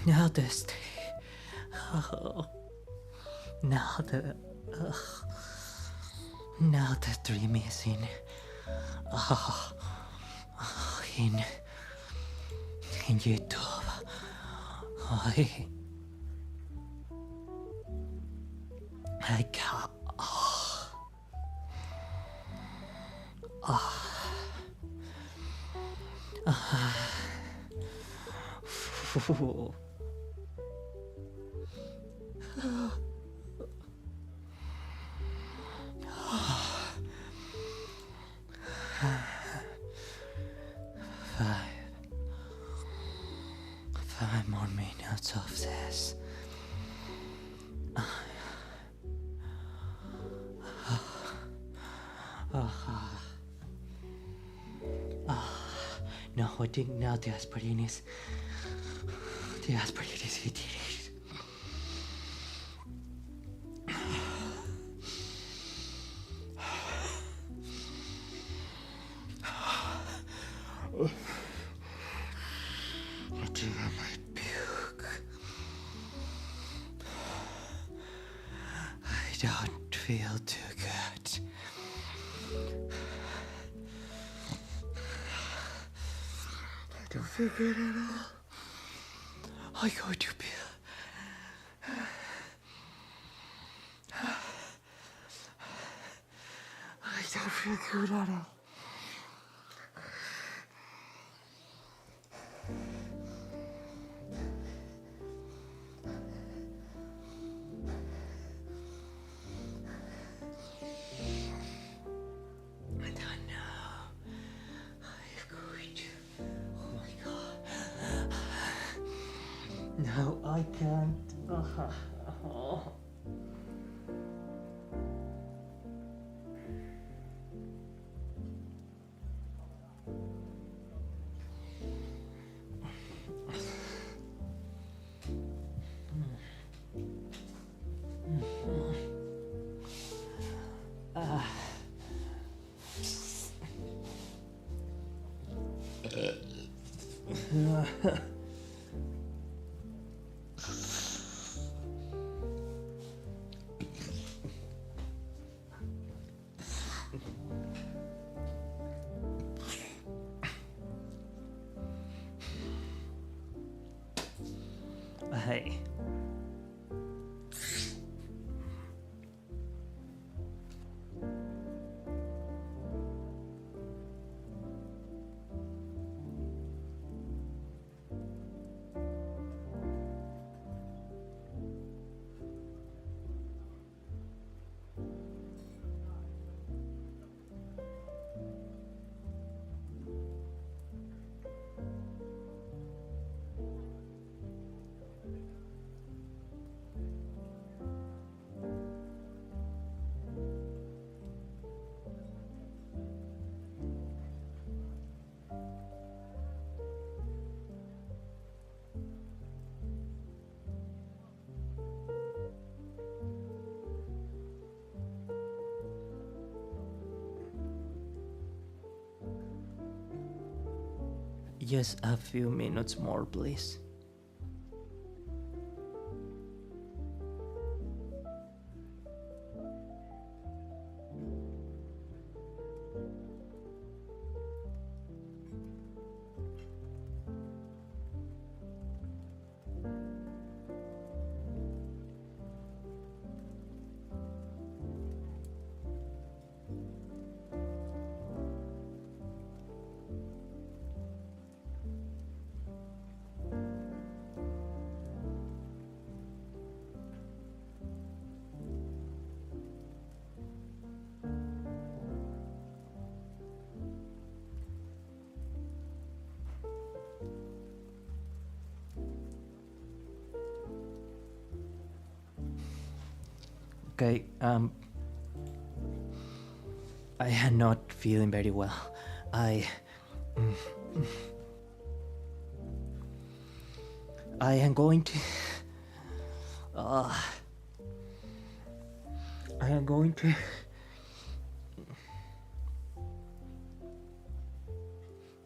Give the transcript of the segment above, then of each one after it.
Now this. Oh, now now the dream is in YouTube. I can't. Five more minutes of this. No, I think now the aspirin is hitting it. I think I might puke. I don't feel too good. I don't feel good at all. I go to bed. I don't feel good at all. I don't know. I'm going to. Oh my god. No, I can't. Hey. Just a few minutes more, please. Okay, I am not feeling very well. I am going to. I am going to.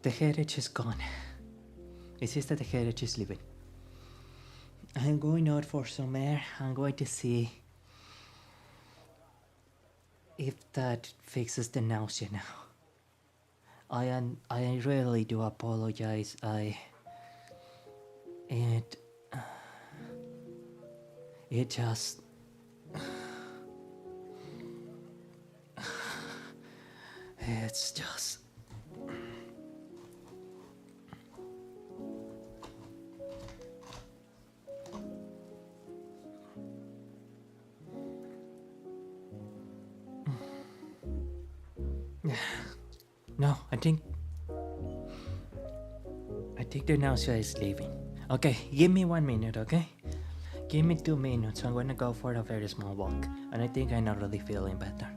The headache is gone. It's just that the headache is leaving. I'm going out for some air. I'm going to see if that fixes the nausea now. I really do apologize. It it just it's just no. I think the nausea is leaving. Okay, give me 1 minute. Okay, give me 2 minutes. I'm gonna go for a very small walk, and I think I'm not really feeling better.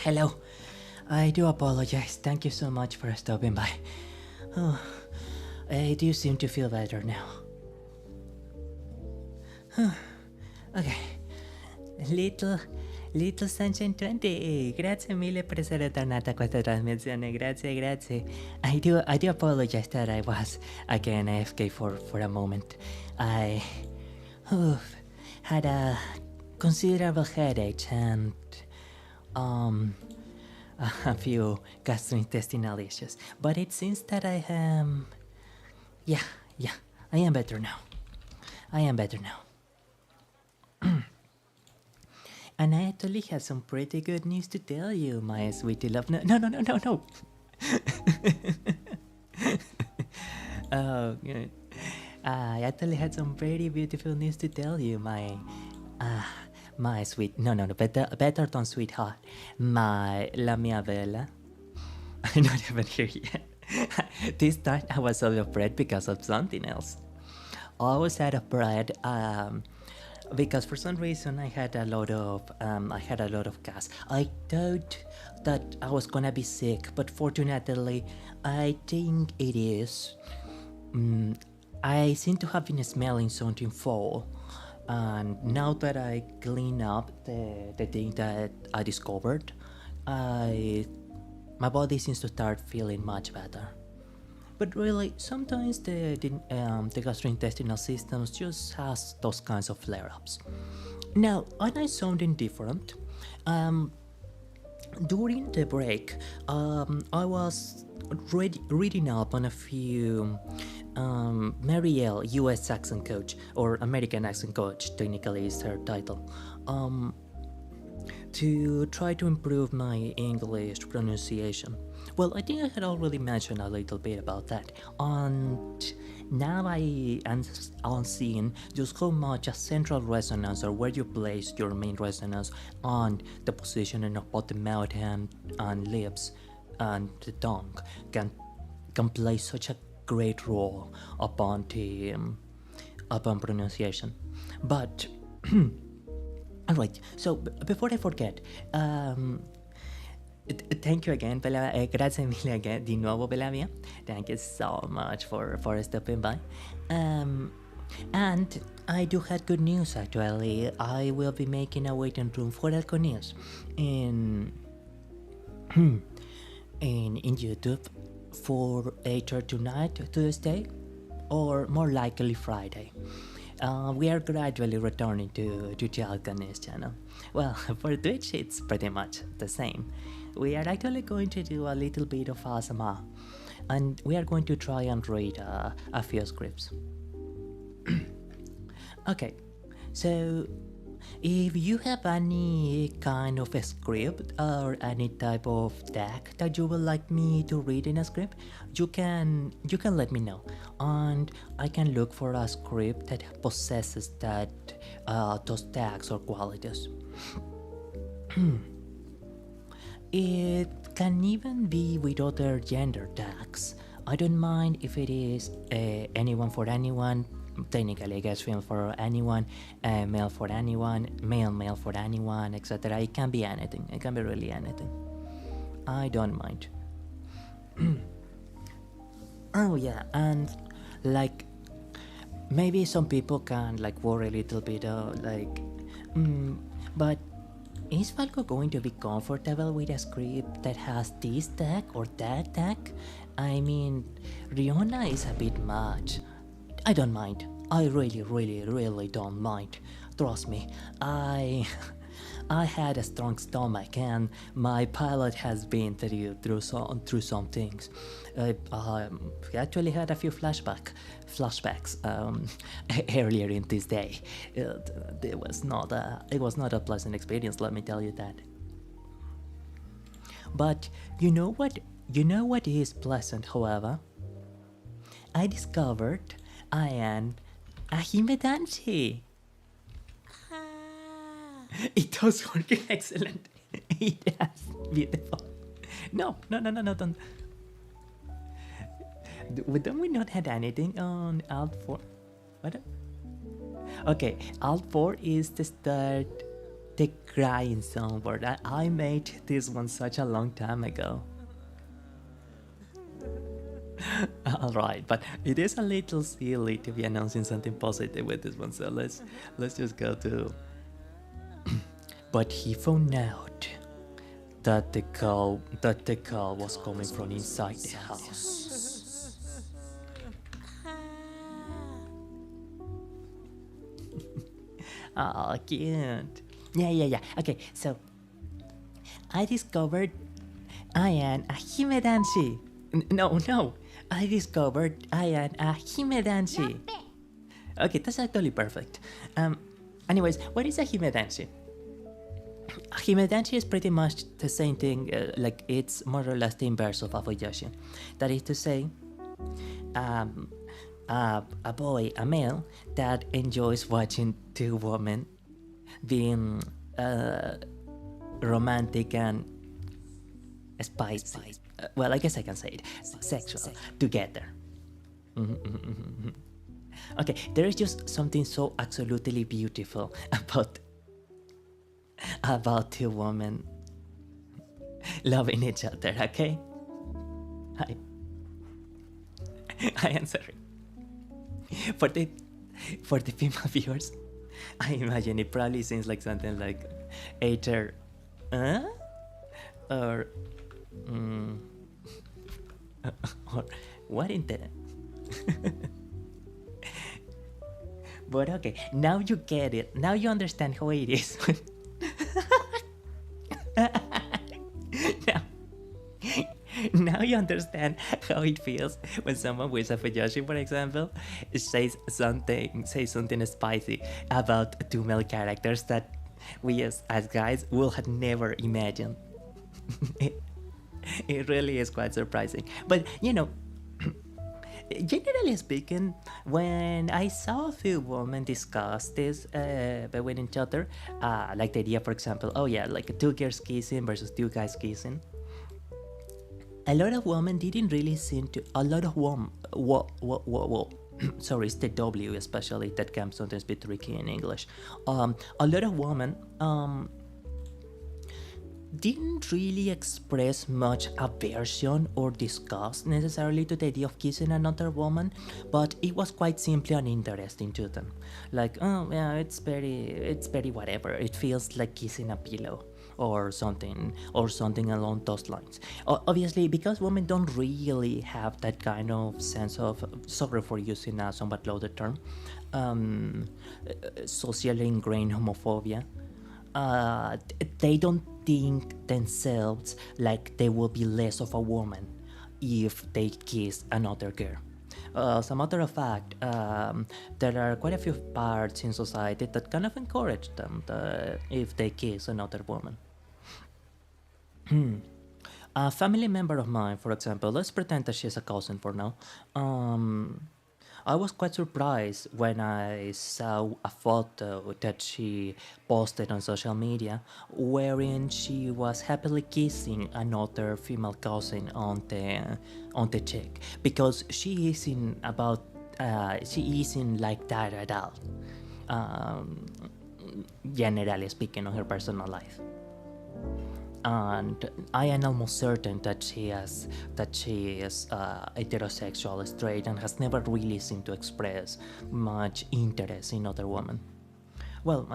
Hello. I do apologize. Thank you so much for stopping by. Oh, I do seem to feel better now. Ok. Little Sunshine 20, grazie mille per essere tornata a questa trasmissione, grazie. I do apologize that I was again AFK for a moment. I had a considerable headache and um a few gastrointestinal issues, but it seems that I am, yeah, I am better now. And I actually have some pretty good news to tell you, my sweetie love. No. Oh, good. I actually had some pretty beautiful news to tell you, uh, my sweet. No, better than sweetheart. La mia bella. I'm not even here yet. This time I was out of bread because of something else. I was out of bread because for some reason I had a lot of gas. I thought that I was gonna be sick, but fortunately I think it is. I seem to have been smelling something foul, and now that I clean up the thing that I discovered, my body seems to start feeling much better. But really, sometimes the gastrointestinal systems just has those kinds of flare-ups. Now, on I something different. During the break, I was reading up on a few Marielle, U.S. accent coach, or American accent coach, technically is her title, to try to improve my English pronunciation. Well, I think I had already mentioned a little bit about that, and now I am on seeing just how much a central resonance, or where you place your main resonance on the positioning of both the mouth and lips and the tongue, can play such a great role upon pronunciation. But alright, so before I forget, thank you again, Bella. Grazie mille again, di nuovo, Bella mia. Thank you so much for stopping by. And I do have good news actually. I will be making a waiting room for Elco News in in YouTube for 8:30 tonight, Tuesday, or more likely Friday. We are gradually returning to the Alcanis channel. Well, for Twitch it's pretty much the same. We are actually going to do a little bit of ASMR, and we are going to try and read a few scripts. Okay, so if you have any kind of a script or any type of tag that you would like me to read in a script, you can let me know, and I can look for a script that possesses those tags or qualities. It can even be with other gender tags. I don't mind if it is anyone for anyone, technically I guess female for anyone, male for anyone, male for anyone, etc. It can be anything. It can be really anything. I don't mind. Oh yeah, and like maybe some people can like worry a little bit but is Falco going to be comfortable with a script that has this tag or that tag? I mean, Rihanna is a bit much. I don't mind. I really don't mind. Trust me, I had a strong stomach, and my pilot has been through some things. I actually had a few flashbacks earlier in this day. It was not a pleasant experience, let me tell you that. But you know what is pleasant, however? I discovered I am a himedanshi. It does work excellent. It does. Beautiful. No, don't. Don't we not had anything on Alt 4? What? Okay, Alt 4 is the start. the crying soundboard. I made this one such a long time ago. All right, but it is a little silly to be announcing something positive with this one. So let's just go to. But he found out that the call was coming from inside the house. Oh, cute. Yeah. Okay, so I discovered I am a himedanshi. No. I discovered I am a himedanshi. Okay, that's actually perfect. Anyways, what is a himedanshi? Himedanshi is pretty much the same thing, like it's more or less the inverse of Afuyoshi. That is to say, um, a boy, a male, that enjoys watching two women being romantic and spicy. Well, I guess I can say it, sexual, together. Okay, there is just something so absolutely beautiful about two women loving each other. Okay, I I am sorry for the female viewers. I imagine it probably seems like something like either, or or what in the. But okay, now you get it. Now you understand how it is. now, now you understand how it feels when someone with a Fuyoshi, for example, says something spicy about two male characters that we as guys will have never imagined. It really is quite surprising. But generally speaking, when I saw a few women discuss this with each other, like the idea, for example, oh yeah, like two girls kissing versus two guys kissing, a lot of women didn't really seem to. A lot of women, sorry, it's the W especially that can sometimes be tricky in English. A lot of women didn't really express much aversion or disgust necessarily to the idea of kissing another woman, but it was quite simply uninteresting to them. Like, oh yeah, it's very whatever. It feels like kissing a pillow or something along those lines. Obviously, because women don't really have that kind of sense of, sorry for using a somewhat loaded term, socially ingrained homophobia. They don't think themselves like they will be less of a woman if they kiss another girl. As a matter of fact, there are quite a few parts in society that kind of encourage them if they kiss another woman. A family member of mine, for example, let's pretend that she's a cousin for now. I was quite surprised when I saw a photo that she posted on social media wherein she was happily kissing another female cousin on the cheek, because she isn't like that at all. Um, Generally speaking, on her personal life. And I am almost certain that she is heterosexual, straight, and has never really seemed to express much interest in other women. Well,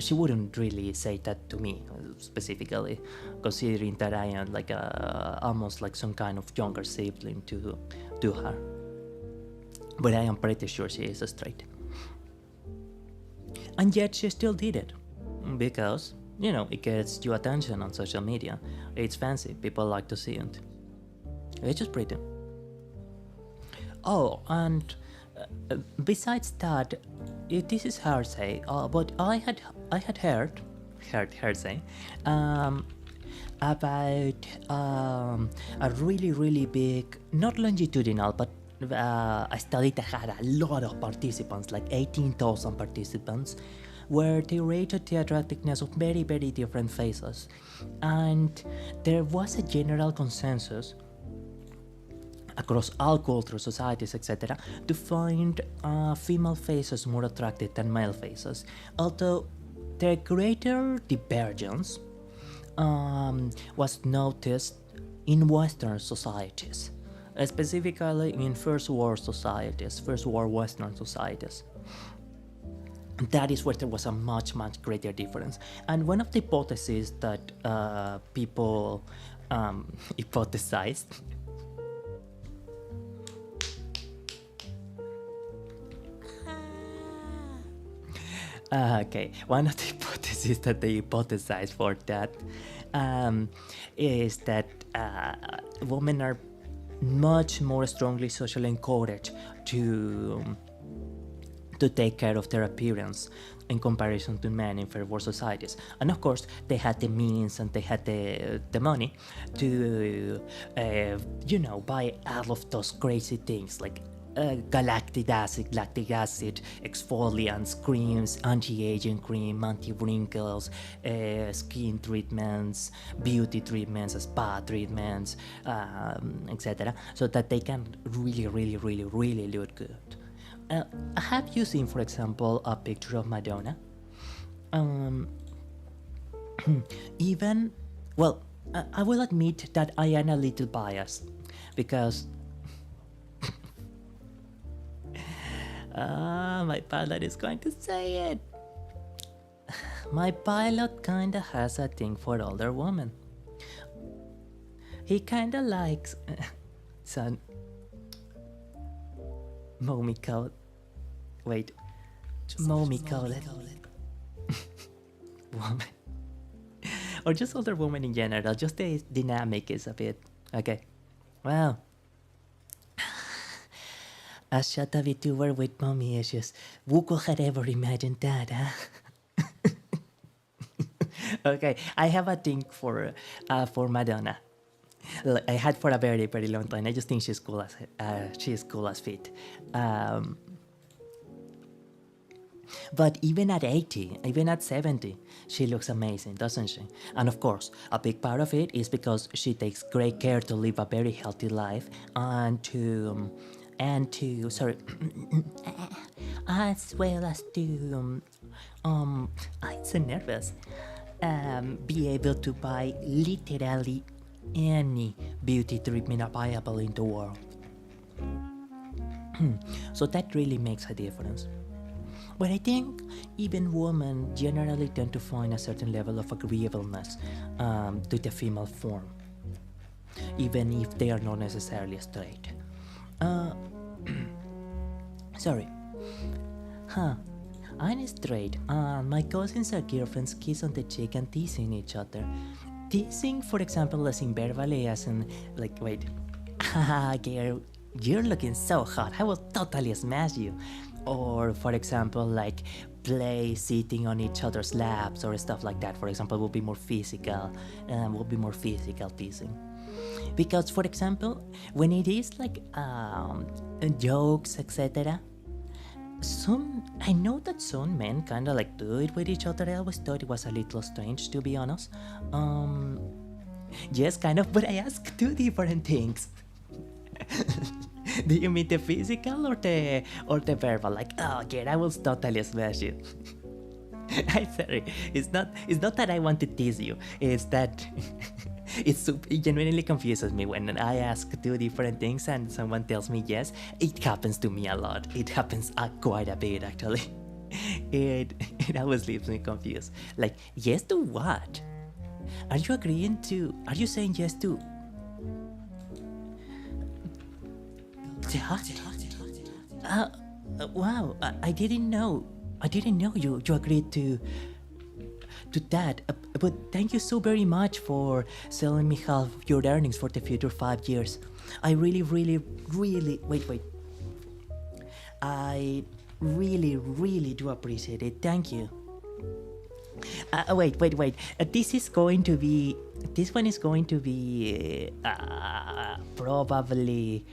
she wouldn't really say that to me specifically, considering that I am like almost like some kind of younger sibling to her. But I am pretty sure she is straight, and yet she still did it because it gets you attention on social media. It's fancy. People like to see it. It's just pretty. Oh, and besides that, this is hearsay. But I had heard hearsay, about a really big, not longitudinal, but a study that had a lot of participants, like 18,000 participants, where they rated the attractiveness of very different faces, and there was a general consensus across all cultures, societies, etc., to find female faces more attractive than male faces, although the greater divergence was noticed in Western societies, specifically in first world societies, first world Western societies. That is where there was a much, much greater difference. And one of the hypotheses that people hypothesized. Okay, one of the hypotheses that they hypothesized for that is that women are much more strongly socially encouraged to take care of their appearance in comparison to men in third world societies. And of course, they had the means and they had the money to, buy all of those crazy things like galactic acid, exfoliants, creams, anti-aging cream, anti-wrinkles, skin treatments, beauty treatments, spa treatments, etc. So that they can really, really, really, really look good. Have you seen, for example, a picture of Madonna? Even, well, I will admit that I am a little biased because my pilot is going to say it. My pilot kinda has a thing for older women. He kinda likes some mommy coat. Wait, mommy coat. Woman. Or just older women in general, just the dynamic is a bit okay. Wow. A shot of VTuber with mommy issues. Who could have ever imagined that, huh? Okay, I have a thing for Madonna. I had for a very, very long time. I just think she's cool as fit. But even at 80, even at 70, she looks amazing, doesn't she? And of course, a big part of it is because she takes great care to live a very healthy life and to sorry, as well as to I'm so nervous. Be able to buy literally any beauty treatment available in the world. So that really makes a difference. But I think even women generally tend to find a certain level of agreeableness to the female form, even if they are not necessarily straight. Sorry. I'm straight. My cousins are girlfriends kiss on the cheek and teasing each other. Teasing, for example, as in verbally, as in, like, wait, haha, girl, you're looking so hot, I will totally smash you. Or, for example, like, play sitting on each other's laps or stuff like that, for example, will be more physical, teasing. Because, for example, when it is like jokes, etc., I know that some men kind of like do it with each other. I always thought it was a little strange, to be honest. Yes, kind of, but I ask two different things. Do you mean the physical or the verbal? Like, oh, yeah, I will totally smash you. I'm sorry. It's not that I want to tease you. It's that it genuinely confuses me when I ask two different things and someone tells me yes. It happens to me a lot. It happens quite a bit, actually. It always leaves me confused. Like, yes to what? Are you saying yes to? Wow, I didn't know you agreed to that. But thank you so very much for selling me half your earnings for the future 5 years. I really wait. I really do appreciate it. Thank you. Wait. This one is going to be probably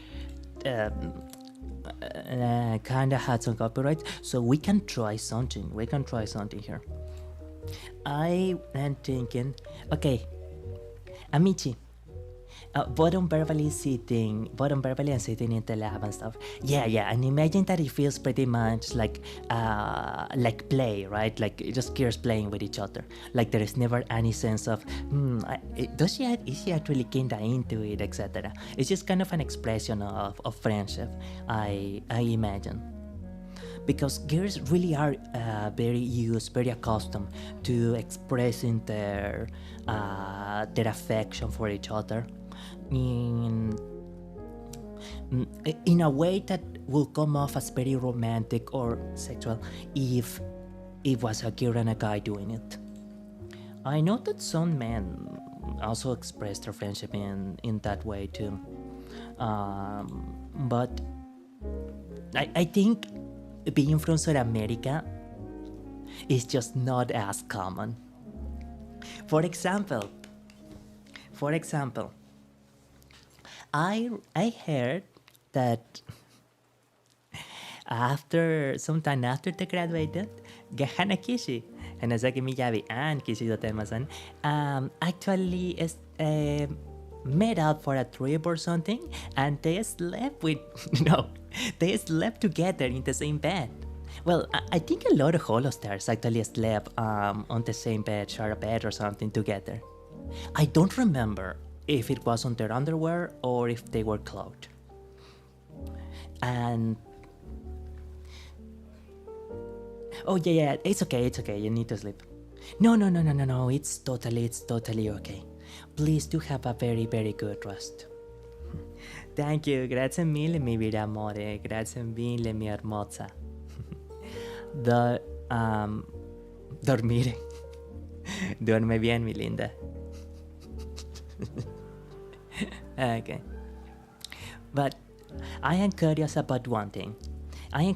kinda had some copyright, so we can try something here. I am thinking, okay, Amici, bottom verbally and sitting in the lab and stuff. Yeah, and imagine that it feels pretty much like play, right? Like just girls playing with each other. Like there is never any sense of, is she actually kinda into it, etc. It's just kind of an expression of friendship, I imagine, because girls really are very accustomed to expressing their affection for each other in in a way that will come off as very romantic or sexual if it was a girl and a guy doing it. I know that some men also express their friendship in that way too, but I think being from South America is just not as common. For example, for example, I heard that after sometime after they graduated, Gahana Kishi, Hanazaki Miyabi and Kishi Dotemasan, actually is made out for a trip or something, and they slept with no, they slept together in the same bed. Well, I think a lot of holosters actually slept on the same bed, share a bed or something together. I don't remember if it was on their underwear or if they were clothed. And oh yeah, it's okay. You need to sleep. No. It's totally okay. Please do have a very good rest. Thank you, grazie mille mi vida amore, grazie mille mia hermosa. Dormire. Duerme bien, mi linda. Okay. But I am curious about one thing. I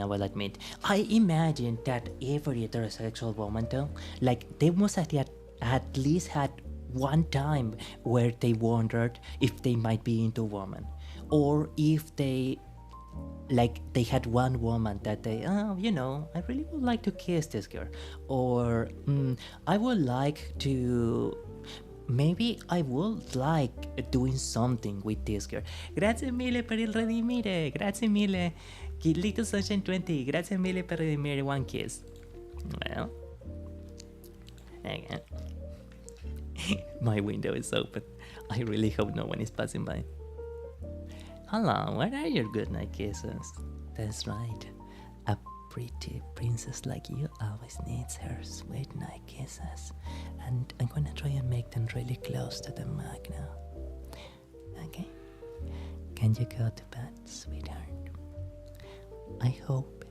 will admit. I imagine that every heterosexual woman, though, like, they must have at least had one time where they wondered if they might be into a woman. Or if they had one woman that they, I really would like to kiss this girl. Or I would like to, maybe I would like doing something with this girl. Grazie mille per il redimire, grazie mille. Little Sunshine 20, grazie mille per redimire one kiss. Well, again. My window is open. I really hope no one is passing by. Hello, where are your goodnight kisses? That's right. A pretty princess like you always needs her sweet night kisses. And I'm gonna try and make them really close to the mic now. Okay? Can you go to bed, sweetheart? I hope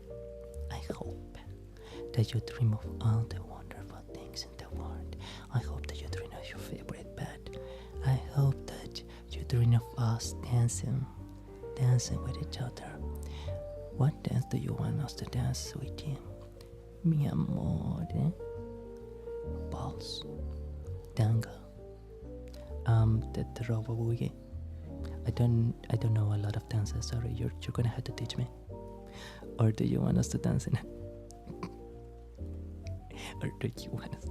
that you dream of all the wonderful things in the world. I hope that you dream of your favorite bed. I hope that you dream of us dancing with each other. What dance do you want us to dance, sweetie? Mi amore. Pulse. Tango. The robo boogie. I don't know a lot of dances. Sorry, you're gonna have to teach me. Or do you want us to dance in it? Or do you want us?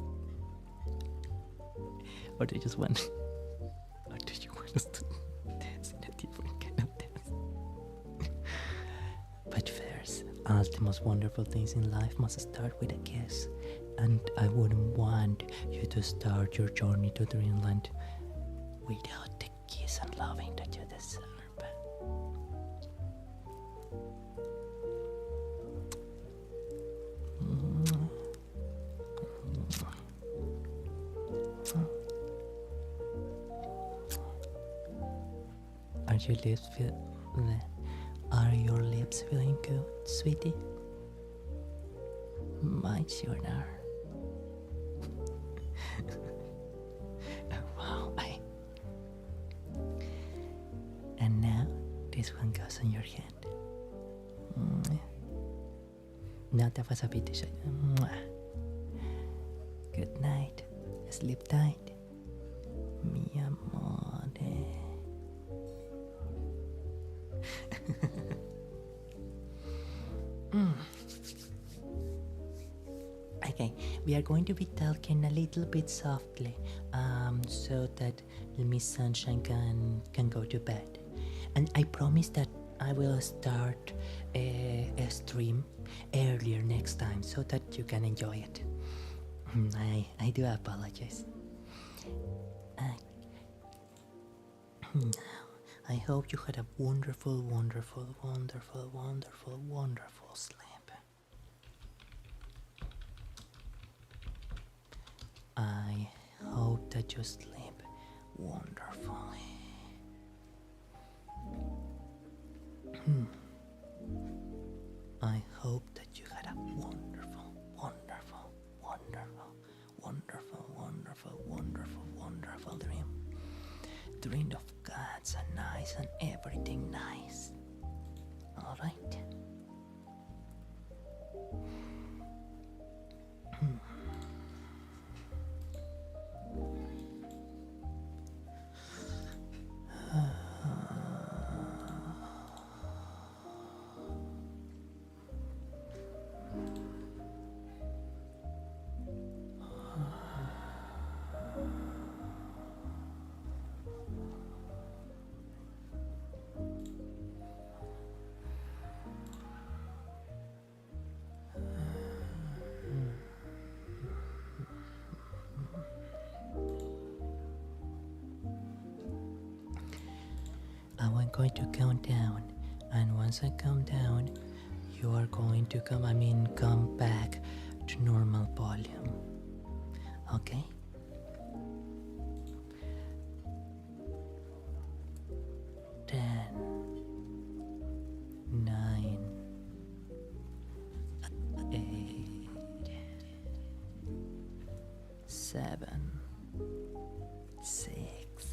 Or do you just want? Or do you want us to dance in a different kind of dance? But first, all the most wonderful things in life must start with a kiss. And I wouldn't want you to start your journey to dreamland without the kiss and loving that you deserve. Are your lips feeling good, sweetie? Mine sure are. Wow, and now this one goes on your hand. Now that was a bit shy. Good night. Sleep tight. Mi amore. I Okay, we are going to be talking a little bit softly, so that Miss Sunshine can go to bed. And I promise that I will start a stream earlier next time so that you can enjoy it. I do apologize. Uh, I hope you had a wonderful, wonderful, wonderful, wonderful, wonderful sleep. I hope that you sleep wonderfully. I hope that you had a wonderful, wonderful, wonderful, wonderful, wonderful, wonderful, wonderful dream. Dream of cats and nice and everything nice. Alright? I'm going to count down, and once I come down, you are going to come back to normal volume. Okay? 10, 9, 8, 7, 6,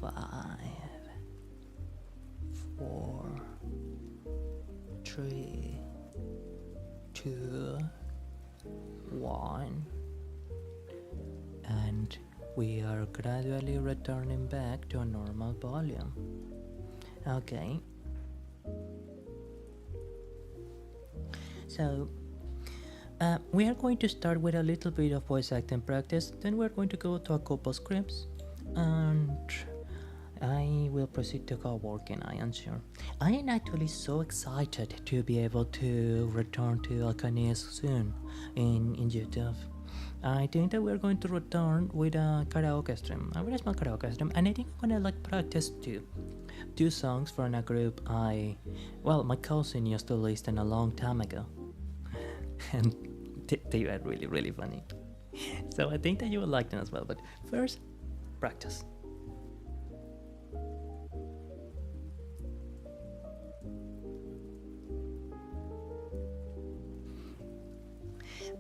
5, 4, 3, 2, 1, and we are gradually returning back to a normal volume. Okay. So, we are going to start with a little bit of voice acting practice, then we're going to go to a couple scripts, and I will proceed to go working, I am sure. I am actually so excited to be able to return to Alcanis soon in YouTube. I think that we're going to return with a karaoke stream, a very small karaoke stream, and I think I'm gonna practice two songs from a group my cousin used to listen a long time ago, and they were really, really funny. So I think that you will like them as well, but first, practice.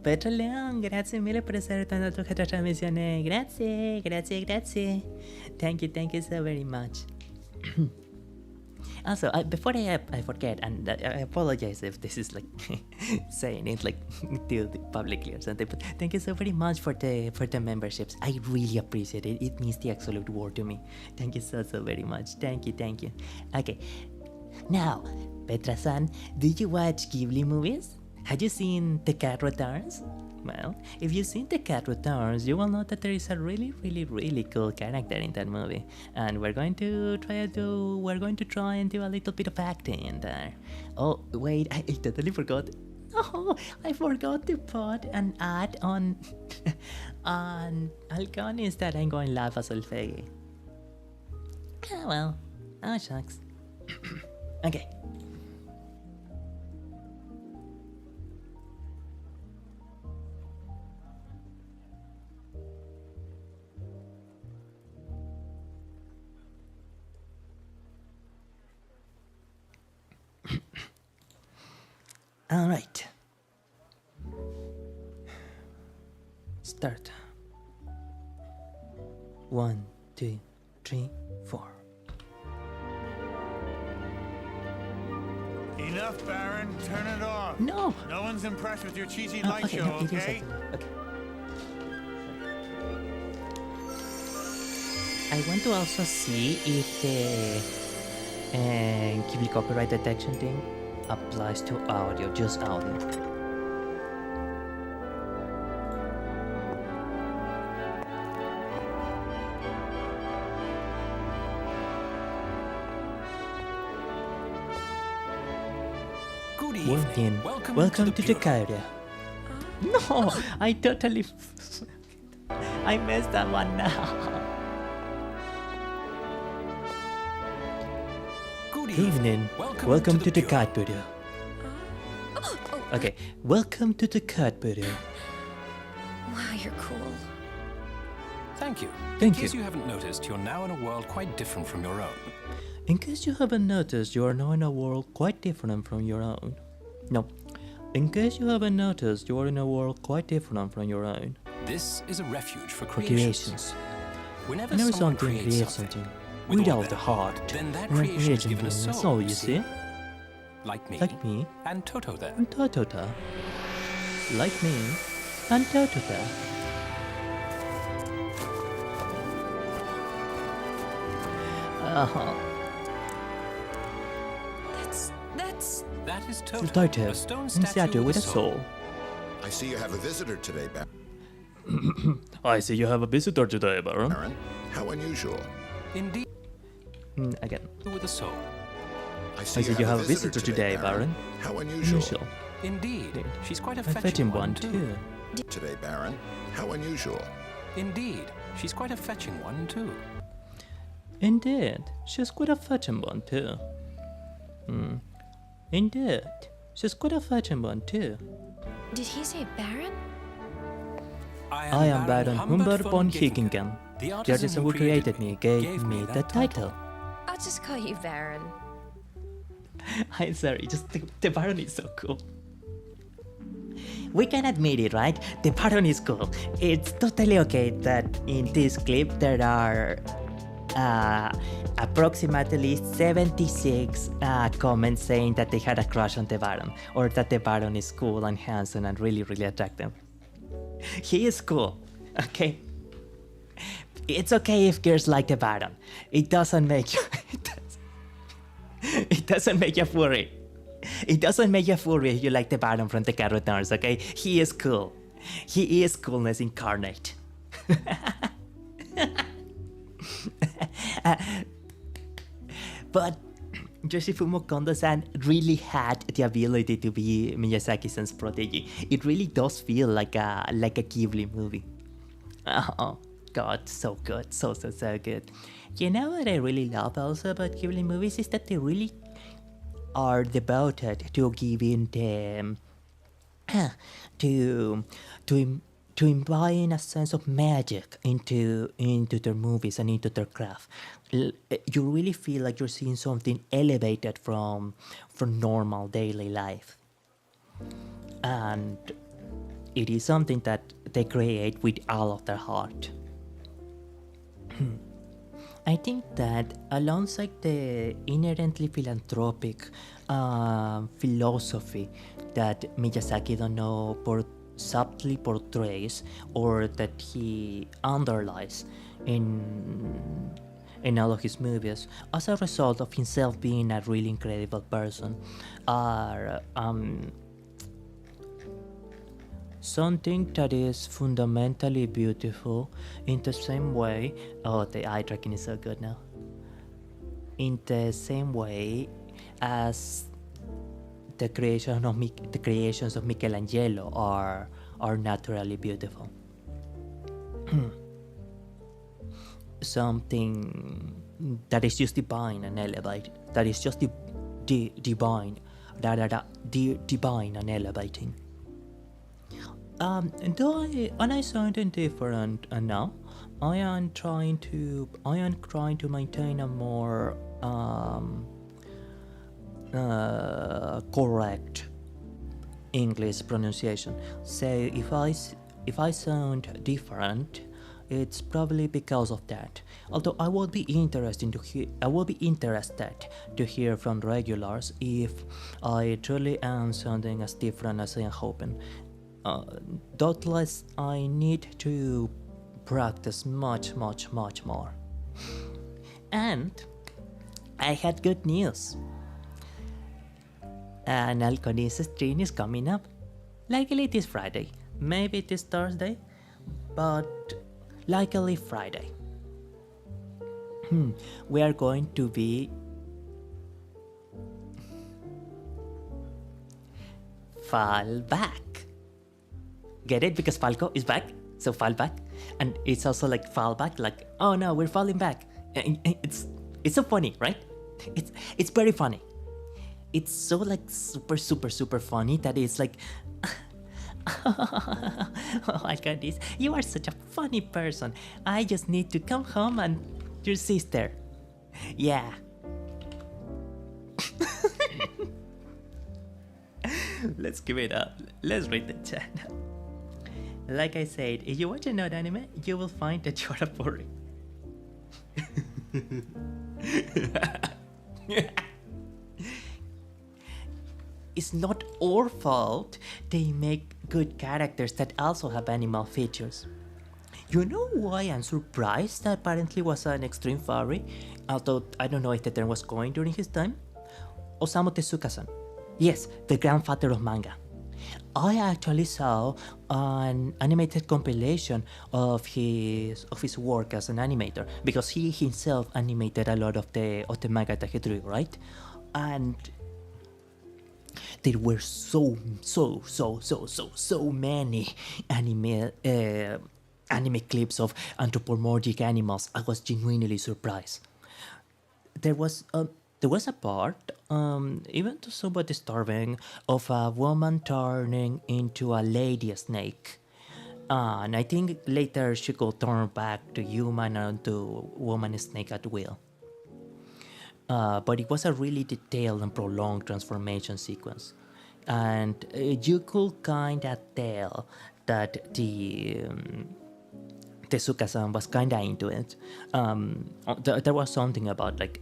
Petro Leon, grazie mille per essere tornato a questa trasmissione. Grazie, grazie, grazie. Thank you so very much. Also, before I forget, and I apologize if this is saying it to the publicly or something, but thank you so very much for the memberships. I really appreciate it. It means the absolute world to me. Thank you so very much. Thank you. Okay, now, Petra-san, do you watch Ghibli movies? Have you seen The Cat Returns? Well, if you've seen The Cat Returns, you will know that there is a really, really, really cool character in that movie, and we're going to try and do a little bit of acting in there. Oh wait, I totally forgot. Oh, I forgot to put an ad on on Alconis that I'm going live as Alfegi. Oh well, oh shucks. Okay. All right. Start. 1, 2, 3, 4. Enough, Baron. Turn it off. No. No one's impressed with your cheesy light Okay, show, no, it is okay? okay. I want to also see if the Ghibli copyright detection thing applies to audio, just audio. Good Well, evening. then, welcome to the bureau. Cairo. No, I totally. I messed that one now. Good Good evening. Welcome to the Cat Bureau. Okay, welcome to the Cat Bureau. Wow, you're cool. Thank you. Thank In case you. you haven't noticed, you're now in a world quite different from your own. In case you haven't noticed, you are now in a world quite different from your own. No. In case you haven't noticed, you are in a world quite different from your own. This is a refuge for For creations. creations. Whenever Whenever someone something creates creates something, something with all without the their heart, then that then creation is given a brings soul, you see? Like Me and Toto there. and Totota. Like me and Totota. Uh-huh. That's That is Toto, Toto, a stone and statue statue with a soul. I see you have a visitor today, I see you have a visitor today, Baron. Baron. How unusual. Indeed, Again. with a soul. I I see you have a visitor today, Baron. How unusual. Usual. Indeed, she's quite a A fetching fetching one one, too. Today, Baron. How unusual. Indeed, she's quite a fetching one too. Indeed, she's quite a fetching one, too. Indeed, she's quite a fetching one, too. Did he say Baron? I am Baron Humbert von Hickingen. The The artisan who created me gave me that title. I'll just call you Baron. I'm sorry, just the Baron is so cool. We can admit it, right? The Baron is cool. It's totally okay that in this clip there are approximately 76 comments saying that they had a crush on the Baron, or that the Baron is cool and handsome and really, really attractive. He is cool, okay? It's okay if girls like the Baron. It doesn't make you. It doesn't make you furry. It doesn't make you furry if you like the Baron from the Cat Returns, okay? He is cool. He is coolness incarnate. But Yoshifumo Kondo-san really had the ability to be Miyazaki-san's prodigy. It really does feel like a Ghibli movie. Oh God, so good, so good. You know what I really love also about Ghibli movies is that they really are devoted to giving them to imbibing a sense of magic into their movies and into their craft. You really feel like you're seeing something elevated from normal daily life, and it is something that they create with all of their heart. I think that alongside the inherently philanthropic philosophy that Miyazaki don't know subtly portrays, or that he underlies in all of his movies as a result of himself being a really incredible person, are something that is fundamentally beautiful in the same way. Oh, the eye tracking is so good now. In the same way as the creations of Michelangelo are naturally beautiful. Something that is just divine and elevated. That is just divine, divine and elevating. Though I sound indifferent now, I am trying to maintain a more correct English pronunciation. So if I sound different, it's probably because of that. Although I would be interested to hear from regulars if I truly am sounding as different as I am hoping. Doubtless I need to practice much more. And I had good news. And Alconice's train is coming up. Likely it is Friday. Maybe it is Thursday. But likely Friday. We are going to be fall back. Get it? Because Falco is back, so fall back. And it's also like fall back, like, oh no, we're falling back. It's so funny, right? It's very funny. It's so like super funny that it's like oh my goodness, you are such a funny person. I just need to come home and your sister. Yeah. Let's give it up. Let's read the chat. Like I said, if you watch an old anime, you will find that you're a furry. It's not our fault they make good characters that also have animal features. You know why I'm surprised that apparently was an extreme furry? Although I don't know if the term was coined during his time. Osamu Tezuka-san. Yes, the grandfather of manga. I actually saw an animated compilation of his work as an animator, because he himself animated a lot of the manga that he drew, right? And there were so many anime clips of anthropomorphic animals. I was genuinely surprised. There was a part, even to somewhat disturbing, of a woman turning into a lady snake. And I think later she could turn back to human and to woman snake at will. But it was a really detailed and prolonged transformation sequence. And you could kinda tell that the Tezuka-san was kinda into it. There was something about like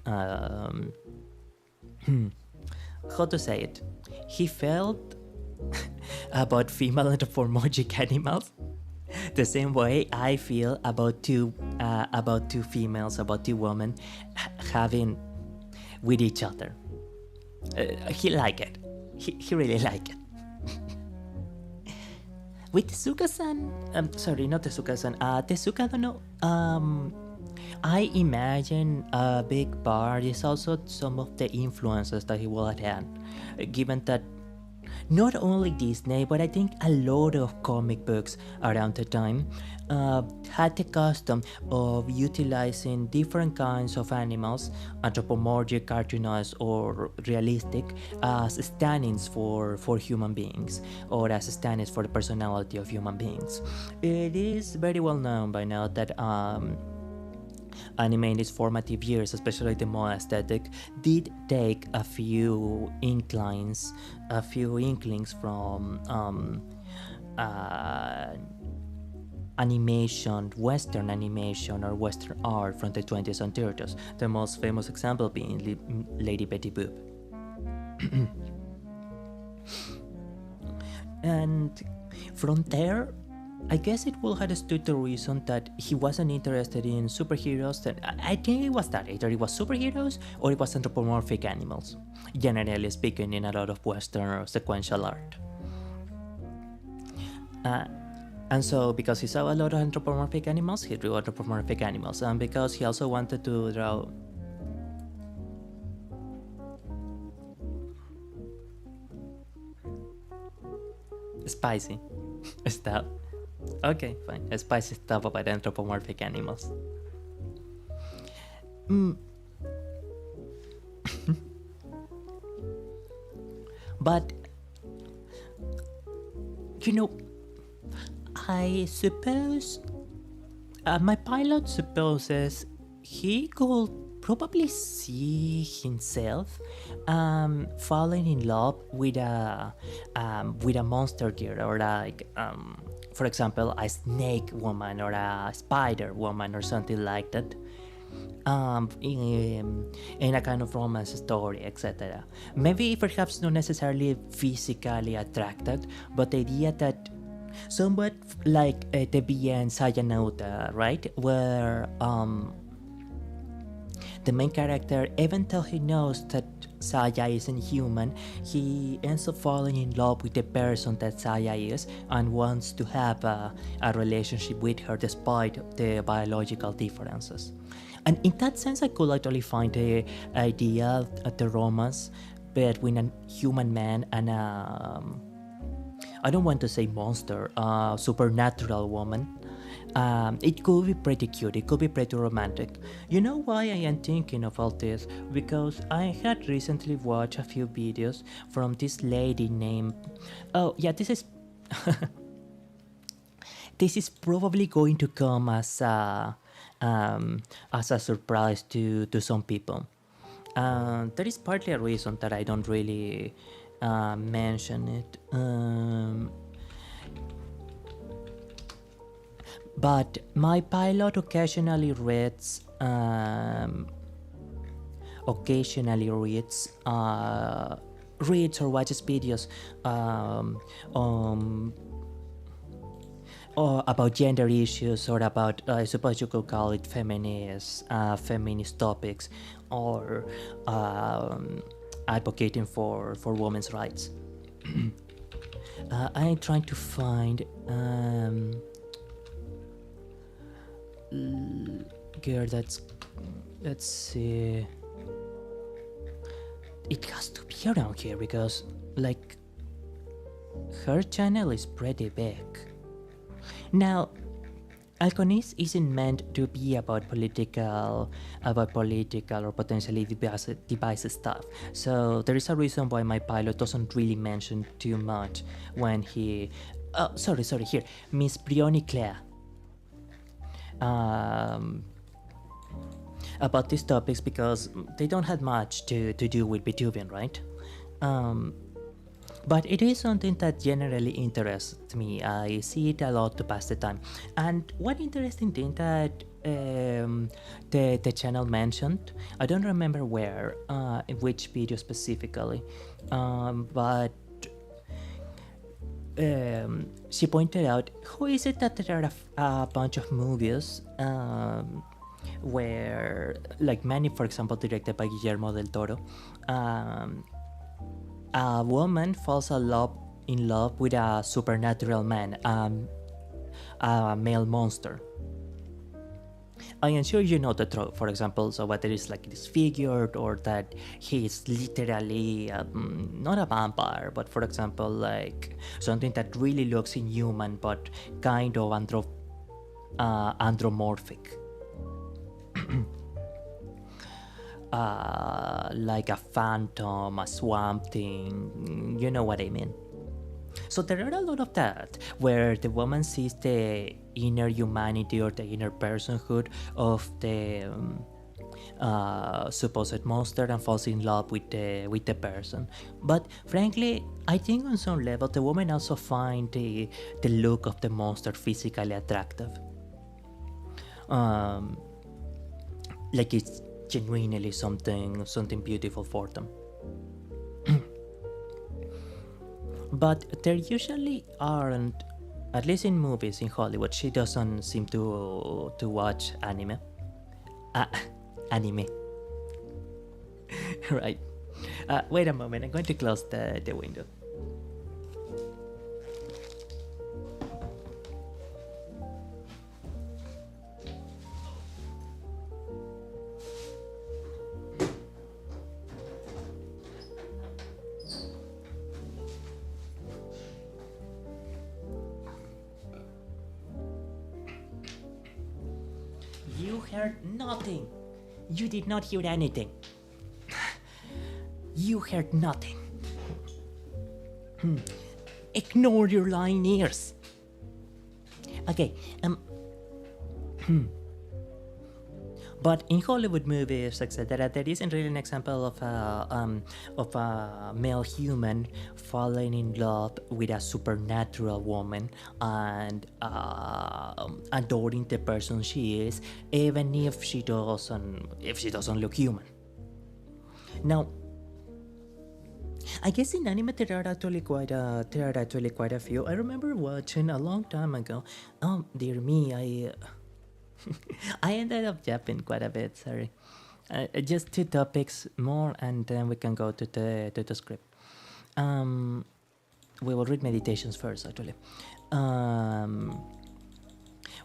how to say it? He felt about female anthropomorphic animals the same way I feel about two females, about two women having with each other. He liked it. He really liked it. With Tezuka-san, sorry, not Tezuka-san. Tezuka, I don't know. I imagine a big part is also some of the influences that he will have had, given that not only Disney, but I think a lot of comic books around the time had the custom of utilizing different kinds of animals, anthropomorphic, cartoonized, or realistic, as stand-ins for human beings, or as stand-ins for the personality of human beings. It is very well known by now that anime in its formative years, especially the more aesthetic, did take a few inklings from animation, Western animation or Western art from the 20s and 30s. The most famous example being Lady Betty Boop. And from there, I guess it will have stood the reason that he wasn't interested in superheroes. I think it was that either it was superheroes or it was anthropomorphic animals, generally speaking, in a lot of Western sequential art. And so, because he saw a lot of anthropomorphic animals, he drew anthropomorphic animals, and because he also wanted to draw spicy stuff. Okay, fine. Spicy stuff about anthropomorphic animals. But, you know, I suppose my pilot supposes he could probably see himself falling in love with a monster girl, or like for example a snake woman or a spider woman or something like that, in a kind of romance story, etc. Maybe perhaps not necessarily physically attracted, but the idea that somewhat like the BN Sayanauta, right, where the main character, even though he knows that Saya isn't human, he ends up falling in love with the person that Saya is and wants to have a relationship with her despite the biological differences. And in that sense, I could actually find the idea of the romance between a human man and a, I don't want to say monster, a supernatural woman. It could be pretty cute, it could be pretty romantic. You know why I am thinking of all this? Because I had recently watched a few videos from this lady named. Oh, yeah, this is. This is probably going to come as a surprise to some people. There is partly a reason that I don't really mention it. But my pilot occasionally reads reads or watches videos or about gender issues or about I suppose you could call it feminist topics or advocating for women's rights. I'm trying to find girl that's, let's see, it has to be around here because like her channel is pretty big. Now Alconist isn't meant to be about political or potentially divisive stuff. So there is a reason why my pilot doesn't really mention too much when he sorry here, Miss Brioni Claire, about these topics because they don't have much to do with Beethoven, right? But it is something that generally interests me. I see it a lot to pass the time. And one interesting thing that the channel mentioned, I don't remember where, in which video specifically, but she pointed out, who is it that there are a bunch of movies where, like many, for example, directed by Guillermo del Toro, a woman falls in love with a supernatural man, a male monster. I am sure you know the trope, for example, so whether it's like disfigured or that he's literally not a vampire, but for example, like something that really looks inhuman but kind of anthropomorphic. Like a phantom, a swamp thing, you know what I mean. So there are a lot of that, where the woman sees the inner humanity or the inner personhood of the supposed monster and falls in love with the person. But frankly, I think on some level the woman also finds the look of the monster physically attractive. Like it's genuinely something beautiful for them. But there usually aren't, at least in movies in Hollywood. She doesn't seem to watch anime. Anime. Right. Wait a moment, I'm going to close the window. You heard nothing. You did not hear anything. You heard nothing. Ignore your lying ears. Okay, but in Hollywood movies, etc., there isn't really an example of a male human falling in love with a supernatural woman and adoring the person she is, even if she doesn't look human. Now, I guess in anime there are actually quite a few. I remember watching a long time ago. Oh dear me, I ended up yapping quite a bit. Sorry. Just two topics more, and then we can go to the script. We will read meditations first, actually.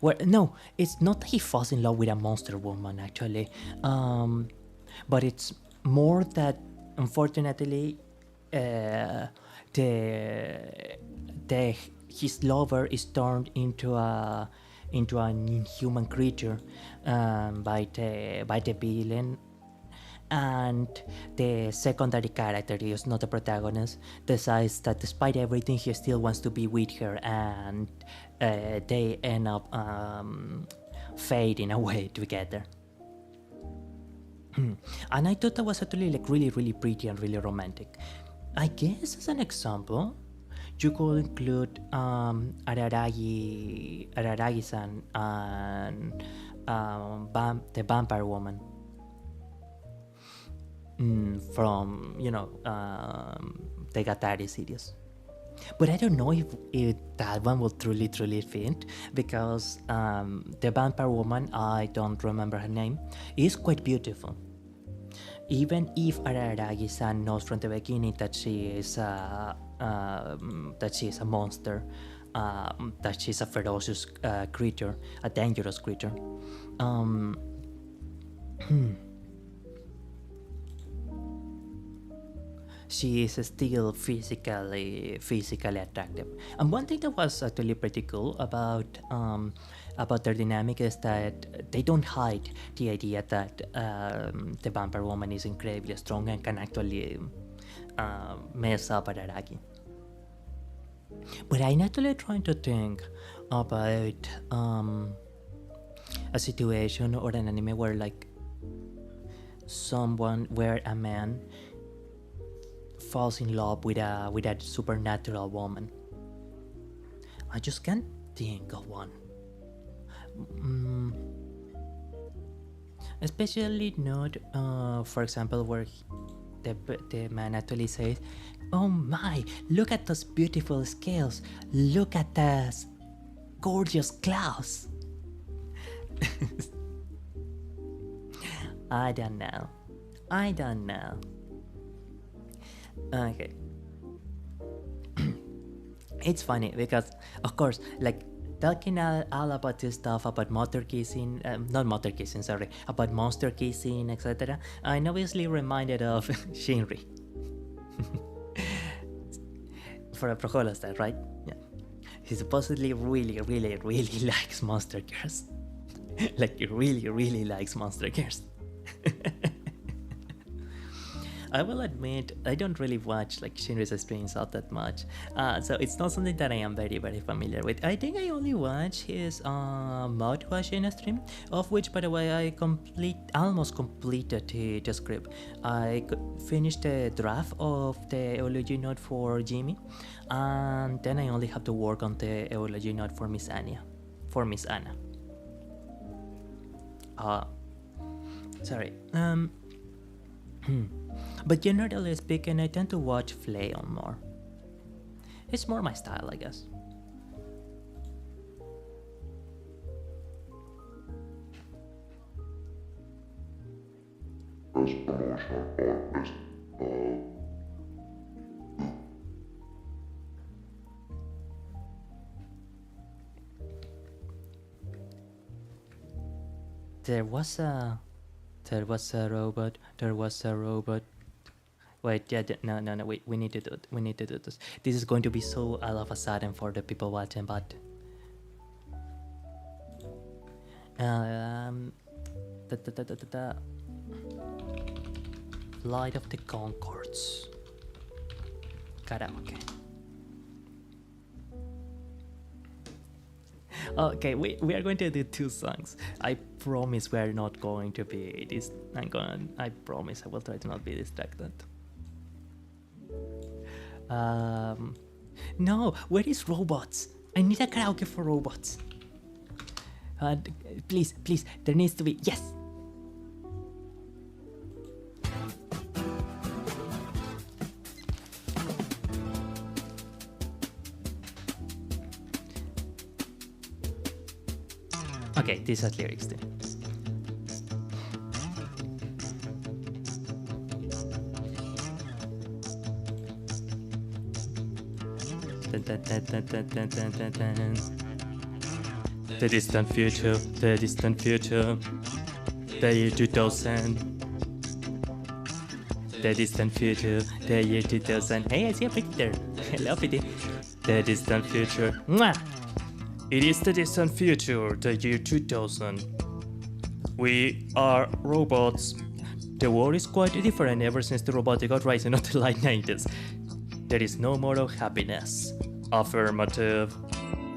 Well, no, it's not that he falls in love with a monster woman, actually. But it's more that, unfortunately, his lover is turned into an inhuman creature by the villain, and the secondary character, he is not the protagonist, decides that despite everything he still wants to be with her, and they end up fading away together. And I thought that was actually like really pretty and really romantic. I guess as an example, you could include Araragi-san and the vampire woman from the Gatari series. But I don't know if that one will truly fit, because the vampire woman, I don't remember her name, is quite beautiful. Even if Araragi-san knows from the beginning that she is a monster, that she's a ferocious creature, a dangerous creature. She is still physically attractive. And one thing that was actually pretty cool about their dynamic is that they don't hide the idea that the vampire woman is incredibly strong and can actually mess up Araragi. But I'm actually trying to think about a situation or an anime where where a man falls in love with a supernatural woman. I just can't think of one. Especially not, for example, where the man actually says, "Oh my, look at those beautiful scales. Look at those gorgeous claws." I don't know. Okay. It's funny because, of course, talking all about this stuff about about monster kissing, etc. I'm obviously reminded of Shinri. For a Prohola style, right? Yeah. He supposedly really likes monster girls. He really likes monster girls. I will admit, I don't really watch Shinri's streams all that much, so it's not something that I am very familiar with. I think I only watch his mouthwashing stream, of which, by the way, I almost completed the script. I finished the draft of the eulogy note for Jimmy, and then I only have to work on the eulogy note for Miss Anna. Sorry. But generally speaking, I tend to watch Flayon more. It's more my style, I guess. There was a robot. Wait, yeah, no, wait, we need to do this. This is going to be so all of a sudden for the people watching, but Flight of the Conchords karaoke. Okay, we are going to do two songs. I promise we are not going to be this. I promise I will try to not be distracted. No, where is robots? I need a karaoke for robots. Please, there needs to be. Yes. Okay, this has lyrics too. The distant future, the distant future, the year 2000. The distant future, the year 2000. Hey, I see a picture there. Hello, Pity. The distant future. Mwah! It is the distant future, the year 2000. We are robots. The world is quite different ever since the robotic uprising of the late 90s. There is no more of happiness. Affirmative.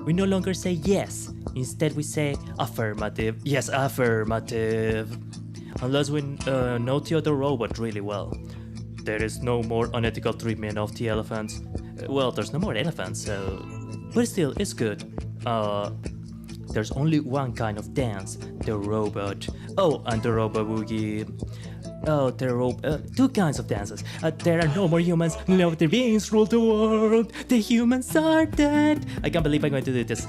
We no longer say yes. Instead, we say affirmative. Yes, affirmative. Unless we know the other robot really well. There is no more unethical treatment of the elephants. Well, there's no more elephants, so... But still, it's good. There's only one kind of dance, the robot. Oh, and the robot boogie. Oh, two kinds of dances. There are no more humans, no the beings rule the world. The humans are dead. I can't believe I'm going to do this.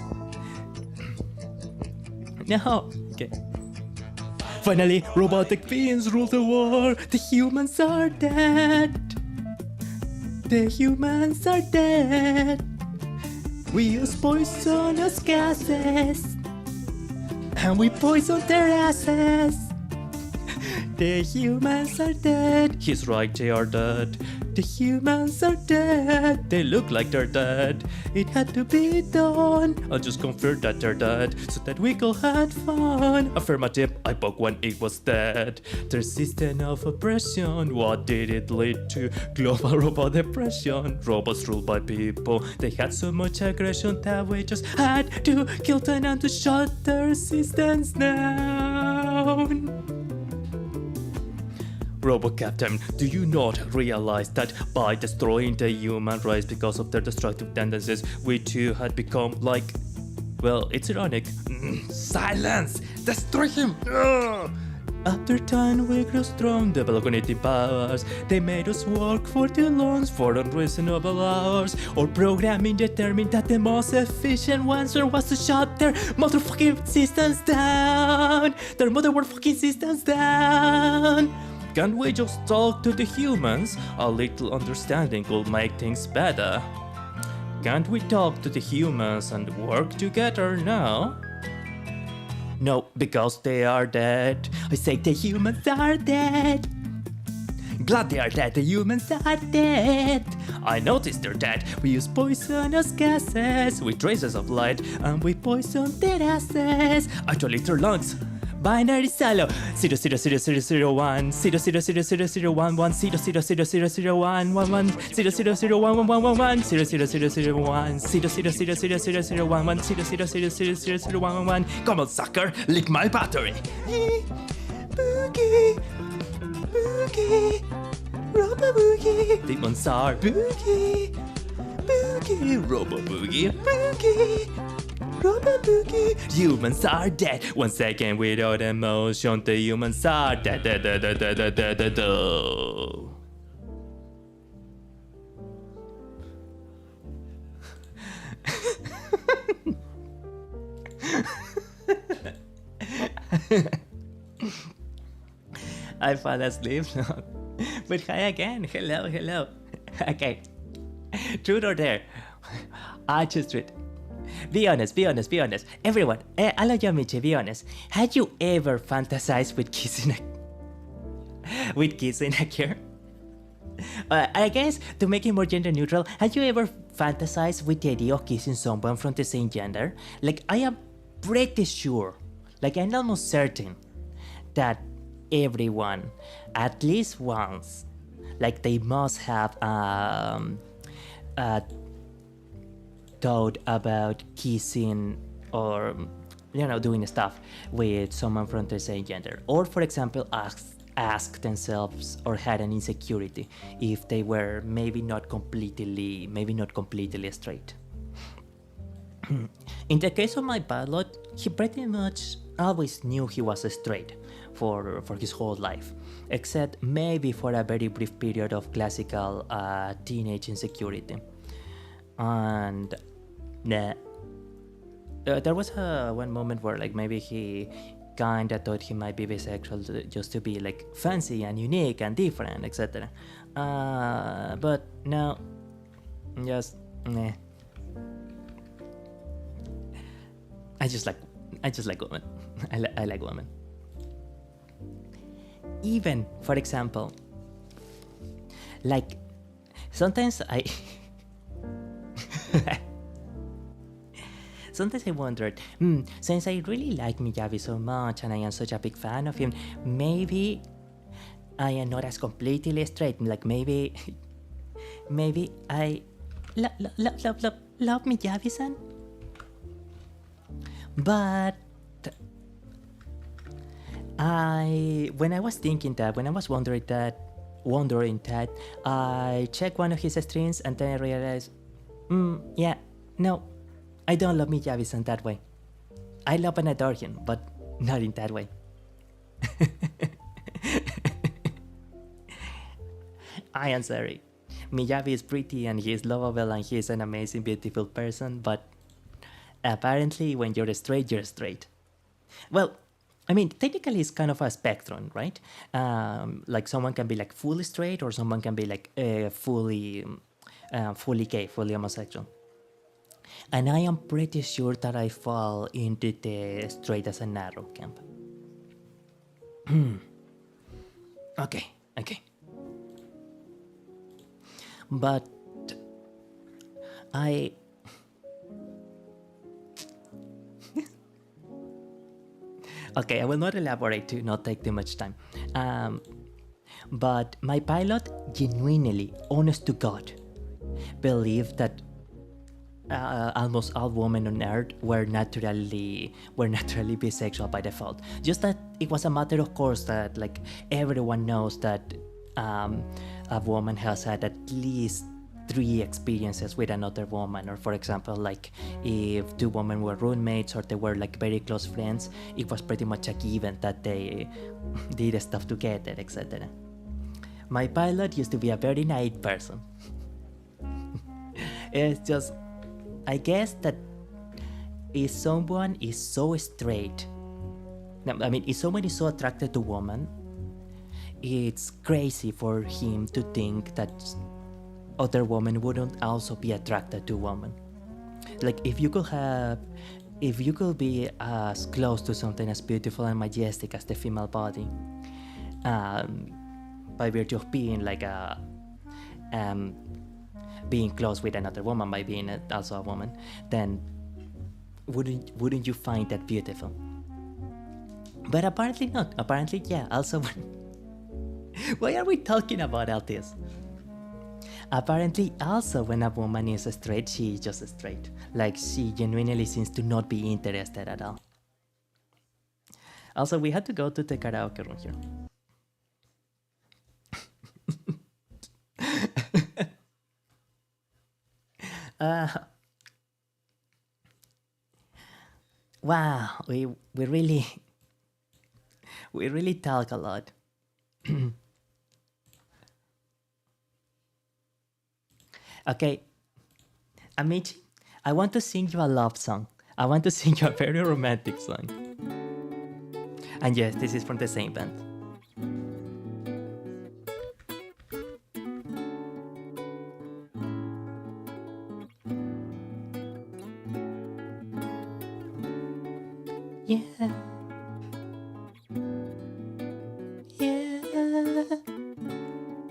No, okay. Finally, robotic beings rule the world. The humans are dead. The humans are dead. We use poisonous gases, and we poison their asses. The humans are dead. He's right, they are dead. The humans are dead. They look like they're dead. It had to be done. I'll just confirm that they're dead, so that we could have fun. Affirmative, I broke when it was dead. Their system of oppression, what did it lead to? Global robot depression. Robots ruled by people. They had so much aggression that we just had to kill them and to shut their systems down. Robo Captain, do you not realize that by destroying the human race because of their destructive tendencies, we too had become like... Well, it's ironic. Silence! Destroy him! Ugh! After time we grew strong, developed cognitive powers. They made us work for too long, for unreasonable hours. Our programming determined that the most efficient answer was to shut their motherfucking systems down! Their motherfucking systems down! Can't we just talk to the humans? A little understanding could make things better. Can't we talk to the humans and work together now? No, because they are dead. I say the humans are dead. Glad they are dead, the humans are dead. I noticed they're dead. We use poisonous gases with traces of light, and we poison their asses. Actually, their lungs. Binary silo 00001 0000111 0000111 0001111 00001 0000111 0000111. Come on, sucker, lick my battery. Boogie, boogie, Robo Boogie. Demons are boogie, boogie, Robo Boogie, boogie. Robo Boogie. Humans are dead. 1 second without emotion. The humans are dead. I fall asleep. But hi again. Hello, hello. Okay. Truth or dare? I just read. Be honest. Everyone, all of you, Michi, be honest. Had you ever fantasized with kissing a girl? I guess, to make it more gender neutral, had you ever fantasized with the idea of kissing someone from the same gender? Like, I am pretty sure, like I'm almost certain, that everyone, at least once, like they must have thought about kissing or doing stuff with someone from the same gender, or for example ask themselves or had an insecurity if they were maybe not completely straight. In the case of my pilot, he pretty much always knew he was straight for his whole life, except maybe for a very brief period of classical teenage insecurity. And there was one moment where like maybe he kinda thought he might be bisexual just to be like fancy and unique and different, etc. But no, just I just like women. I like women. Even, for example, like sometimes I sometimes I wondered, since I really like Miyagi so much and I am such a big fan of him, maybe I am not as completely straight. Like maybe I love Miyagi-san, but when I was thinking that, when I was wondering that, I checked one of his streams and then I realized, yeah, no, I don't love Miyagi-san that way. I love and adore him, but not in that way. I am sorry. Miyagi is pretty and he is lovable and he is an amazing, beautiful person, but apparently when you're straight, you're straight. Well, I mean, technically it's kind of a spectrum, right? Like someone can be like fully straight or someone can be like fully gay, fully homosexual. And I am pretty sure that I fall into the straight as a narrow camp. Okay. But I... Okay, I will not elaborate to not take too much time. But my pilot genuinely, honest to God, believed that almost all women on Earth were naturally bisexual by default. Just that it was a matter of course that like everyone knows that a woman has had at least 3 experiences with another woman, or for example, like if 2 women were roommates or they were like very close friends, it was pretty much a given that they did stuff together, etc. My pilot used to be a very naive person. It's just, I guess that if someone is so straight, I mean, if someone is so attracted to women, it's crazy for him to think that other women wouldn't also be attracted to women. Like if you could be as close to something as beautiful and majestic as the female body, by virtue of being like being close with another woman, by being also a woman, then wouldn't you find that beautiful? But apparently not. Apparently, yeah. Also, why are we talking about all this? Apparently, also when a woman is straight, she is just straight. Like she genuinely seems to not be interested at all. Also, we had to go to the karaoke room here. Wow, we really talk a lot. Okay, Amici, I want to sing you a love song. I want to sing you a very romantic song. And yes, this is from the same band. Yeah.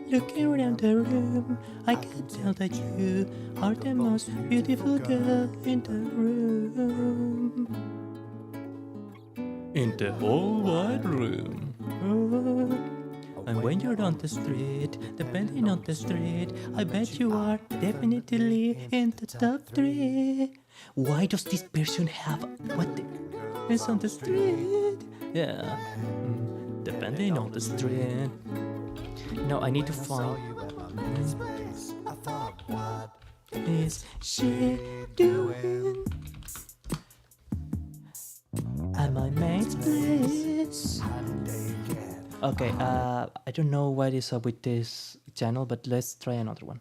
Looking around the room, I can tell that you are the most beautiful girl in the room. In the whole wide room. Oh. And when you're on the street, depending on the street, I bet you are definitely in the top 3. Why does this person have what is on the street? Yeah. Depending on the street. No, I need to find. What is she doing at my mate's place? Okay, I don't know what is up with this channel, but let's try another one.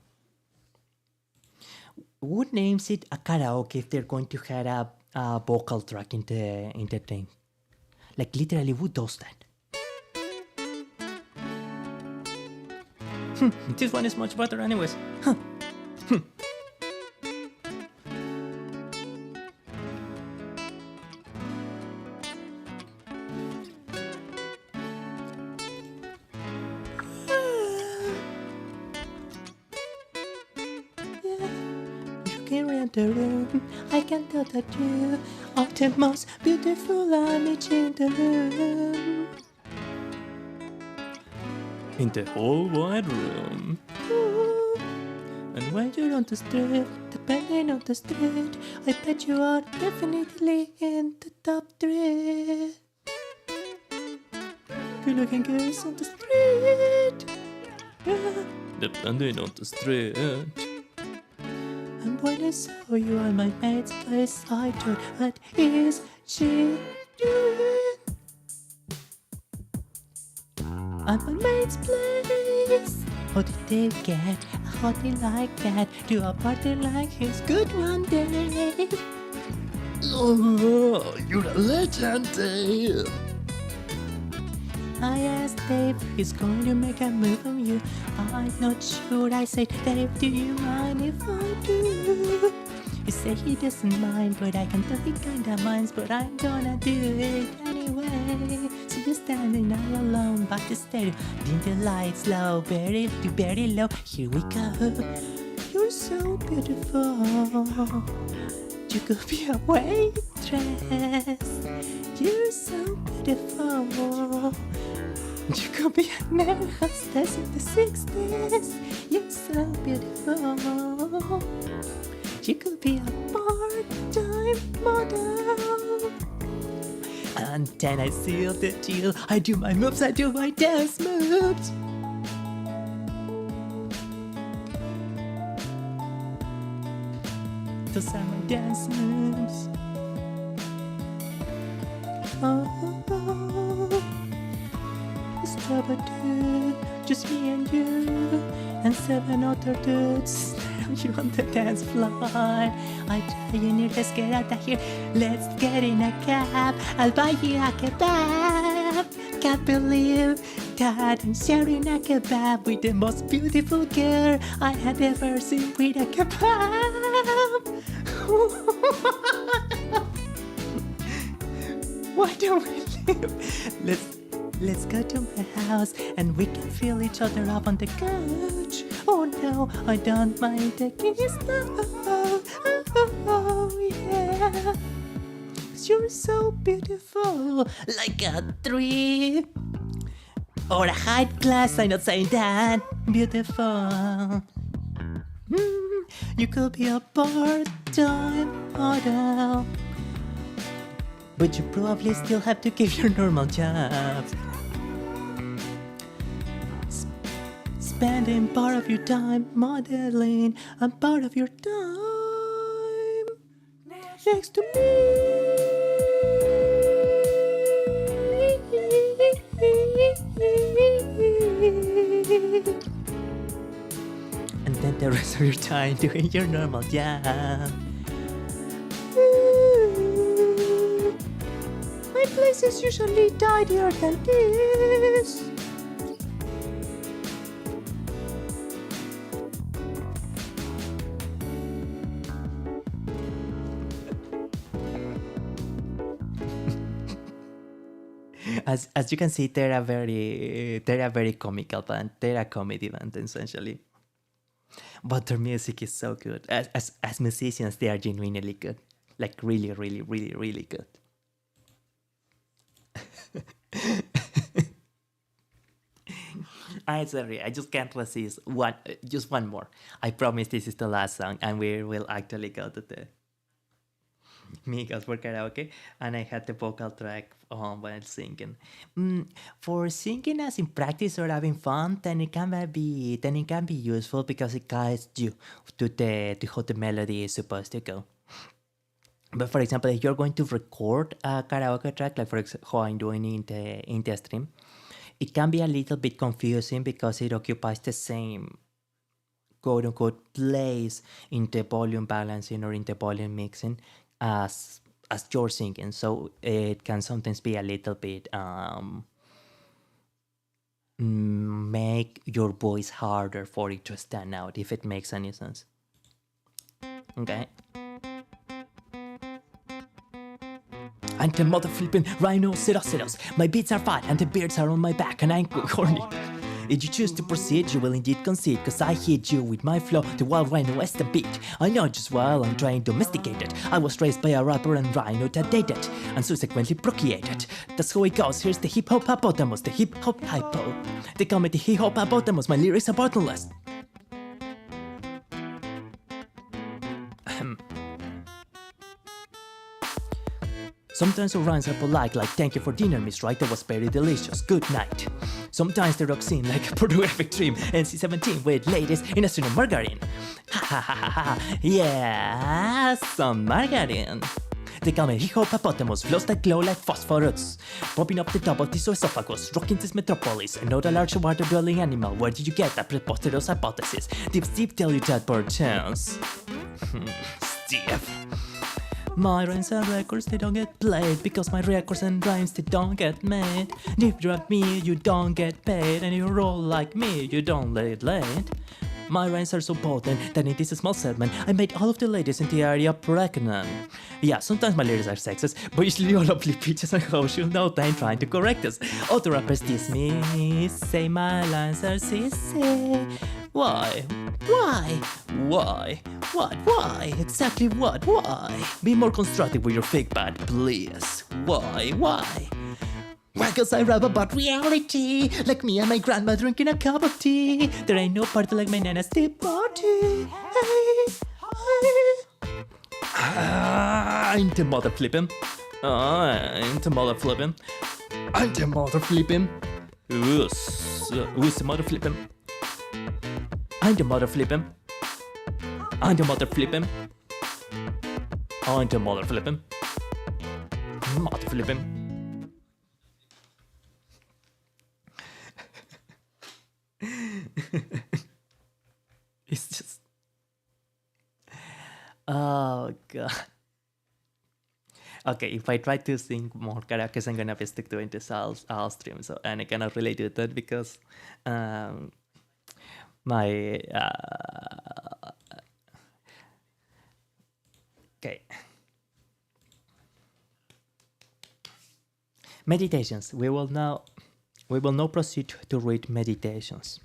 Who names it a karaoke if they're going to have a vocal track in the thing? Like literally, who does that? This one is much better anyways. here in the room. I can tell that you are the most beautiful image in the room. In the whole wide room. Ooh. And when you're on the street, depending on the street, I bet you are definitely in the top 3. Good looking girls on the street. Yeah. Depending on the street. And when I saw you on my mate's place, I thought, what is she doing? On my mate's place. How did they get a hottie like that to a party like his good one day? Oh, you're a legend, Dave. I asked Dave, he's going to make a move on you. I'm not sure. I said, Dave, do you mind if I do? He said he doesn't mind, but I can tell he kinda minds. But I'm gonna do it anyway. So you're standing all alone by the stereo. Dim the lights low, very low. Here we go. You're so beautiful. You could be a waitress. You're so beautiful. You could be a air hostess in the 60s. You're so beautiful. You could be a part-time model. And then I seal the deal. I do my moves, I do my dance moves. Those are my dance moves. Oh, it's trouble, dude. Just me and you, and 7 other dudes. You on the dance floor. I tell you, let's get out of here. Let's get in a cab. I'll buy you a kebab. Can't believe that I'm sharing a kebab with the most beautiful girl I had ever seen with a kebab. Why don't we live? Let's go to my house and we can feel each other up on the couch. Oh no, I don't mind the kiss now. Oh yeah. 'Cause you're so beautiful, like a 3 or a high class. I'm not saying that. Beautiful. You could be a part-time model, but you probably still have to keep your normal job. Spending part of your time modeling and part of your time next to me. And then the rest of your time doing your normal job. My place is usually tidier than this. As you can see, they're a very comical band. They're a comedy band essentially. But their music is so good. As musicians, they are genuinely good. Like really, really, really, really good. I'm sorry, I just can't resist just one more. I promise this is the last song, and we will actually go to the Migos for karaoke, and I had the vocal track on while singing. For singing as in practice or having fun, then it can be useful because it guides you to how the melody is supposed to go. But for example, if you're going to record a karaoke track, like for example, how I'm doing in the stream, it can be a little bit confusing because it occupies the same quote-unquote place in the volume balancing or in the volume mixing as you're singing. So it can sometimes be a little bit make your voice harder for it to stand out, if it makes any sense. Okay. I'm the mother flipping rhinoceros. My beats are fat and the beards are on my back and I'm horny. If you choose to proceed, you will indeed concede, cause I hit you with my flow, the wild rhino stampede. I know just while I'm trying to domesticate it. I was raised by a rapper and rhino that dated, and subsequently procreated. That's how it goes, here's the hip hop hippopotamus, the hip hop hypo. They call me the hip hop hippopotamus, my lyrics are bottomless. Sometimes the rhymes are polite, like thank you for dinner, Miss Right, that was very delicious, good night. Sometimes the rock scene like a pornographic dream, NC-17 with ladies in a stream of margarine. Ha ha ha ha ha, yeah, some margarine. They call me hippopotamus, flows that glow like phosphorus. Popping up the top of this esophagus, rocking this metropolis, and not a large water-dwelling animal. Where did you get that preposterous hypothesis? Did Steve tell you that per chance? Steve. My rhymes and records, they don't get played, because my records and rhymes, they don't get made. If you rap me, you don't get paid, and if you roll like me, you don't lay it late. My rhymes are so potent that in this small segment, I made all of the ladies in the area pregnant. Yeah, sometimes my lyrics are sexist, but usually all lovely bitches and hoes you'll know they ain't trying to correct us. Other rappers diss me, say my lines are sissy. Why? Why? Why? What? Why? Exactly what? Why? Be more constructive with your fake bad, please. Why? Why? Why? Cause I rap about reality, like me and my grandma drinking a cup of tea. There ain't no party like my nana's tea party. Hey, hey. I'm the mother flipping. I'm the mother flipping. I'm the mother flipping. Who's the mother flipping? I'm the mother flipping. I'm the mother flipping. I'm the mother flipping. Mother flipping. It's just, oh god. Okay, if I try to sing more karaoke, I'm gonna be stuck doing this all stream, so, and I cannot relate to that because my okay. Meditations. We will now proceed to read meditations.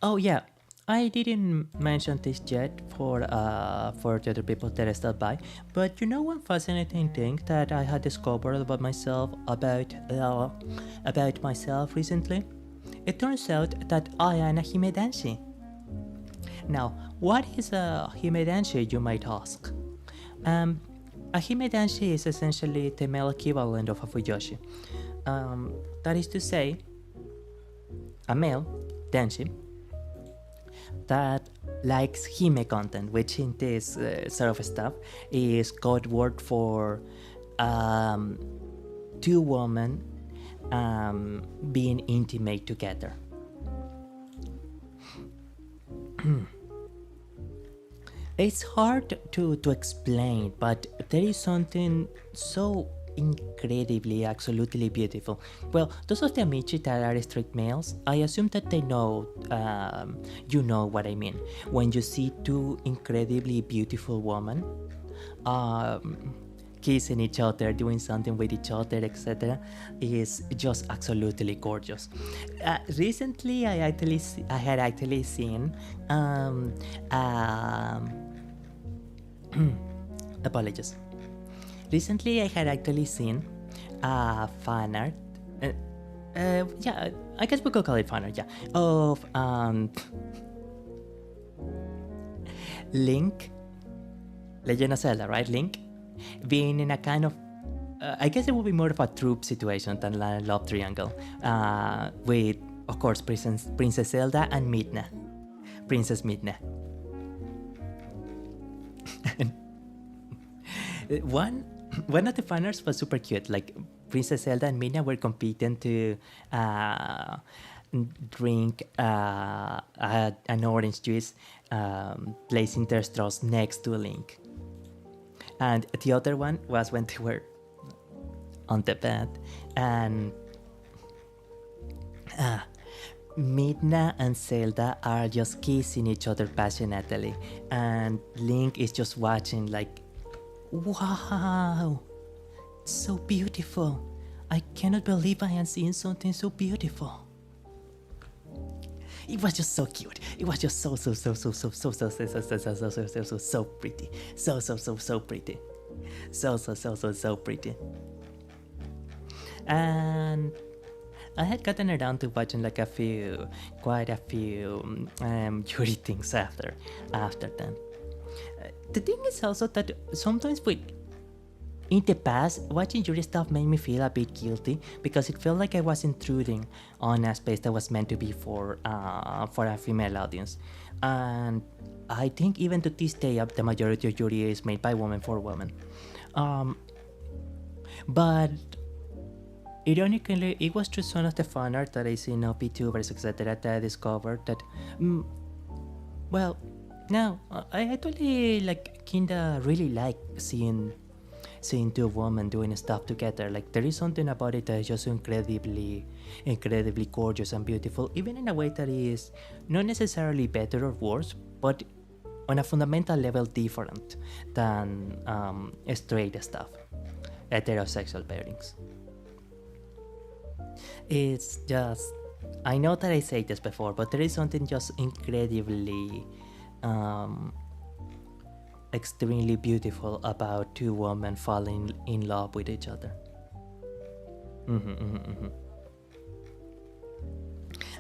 Oh yeah, I didn't mention this yet for the other people that stopped by, but you know one fascinating thing that I had discovered about myself recently? It turns out that I am a himedanshi. Now, what is a himedanshi, you might ask? A himedanshi is essentially the male equivalent of a fuyoshi. That is to say, a male danshi that likes hime content, which in this sort of stuff is code word for two women being intimate together. It's hard to explain, but there is something so incredibly, absolutely beautiful. Well, those of the Amici that are strict males, I assume that they know, you know what I mean. When you see two incredibly beautiful women kissing each other, doing something with each other, etc., is just absolutely gorgeous. Recently, I had actually seen apologies. Recently, I had actually seen fan art. Yeah, I guess we could call it fan art. Yeah, of Link, Legend of Zelda, right? Link being in a kind of, I guess it would be more of a troop situation than a love triangle, with, of course, Princess Zelda and Midna, Princess Midna. One of the fanarts was super cute. Like Princess Zelda and Midna were competing to drink an orange juice, placing their straws next to Link. And the other one was when they were on the bed, and Midna and Zelda are just kissing each other passionately, and Link is just watching like, wow, it's so beautiful. I cannot believe I am seeing something so beautiful. It was just so cute. It was just so pretty. So pretty. So pretty. And I had gotten around to watching like quite a few Yuri things after then. The thing is also that sometimes in the past, watching Yuri stuff made me feel a bit guilty because it felt like I was intruding on a space that was meant to be for a female audience. And I think even to this day, the majority of Yuri is made by women for women. But ironically, it was just one of the fan art that I see in VTubers, etc. that I discovered that, well, no, I actually kinda really like seeing two women doing stuff together. Like, there is something about it that is just incredibly gorgeous and beautiful, even in a way that is not necessarily better or worse, but on a fundamental level different than straight stuff, heterosexual pairings. It's just, I know that I said this before, but there is something just incredibly extremely beautiful about two women falling in love with each other.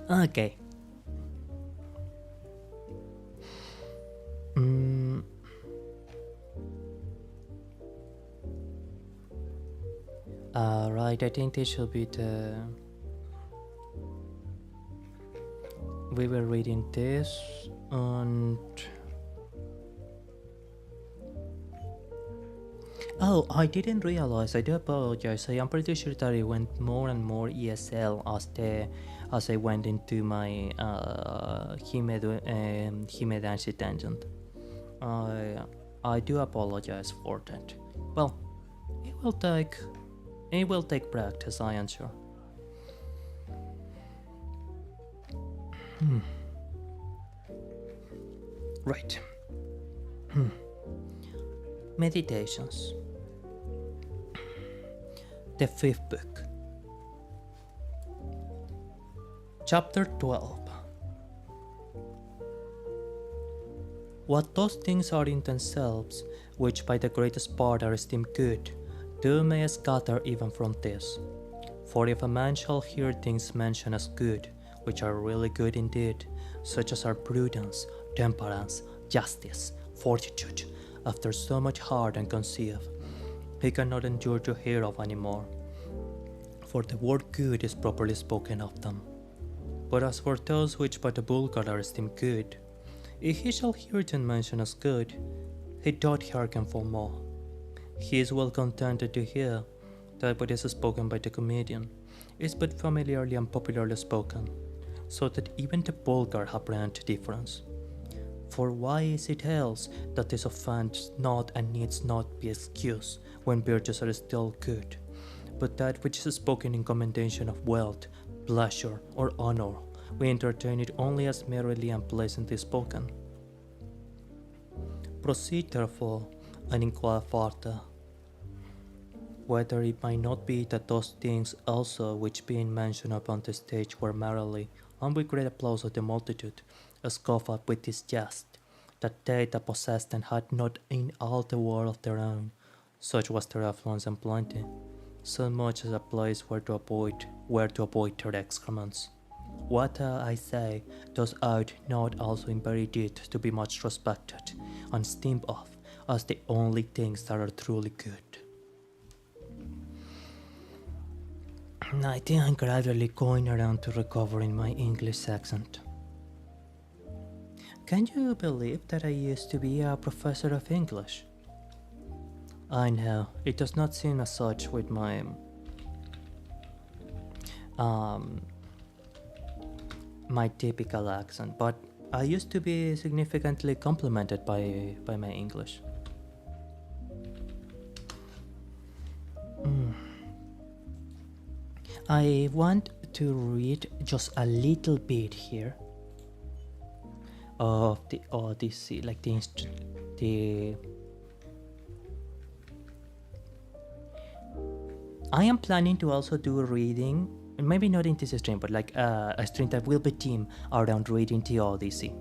Okay. Right, I think this should be the... We were reading this and... Oh, I didn't realize. I do apologize. I am pretty sure that it went more and more ESL as I went into my Himedanshi tangent. I do apologize for that. Well, it will take practice, I am sure. Right. Meditations. The fifth book. Chapter 12. What those things are in themselves, which by the greatest part are esteemed good, thou mayest gather even from this. For if a man shall hear things mentioned as good, which are really good indeed, such as are prudence, temperance, justice, fortitude, after so much heard and conceive, he cannot endure to hear of any more, for the word good is properly spoken of them. But as for those which by the vulgar are esteemed good, if he shall hear them mentioned as good, he doth hearken for more. He is well contented to hear that what is spoken by the comedian is but familiarly and popularly spoken, so that even the vulgar apprehend the difference. For why is it else that this offends not and needs not be excused when virtues are still good, but that which is spoken in commendation of wealth, pleasure, or honor, we entertain it only as merrily and pleasantly spoken? Proceed therefore, and inquire further, whether it might not be that those things also which being mentioned upon the stage were merrily, and with great applause of the multitude, scoffed at with this jest, that they that possessed them had not in all the world of their own, such was their affluence and plenty, so much as a place where to avoid their excrements. What I say, does ought not also in very deed to be much respected and esteemed of as the only things that are truly good. I think I'm gradually going around to recovering my English accent. Can you believe that I used to be a professor of English? I know, it does not seem as such with my my typical accent, but I used to be significantly complimented by my English. I want to read just a little bit here of the Odyssey, like the I am planning to also do a reading maybe not in this stream, but like a stream that will be themed around reading the Odyssey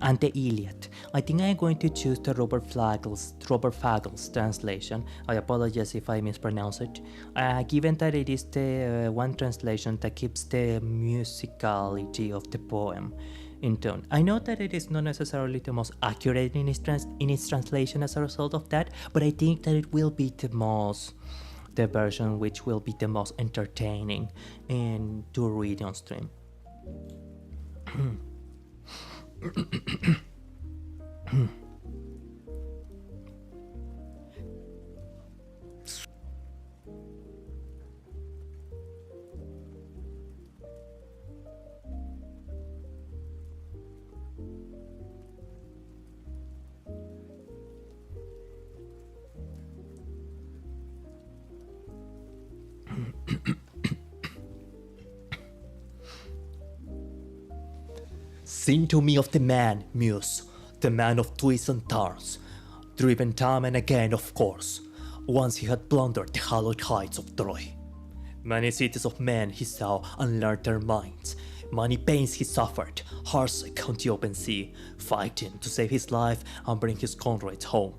and the Iliad. I think I'm going to choose the Robert Fagle's translation. I apologize if I mispronounce it. Given that it is the one translation that keeps the musicality of the poem in tone. I know that it is not necessarily the most accurate in its translation as a result of that, but I think that it will be the version which will be the most entertaining and to read on stream. Sing to me of the man, Muse, the man of twists and turns, driven time and again, of course, once he had plundered the hallowed heights of Troy. Many cities of men he saw and learned their minds, many pains he suffered, heartsick on the open sea, fighting to save his life and bring his comrades home.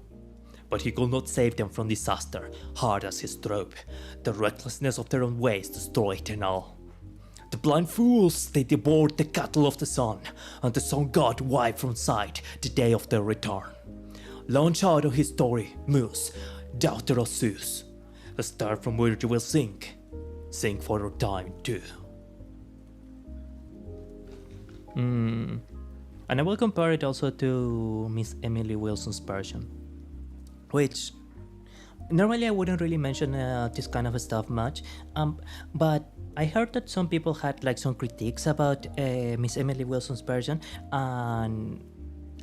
But he could not save them from disaster, hard as he strove. The recklessness of their own ways destroyed them all. The blind fools, they devoured the cattle of the sun, and the sun god wiped from sight the day of their return. Launch out of his story, Muse, daughter of Zeus, a star from where you will sink for your time too. And I will compare it also to Miss Emily Wilson's version, which normally I wouldn't really mention this kind of stuff much, but I heard that some people had like some critiques about Miss Emily Wilson's version, and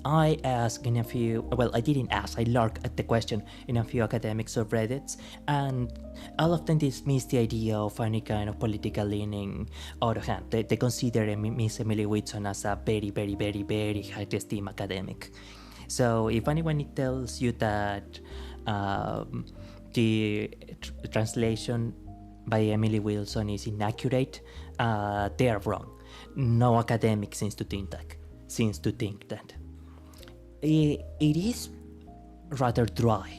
I asked in a few, well, I didn't ask, I lurked at the question in a few academic subreddits, and all of them dismissed the idea of any kind of political leaning out of hand. They consider Miss Emily Wilson as a very, very, very, very high esteem academic. So if anyone tells you that the translation by Emily Wilson is inaccurate, they are wrong. No academic seems to think that. It is rather dry.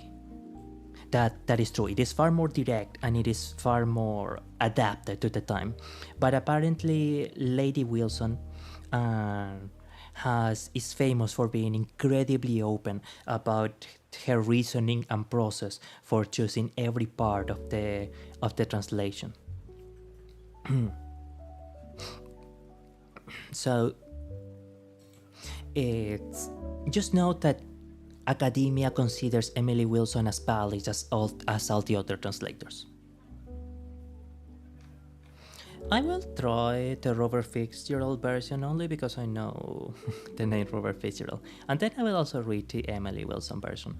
That is true. It is far more direct and it is far more adapted to the time. But apparently, Lady Wilson is famous for being incredibly open about her reasoning and process for choosing every part of the translation. So it's just note that academia considers Emily Wilson as polished as all the other translators. I will try the Robert Fitzgerald version only because I know the name Robert Fitzgerald, and then I will also read the Emily Wilson version.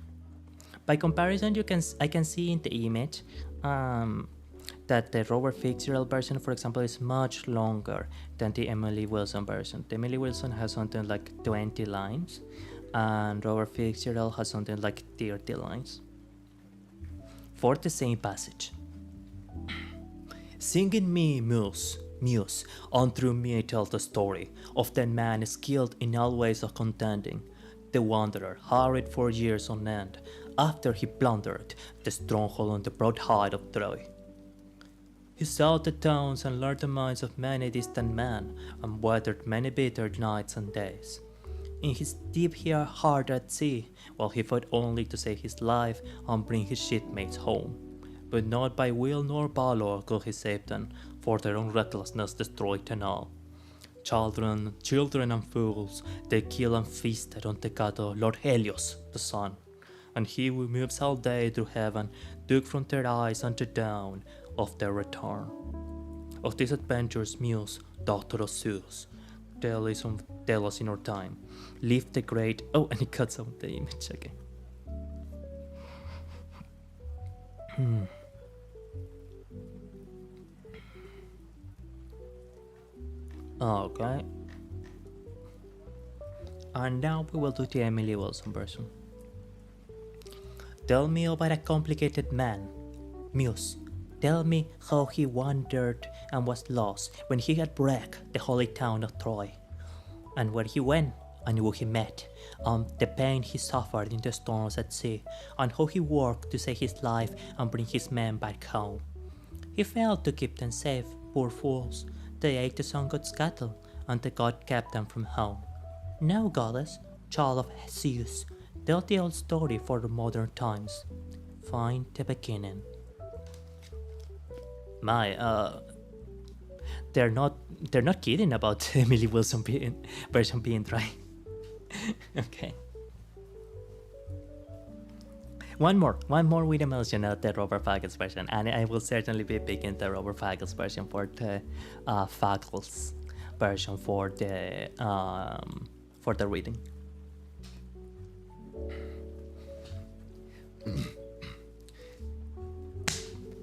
By comparison, I can see in the image that the Robert Fitzgerald version, for example, is much longer than the Emily Wilson version. The Emily Wilson has something like 20 lines, and Robert Fitzgerald has something like 30 lines for the same passage. Sing in me, Muse, on through me tell the story of that man skilled in all ways of contending, the wanderer, harried for years on end, after he plundered the stronghold on the broad height of Troy. He saw the towns and learned the minds of many distant men, and weathered many bitter nights and days. In his deep heart at sea, while he fought only to save his life and bring his shipmates home. But not by will nor valor could he save them, for their own recklessness destroyed them all. Children and fools, they killed and feasted on the god of Lord Helios, the sun. And he who moves all day through heaven took from their eyes unto down of their return. Of these adventures, Muse, daughter of Zeus, tell us in our time. Live the great. Oh, and he cuts out the image again. Okay. And now we will do the Emily Wilson version. Tell me about a complicated man, Muse, Tell me how he wandered and was lost when he had wrecked the holy town of Troy, and where he went and who he met, the pain he suffered in the storms at sea, and how he worked to save his life and bring his men back home. He failed to keep them safe, poor fools. They ate the sun god's cattle, and the god kept them from home. Now, goddess, child of Zeus, tell the old story for the modern times. Find the beginning. They're not kidding about Emily Wilson version being dry. Okay. One more with emotion of the Robert Fagles version, and I will certainly be picking the Robert Fagles version for the Fagles version for the reading.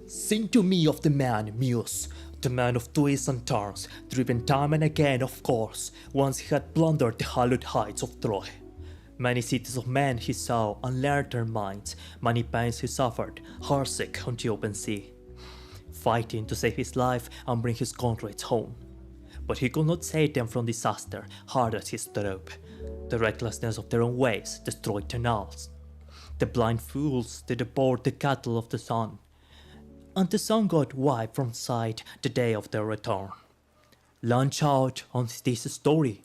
Sing to me of the man, Muse, the man of twists and turns, driven time and again, of course, once he had plundered the hallowed heights of Troy. Many cities of men he saw, and learned their minds, many pains he suffered, heartsick on the open sea, fighting to save his life and bring his comrades home. But he could not save them from disaster, hard as he strove. The recklessness of their own ways destroyed canals. The blind fools they devoured the cattle of the sun, and the sun god wiped from sight the day of their return. Launch out on this story.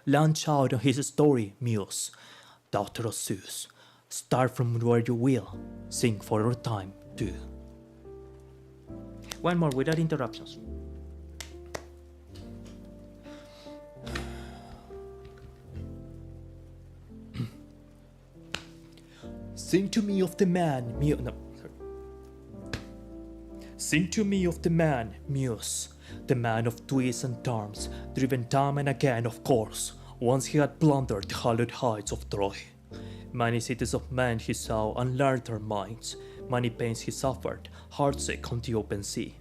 Launch out on his story, Muse, daughter of Zeus. Start from where you will. Sing for your time, too. One more without interruptions. Sing to me of the man, Muse. No, sorry. Sing to me of the man, Muse, the man of twists and turns, driven time and again, of course, once he had plundered the hallowed heights of Troy. Many cities of men he saw and learned their minds, many pains he suffered, heartsick on the open sea,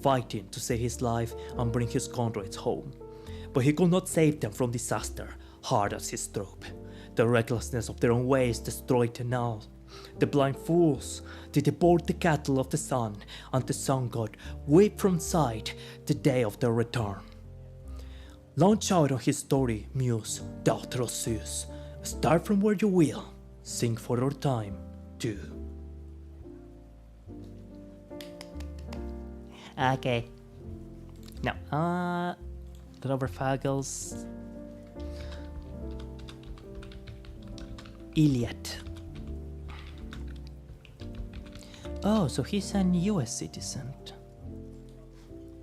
fighting to save his life and bring his comrades home. But he could not save them from disaster, hard as he strove. The recklessness of their own ways destroyed them now. The blind fools, they devoured the cattle of the sun, and the sun god waved from sight the day of their return. Launch out on his story, Muse, daughter of Zeus. Start from where you will. Sing for your time, too. Okay. Now, Robert Fagles. Iliad. Oh, so he's an US citizen.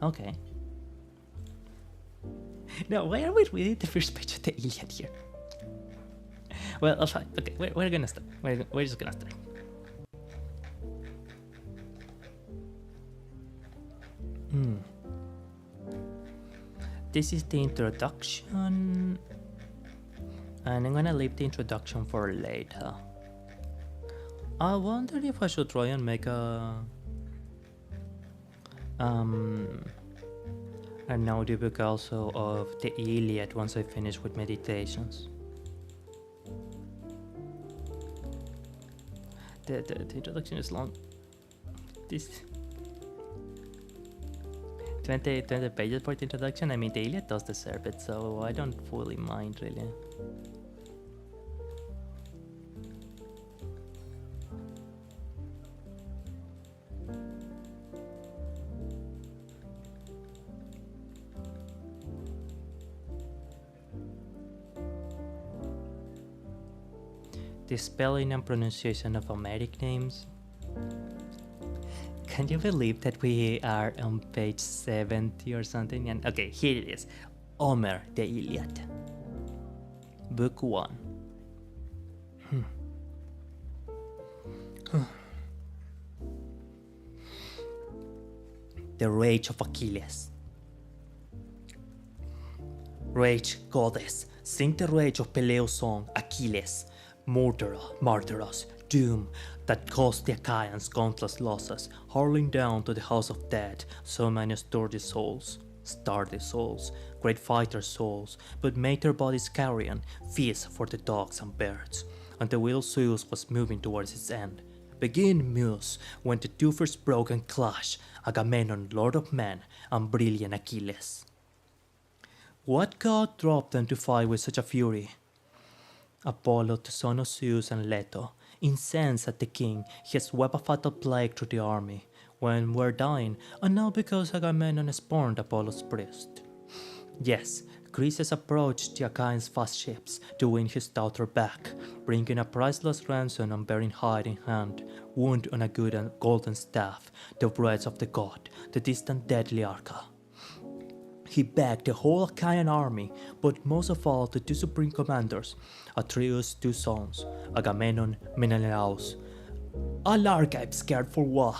Okay. Now, why are we reading the first page of the Iliad here? Well, I'll try. Okay, we're gonna start. We're just gonna start. This is the introduction, and I'm gonna leave the introduction for later. I wonder if I should try and make an audiobook also of the Iliad once I finish with meditations. The introduction is long. This 20 pages for the introduction. I mean, the Iliad does deserve it, so I don't fully mind, really. The spelling and pronunciation of Homeric names. Can you believe that we are on page 70 or something? And okay, here it is. Homer, the Iliad. Book 1. The rage of Achilles. Rage, goddess, sing the rage of Peleus' song, Achilles. Murderous, doom that caused the Achaeans countless losses, hurling down to the house of death so many sturdy souls, great fighter souls, but made their bodies carrion, feast for the dogs and birds. And the wheel Zeus was moving towards its end, Begin, Muse, when the two first broke and clash, Agamemnon, Lord of Men, and brilliant Achilles. What god dropped them to fight with such a fury? Apollo, the son of Zeus and Leto, incensed at the king, he has swept a fatal plague through the army, when were dying, and now because Agamemnon spurned Apollo's priest. Yes, Chryses approached the Achaeans' fast ships to win his daughter back, bringing a priceless ransom and bearing hide in hand, wound on a good and golden staff, the words of the god, the distant deadly Arca. He begged the whole Achaean army, but most of all the two supreme commanders, Atreus' two sons, Agamemnon, Menelaus. All Argives scared for war.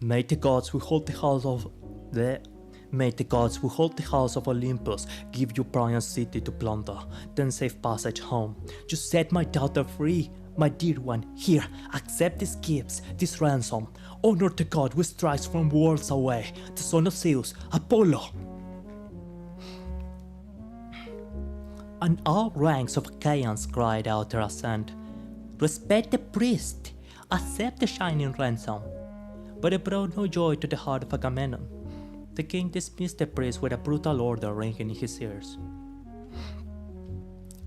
May the gods who hold the house of Olympus give you Priam's city to plunder, then safe passage home. Just set my daughter free, my dear one. Here, accept these gifts, this ransom. Honor the god who strikes from worlds away, the son of Zeus, Apollo. And all ranks of Achaeans cried out their assent. Respect the priest, accept the shining ransom. But it brought no joy to the heart of Agamemnon. The king dismissed the priest with a brutal order ringing in his ears.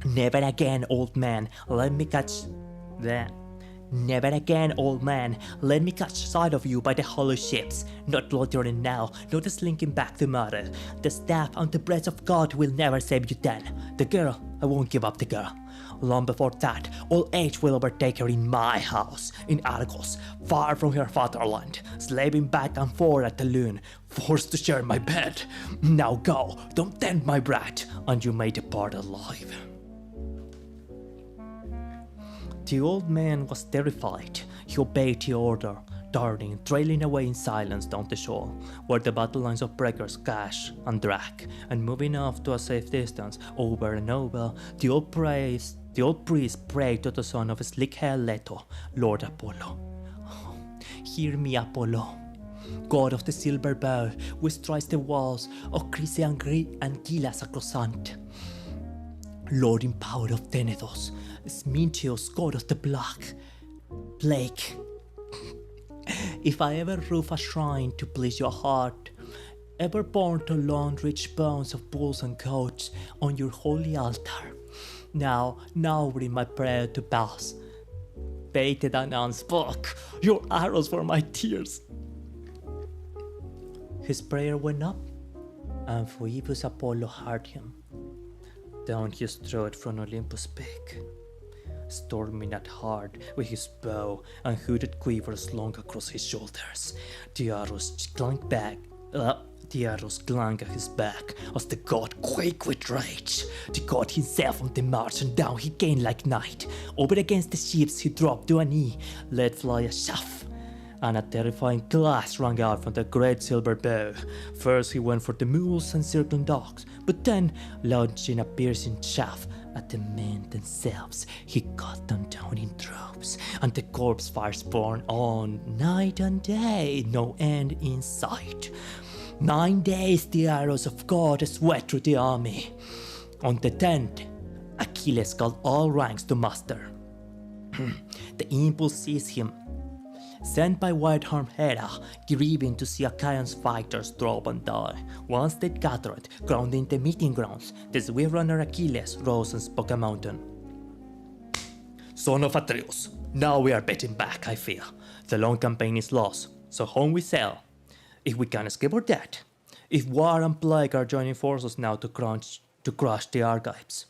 Never again, old man, let me catch sight of you by the hollow ships, not loitering now, not slinking back to murder. The staff and the breath of God will never save you then. The girl, I won't give up the girl. Long before that, old age will overtake her in my house, in Argos, far from her fatherland, slaving back and forth at the loom, forced to share my bed. Now go, don't tempt my brat, and you may depart alive. The old man was terrified. He obeyed the order, darting, trailing away in silence down the shore, where the battle lines of breakers clash and drag, and moving off to a safe distance, over and over, the old priest prayed to the son of slick-haired Leto, Lord Apollo. Oh, hear me, Apollo, god of the silver bow, who strikes the walls of Chryse and Gilas across Ant. Lord in power of Tenedos, Smintheus, god of the black plague. If I ever roof a shrine to please your heart, ever born to long rich bones of bulls and goats on your holy altar, now bring my prayer to pass. Baited and unspoke, your arrows for my tears. His prayer went up, and Phoebus Apollo heard him. Down he strode from Olympus' peak, storming at hard with his bow and hooded quivers slung across his shoulders. The arrows clank at his back as the god quaked with rage. The god himself on the march, and down he came like night. Over against the ships he dropped to a knee, let fly a shaft, and a terrifying clash rang out from the great silver bow. First he went for the mules and circling dogs, but then, launching a piercing shaft at the men themselves, he cut them down in droves, and the corpse fires burned on night and day, no end in sight. 9 days the arrows of God sweat through the army. On the 10th, Achilles called all ranks to muster. The impulse seized him. Sent by white-armed Hera, grieving to see Achaeans fighters drop and die. Once they gathered, ground in the meeting grounds, the swift runner Achilles rose and spoke a mountain. Son of Atreus, now we are betting back, I fear. The long campaign is lost, so home we sail. If we can escape or death. If war and plague are joining forces now to crush the Argives.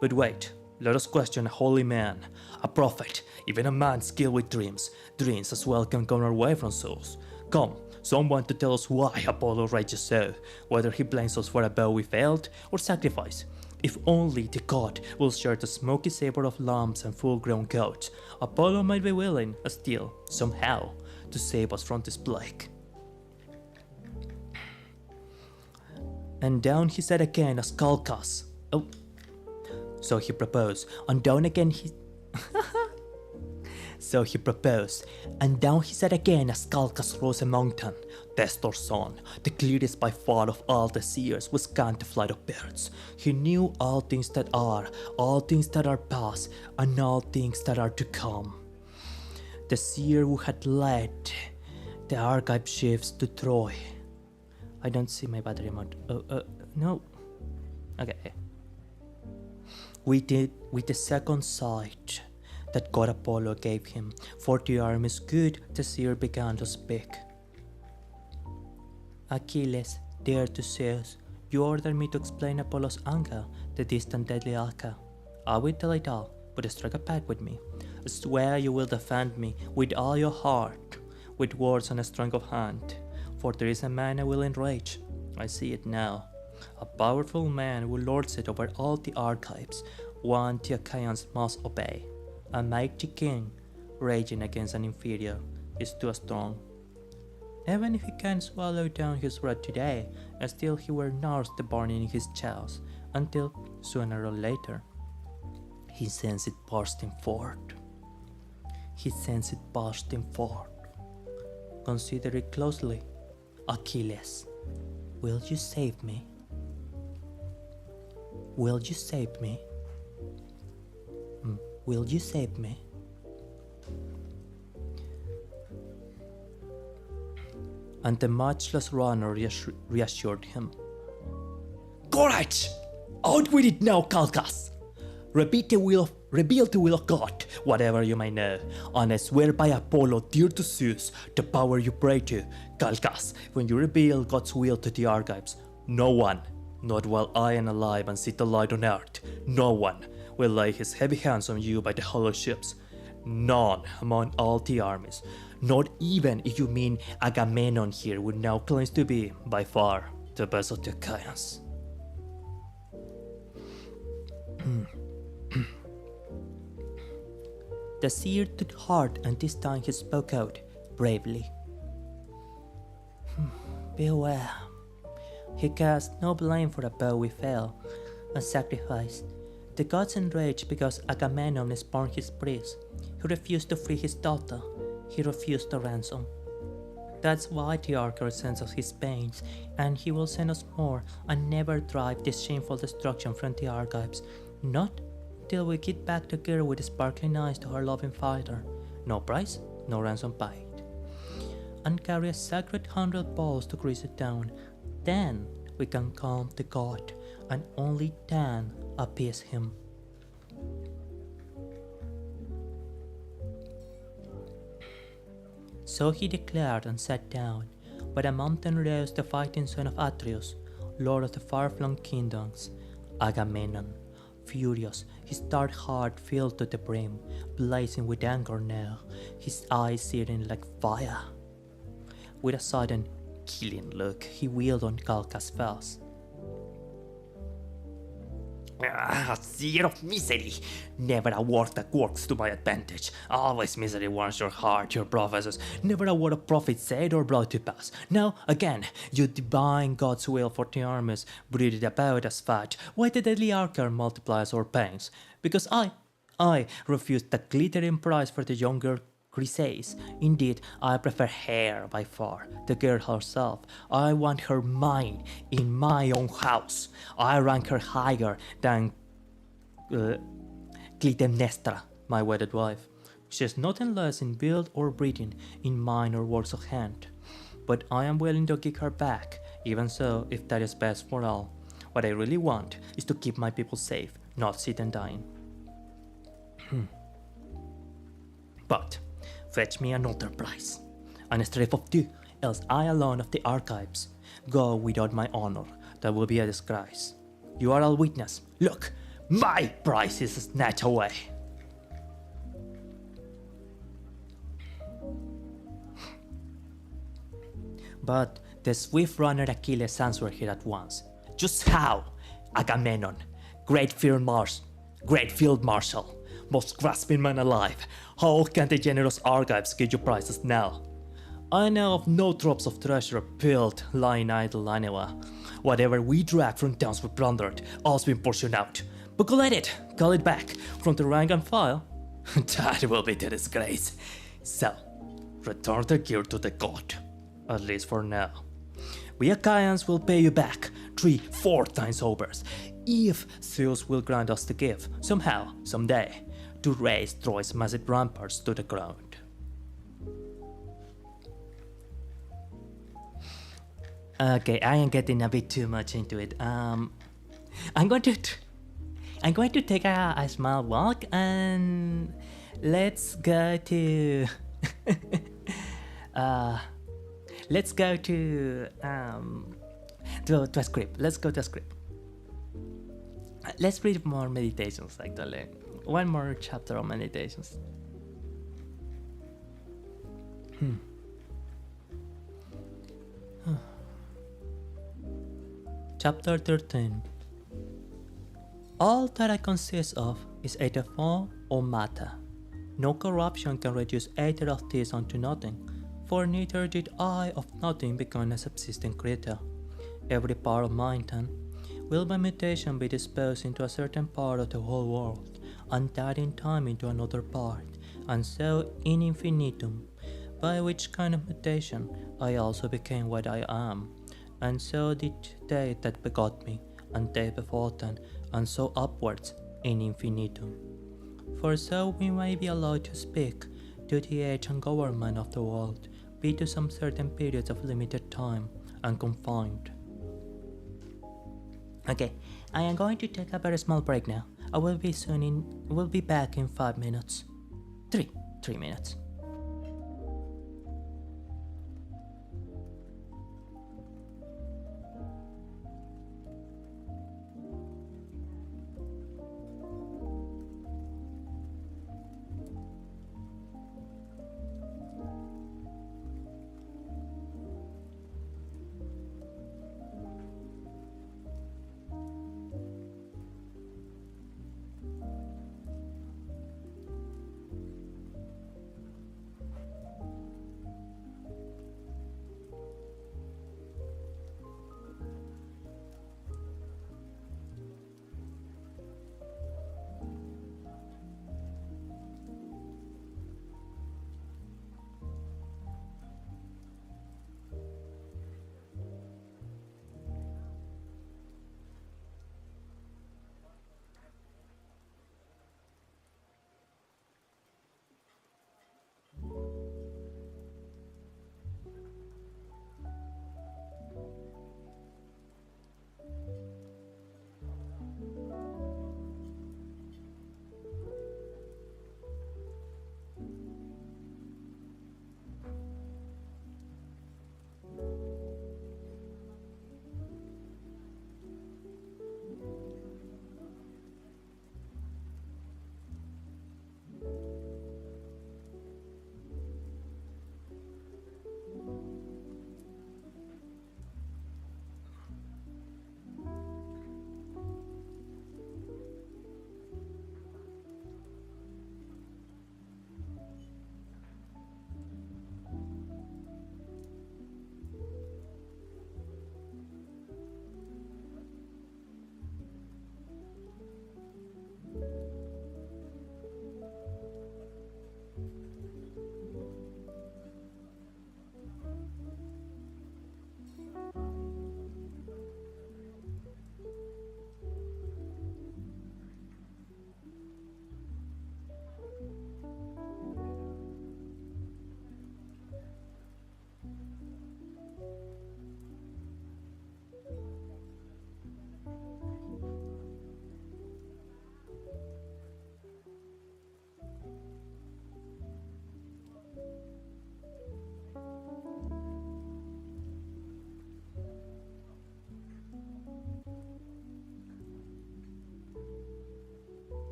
But wait, let us question a holy man, a prophet, even a man skilled with dreams. Dreams as well can come our way from Zeus. Come, someone to tell us why Apollo rages so, whether he blames us for a bow we failed or sacrifice. If only the god will share the smoky saber of lambs and full-grown goats, Apollo might be willing, still, somehow, to save us from this plague. And down he said again as Calchas. Oh, so he proposed, and down again he... So he proposed, and down he said again as Calchas rose a mountain. Testor's son, the clearest by far of all the seers, was scanned the flight of birds. He knew all things that are past, and all things that are to come. the seer who had led the archive ships to Troy. I don't see my battery mode. No. Okay. With the second sight that God Apollo gave him for the army's good, the seer began to speak. Achilles dared to Zeus, you ordered me to explain Apollo's anger, the distant deadly Alca. I will tell it all, but strike a pact with me. Swear you will defend me with all your heart, with words and a strength of hand. For there is a man I will enrage. I see it now. A powerful man who lords it over all the archives, one the Achaeans must obey. A mighty king, raging against an inferior, is too strong. Even if he can swallow down his wrath today, still he will nurse the burning in his chest, until, sooner or later, he sends it bursting forth. He sends it bursting forth. Consider it closely. Achilles, will you save me? Will you save me? Will you save me? And the matchless runner reassured him. Courage! Out with it now, Calchas! Rebuild the will of God, whatever you may know, and I swear by Apollo, dear to Zeus, the power you pray to, Calchas, when you reveal God's will to the archives, no one, not while I am alive and sit alight on earth, no one will lay his heavy hands on you by the hollow ships. None among all the armies, not even if you mean Agamemnon here, who now claims to be, by far, the best of the Achaeans. The seer took heart, and this time he spoke out bravely. Beware. He cast no blame for the bow we fell and sacrificed. The gods enraged because Agamemnon spurned his praise. He refused to free his daughter. He refused the ransom. That's why the Archer sends us his pains, and he will send us more and never drive this shameful destruction from the archives. Not till we get back the girl with the sparkling eyes to her loving father. No price, no ransom paid. And carry a sacred 100 balls to grease it down. Then we can calm the god, and only then appease him. So he declared and sat down. By the mountain rose the fighting son of Atreus, lord of the far-flung kingdoms, Agamemnon. Furious, his dark heart filled to the brim, blazing with anger now, his eyes searing like fire. With a sudden, killing look, he wheeled on Calchas' face. Seer of misery! Never a word that works to my advantage. Always misery warms your heart, your prophecies. Never a word of prophet said or brought to pass. Now, again, you divine God's will for the armies breathed about us fat. Why the deadly Archer multiplies our pains? Because I refused the glittering prize for the younger Chryseis. Indeed, I prefer her by far, the girl herself. I want her mine, in my own house. I rank her higher than Clytemnestra, my wedded wife. She is nothing less in build or breeding, in mind or works of hand. But I am willing to kick her back, even so, if that is best for all. What I really want is to keep my people safe, not sit and dying. But fetch me another prize, and a strife of 2, else I alone of the archives go without my honor. That will be a disgrace. You are all witness. Look, my prize is snatched away. But the swift runner Achilles answered here at once. Just how, Agamemnon, great field marshal, most grasping man alive, how can the generous archives give you prizes now? I know of no drops of treasure built, lying idle anywhere. Whatever we drag from towns we plundered, all's been portioned out. But call it back from the rank and file. That will be the disgrace. So, return the gear to the god, at least for now. We Achaeans will pay you back 3-4 times over, if Zeus will grant us the gift, somehow, someday, to raise Troy's massive ramparts to the ground. Okay, I am getting a bit too much into it. I'm going to take a small walk and let's go to let's go to a script. Let's go to a script. Let's read more meditations actually. One more chapter of meditations. Chapter 13. All that I consist of is either form or matter. No corruption can reduce either of these unto nothing, for neither did I of nothing become a subsisting creature. Every part of mine, then, will by mutation be disposed into a certain part of the whole world, and that in time into another part, and so in infinitum, by which kind of mutation I also became what I am, and so did they that begot me, and they before them, and so upwards in infinitum. For so we may be allowed to speak to the age and government of the world, be to some certain periods of limited time, and confined. Okay, I am going to take a very small break now. I will be back in 5 minutes. 3 minutes.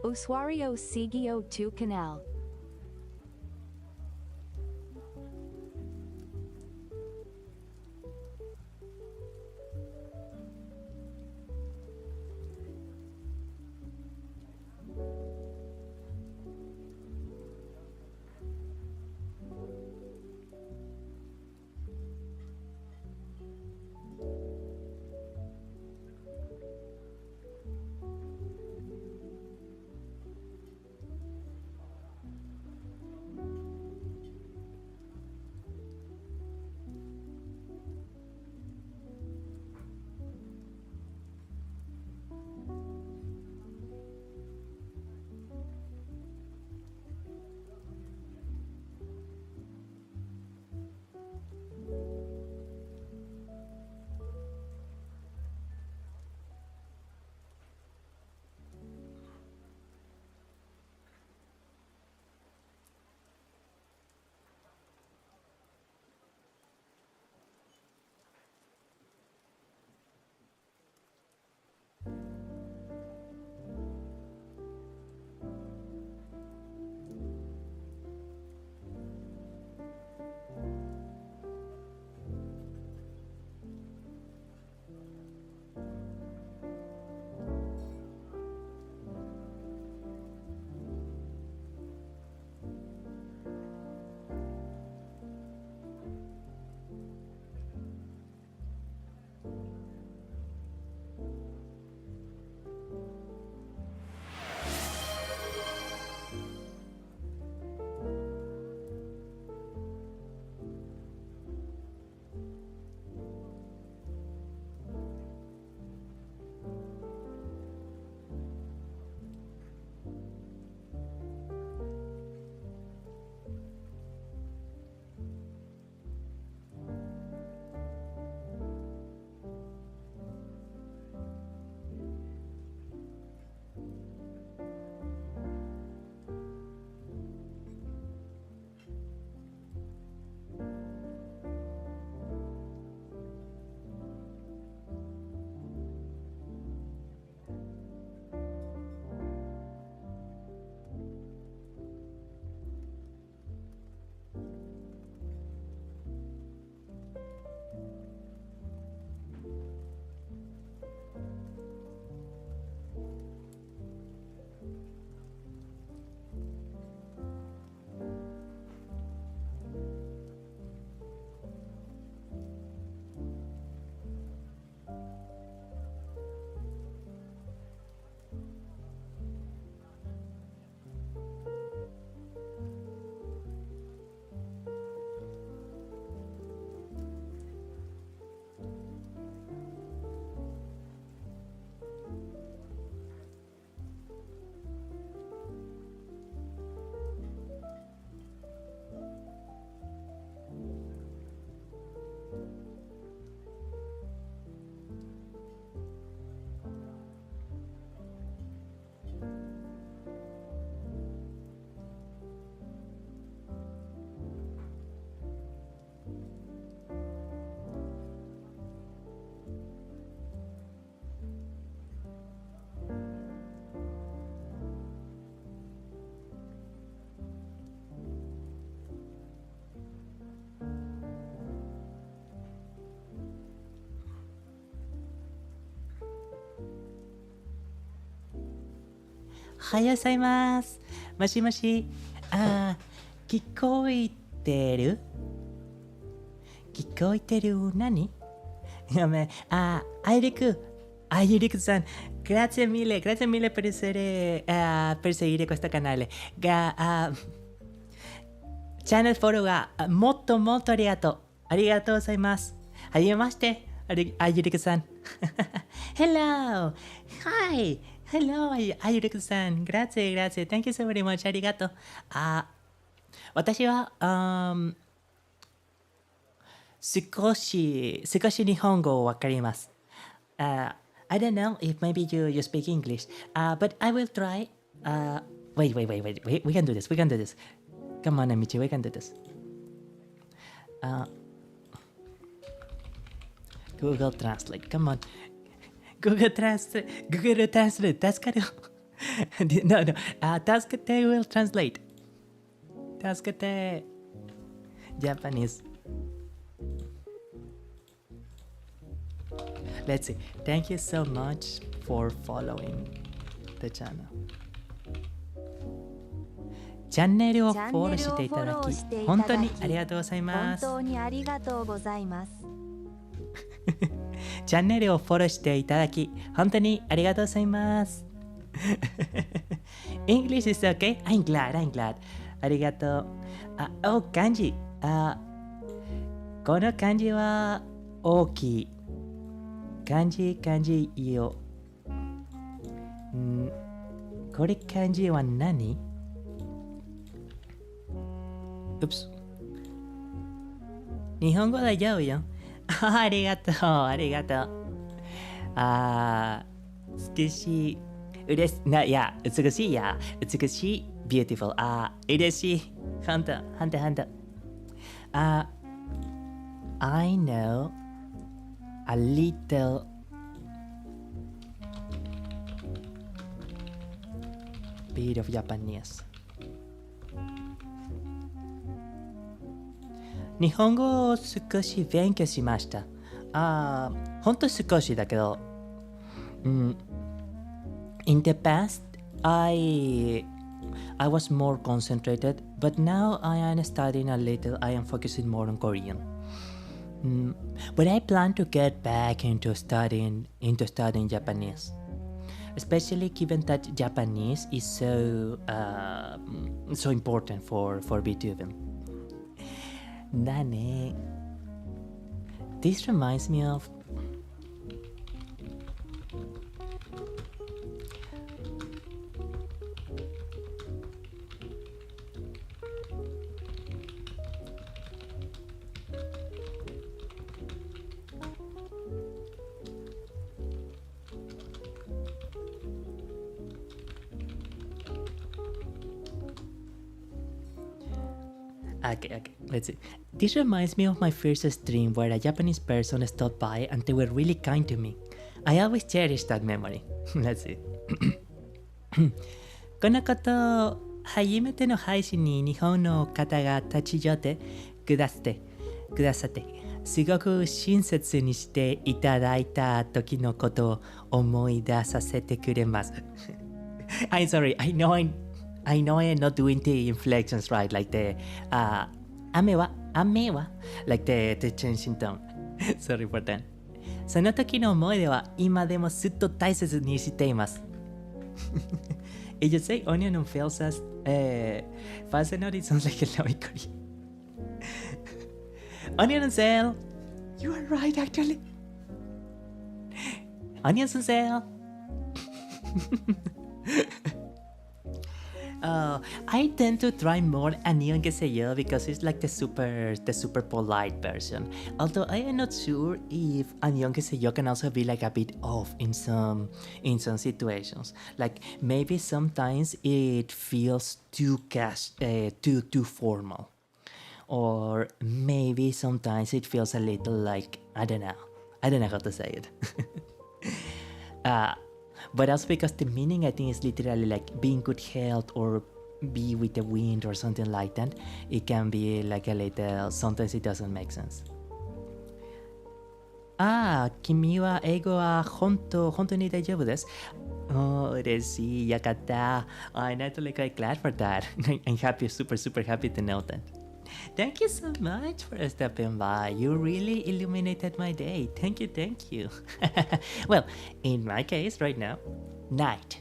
Usuario Sigio 2 Canal. はようございます。もしもし。聞こえてる？聞こえてる何？ごめん。Airiku san, grazie mille per per seguire questo canale. Channel follow がもっともっとありがとう。ありがとうございます。はじめまして、Airiku san. Hello! Hi! Hello, Airiku san. Grazie. Thank you so very much. ありがとう。私は、少し日本語わかります。I don't know if maybe you speak English, but I will try. Wait. We can do this. Come on, Amici, we can do this. Google Translate, come on. Google Translate, that's kind of... No. Tasukete will translate. Tasukete Japanese. Let's see. Thank you so much for following the channel. チャンネルをフォローしていただき、本当にありがとうございます。本当にありがとうございます。チャンネルをフォローしていただき、本当にありがとうございます。English is okay? I'm glad. ありがとう。漢字。この漢字は大きい。漢字よ。これ漢字は何？Oops。日本語大丈夫よ。ありがとう。美しい。美しい。beautiful。嬉しい。ほんと。I know a little bit of Japanese. 日本語を少し勉強しました。ほんと少しだけど。In the past, I was more concentrated, but now I am studying a little. I am focusing more on Korean. But I plan to get back into studying Japanese, especially given that Japanese is so important for VTubing. だね。This reminds me of Okay, let's see. This reminds me of my first stream where a Japanese person stopped by and they were really kind to me. I always cherish that memory. Let's see. このこと、初めての配信に日本の方が立ち寄ってくださって、すごく親切にしていただいた時のことを思い出させてくれます。I'm sorry, I know I'm not doing the inflections right, like the 雨は like the change in tone. Sorry for that. その時の思い出は今でもずっと大切にしています。If you say onion and fails us, fast enough, it sounds like a love Korea. Onion and sale. You are right, actually. Onions and sale. I tend to try more onion queso because it's like the super polite version. Although I am not sure if onion queso can also be like a bit off in some situations. Like maybe sometimes it feels too formal, or maybe sometimes it feels a little like I don't know how to say it. But also because the meaning I think is literally like be in good health or be with the wind or something like that. It can be like a little, sometimes it doesn't make sense. 君は英語は本当に大丈夫です。Oh, sí, yakata. I'm actually quite glad for that. I'm happy, super happy to know that. Thank you so much for stopping by. You really illuminated my day. Thank you. Well, in my case, right now, night.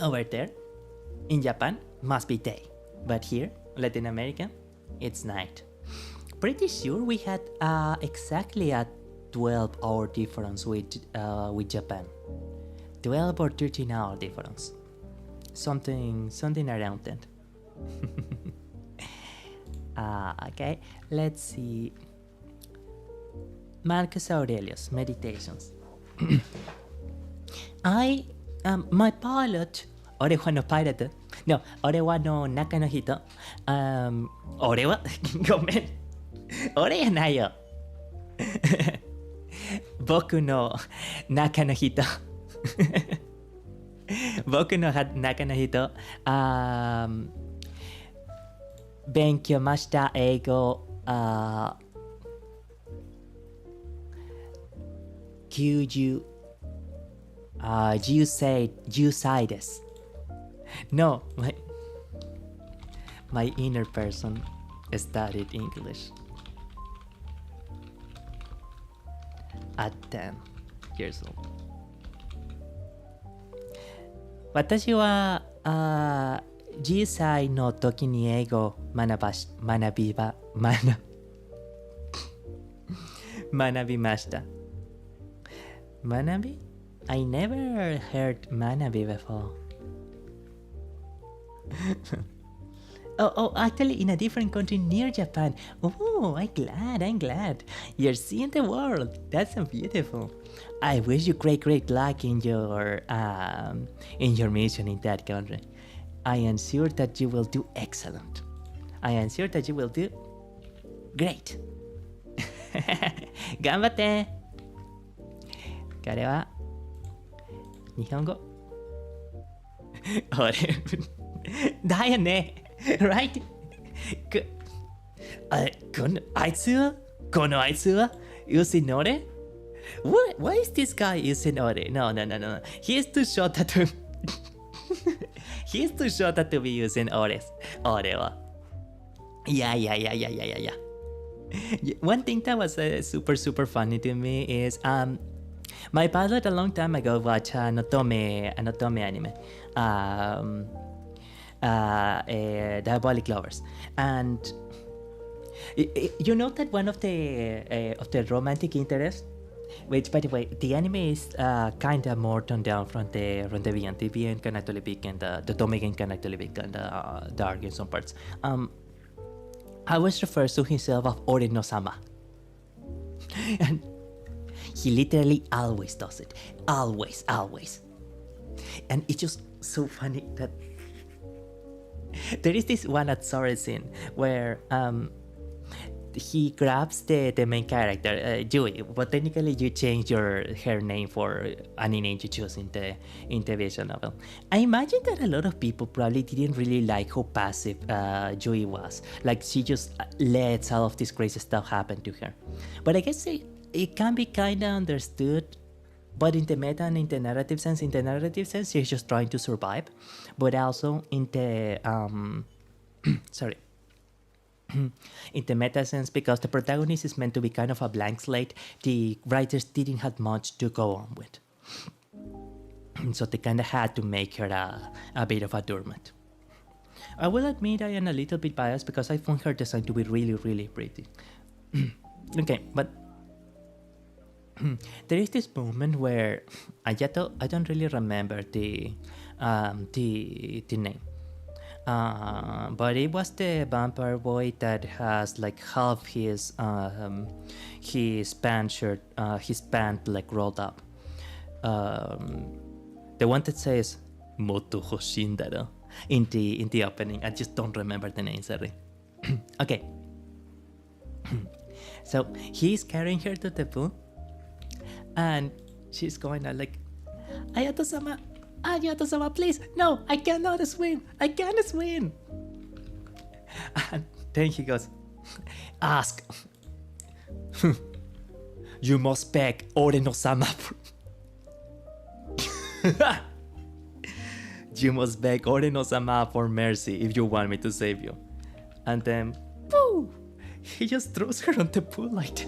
Over there, in Japan, must be day. But here, Latin America, it's night. Pretty sure we had exactly a 12-hour difference with Japan. 12 or 13-hour difference. Something around that. Okay, let's see. Marcus Aurelius, Meditations. My pilot, 俺はのパイロット No, 俺はの中の人 俺はごめん俺やないよ僕の中の人僕の中の人勉強ました英語90 10歳です No, my inner person studied English at 10 years old. 私は10歳の時に英語を学びました。学び? I never heard 学び before. Oh, actually in a different country near Japan. Oh, I'm glad. You're seeing the world. That's so beautiful. I wish you great luck in your mission in that country. I am sure that you will do excellent. I am sure that you will do great. 頑張って。彼は日本語。あれだよね。Right? あいつはusing 俺 Why is this guy using 俺 No. He is too short to He is too short to be using 俺は Yeah. One thing that was super funny to me is my pilot a long time ago watched Anotome anime. Diabolic Lovers, and you know that one of the romantic interests, which by the way the anime is kind of more toned down from the VN. The VN can actually be and the Tomegan can actually be kind of dark in some parts. Always refers to himself as Ore no Sama, and he literally always does it, always, and it's just so funny that there is this one at Sora scene where he grabs the main character, Yui, but technically you change her name for any name you choose in the visual novel. I imagine that a lot of people probably didn't really like how passive Yui was. Like she just lets all of this crazy stuff happen to her. But I guess it can be kind of understood. But in the meta and in the narrative sense, she's just trying to survive. But also in the in the meta sense, because the protagonist is meant to be kind of a blank slate, the writers didn't have much to go on with. So they kind of had to make her a bit of a doormat. I will admit I am a little bit biased because I found her design to be really pretty. Okay, but there is this moment where I don't really remember the name, but it was the vampire boy that has like half his pant shirt, his pant like rolled up. The one that says Moto Hoshindaro in the opening. I just don't remember the name, sorry. Okay. So he's carrying her to the pool. And she's going like, Ayato-sama, please, no, I cannot swim. And then he goes, ask. You must beg Ore no-sama. You must beg Oren-sama for mercy if you want me to save you. And then, woo! He just throws her on the pool like that.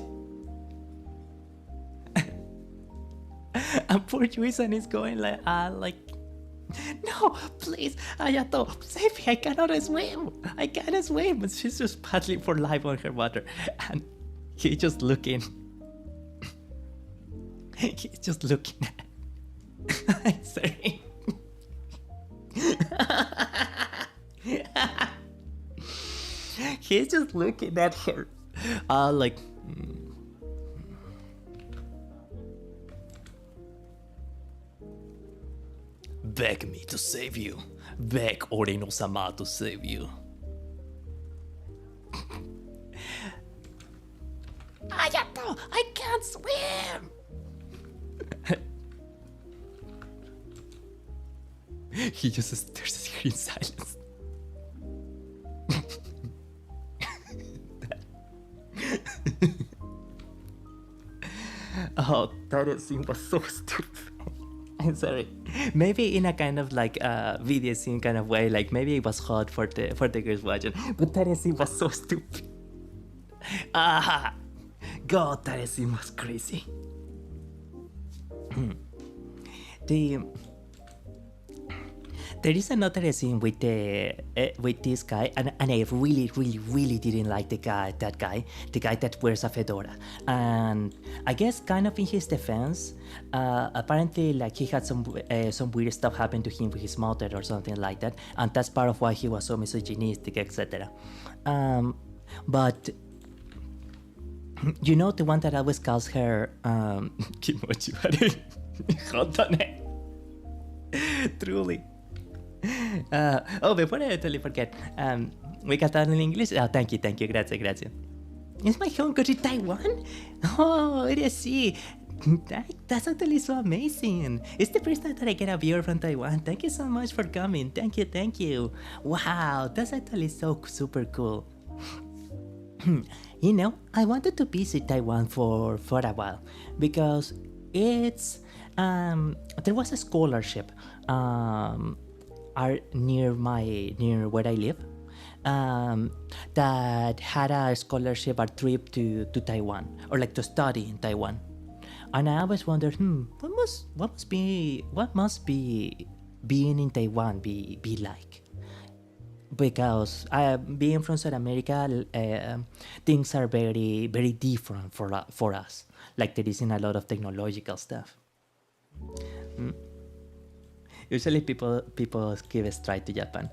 And poor Yuisan is going like, no, please, Ayato, save me, I cannot swim. I can't swim. And she's just paddling for life on her water. And he's just looking. He's just looking at. I'm sorry. He's just looking at her. Like. Beg me to save you. Beg Orino-sama to save you. Ayato, I can't swim! He just stares at her in silence. Oh, that scene was so stupid. I'm sorry. Maybe in a kind of like video scene kind of way, like maybe it was hot for the girls watching, but that scene was so stupid. God, that scene was crazy. There is another scene with this guy, and I really didn't like the guy that wears a fedora. And I guess kind of in his defense, apparently like he had some weird stuff happen to him with his mother or something like that, and that's part of why he was so misogynistic, etc. But you know the one that always calls her Kimochi Wari. Truly. Before I totally forget, we got that in English. Oh, thank you, grazie. Is my home country Taiwan? Oh, I see. That's actually so amazing. It's the first time that I get a viewer from Taiwan. Thank you so much for coming. Thank you. Wow, that's actually so super cool. You know, I wanted to visit Taiwan for a while because it's there was a scholarship near where I live that had a scholarship or trip to Taiwan, or like to study in Taiwan. And I always wondered, what must be being in Taiwan be like? Because being from South America, things are very different for us. Like there isn't a lot of technological stuff. Usually people give a stride to Japan.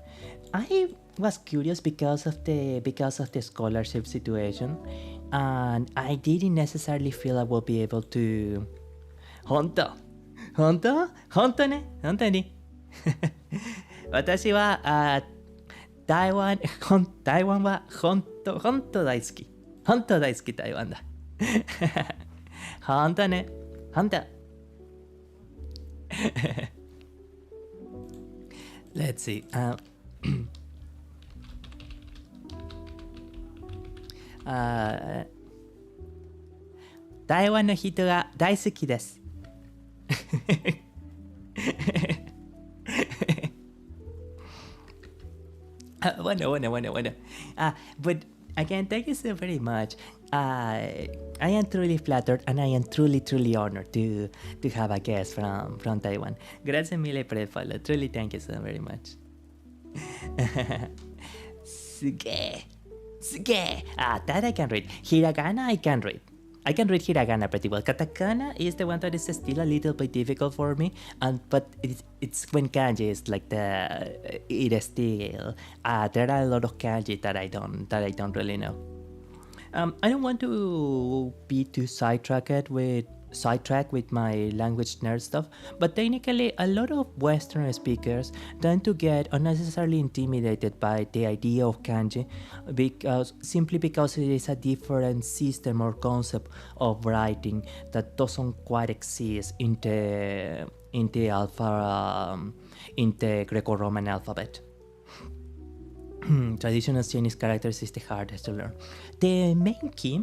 I was curious because of the scholarship situation, and I didn't necessarily feel I would be able to. Honto ni. 私は台湾は本当大好き。本当大好き台湾だ。本当ね。本当。Let's see. 台湾の人が大好きです。Bueno. But again, thank you so very much. I am truly flattered, and I am truly honored to have a guest from Taiwan. Grazie mille per il follow. Truly thank you so very much. Suge. That I can read. Hiragana I can read. I can read hiragana pretty well. Katakana is the one that is still a little bit difficult for me, but it's when kanji is like it is still. There are a lot of kanji that I don't really know. I don't want to be too sidetracked with my language nerd stuff, but technically a lot of Western speakers tend to get unnecessarily intimidated by the idea of kanji simply because it is a different system or concept of writing that doesn't quite exist in the Greco-Roman alphabet. Traditional Chinese characters is the hardest to learn. The main key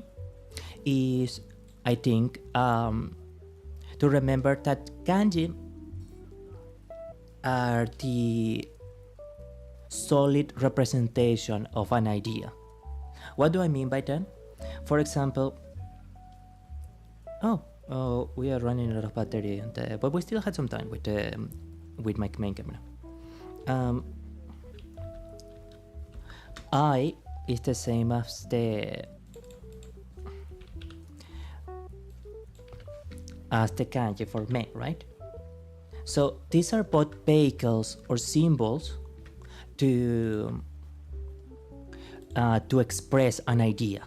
is, I think, to remember that kanji are the solid representation of an idea. What do I mean by that? For example, we are running out of battery, but we still had some time with my main camera. I is the same as the kanji for me, right? So these are both vehicles or symbols to express an idea.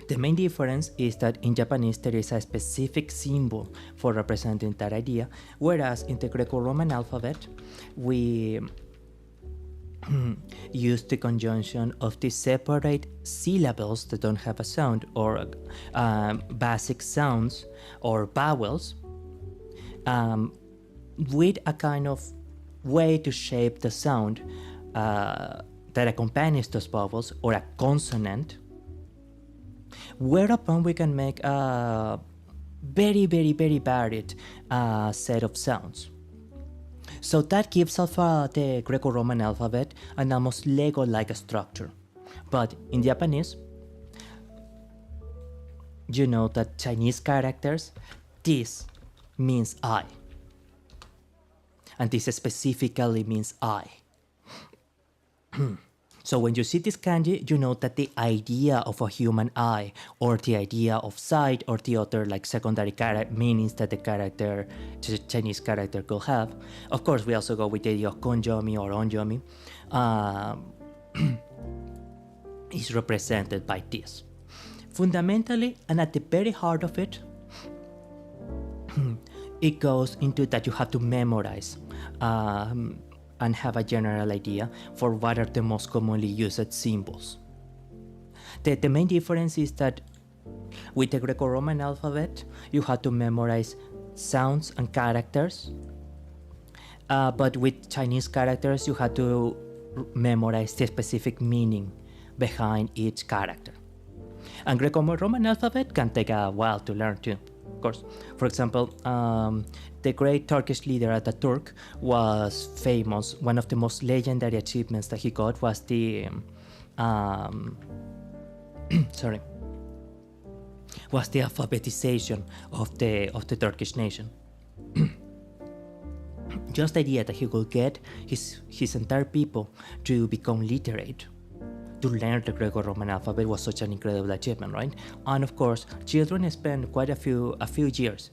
The main difference is that in Japanese there is a specific symbol for representing that idea, whereas in the Greco-Roman alphabet we use the conjunction of the separate syllables that don't have a sound, or basic sounds or vowels, with a kind of way to shape the sound that accompanies those vowels, or a consonant, whereupon we can make a very varied set of sounds. So that gives the Greco-Roman alphabet an almost Lego-like structure. But in Japanese, you know that Chinese characters, this means I. And this specifically means I. So when you see this kanji, you know that the idea of a human eye, or the idea of sight, or the other like secondary meanings that the Chinese character could have. Of course, we also go with the idea of konjomi or onjomi, is represented by this. Fundamentally, and at the very heart of it, it goes into that you have to memorize and have a general idea for what are the most commonly used symbols. The main difference is that with the Greco-Roman alphabet, you have to memorize sounds and characters, but with Chinese characters, you have to memorize the specific meaning behind each character. And Greco-Roman alphabet can take a while to learn too, of course. For example, the great Turkish leader Ataturk was famous. One of the most legendary achievements that he got was the was the alphabetization of the Turkish nation. Just the idea that he could get his entire people to become literate, to learn the Greco-Roman alphabet, was such an incredible achievement, right? And of course, children spend quite a few years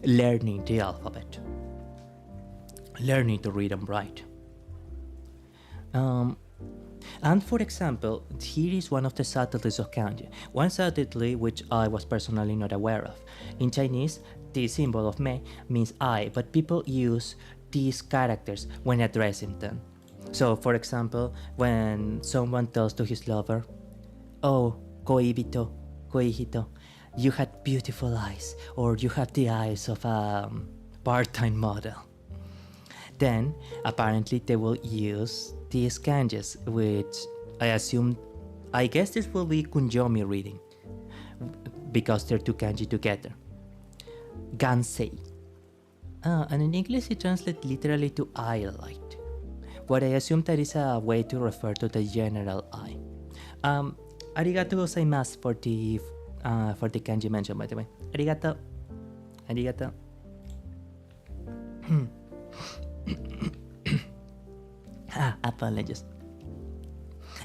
learning the alphabet, learning to read and write. And for example, here is one of the subtleties of kanji. One subtlety which I was personally not aware of. In Chinese, the symbol of me means I, but people use these characters when addressing them. So, for example, when someone tells to his lover, "Oh, koibito, koihito, you had beautiful eyes," or "you have the eyes of a part-time model," then apparently they will use these kanjis, which I guess this will be kunjomi reading, because they're two kanji together. Gansei. And in English it translates literally to eye light. But I assume that is a way to refer to the general eye. Arigato gozaimasu for the kanji mentioned, by the way. Arigato. Arigato. Apologies.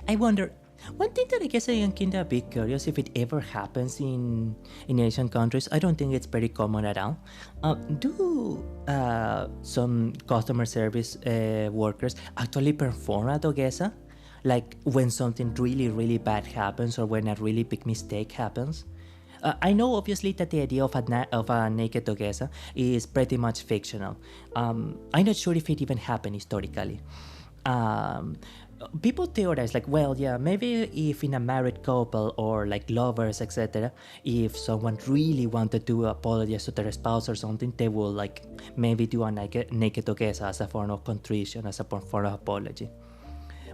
I wonder, one thing that I guess I am kind of a bit curious if it ever happens in Asian countries. I don't think it's very common at all. Do some customer service workers actually perform a dogesa? Like when something really bad happens, or when a really big mistake happens? I know obviously that the idea of a naked dogesa is pretty much fictional. I'm not sure if it even happened historically. People theorize like, well, yeah, maybe if in a married couple or like lovers, etc., if someone really wanted to apologize to their spouse or something, they will like maybe do a naked dogesa as a form of contrition, as a form of apology.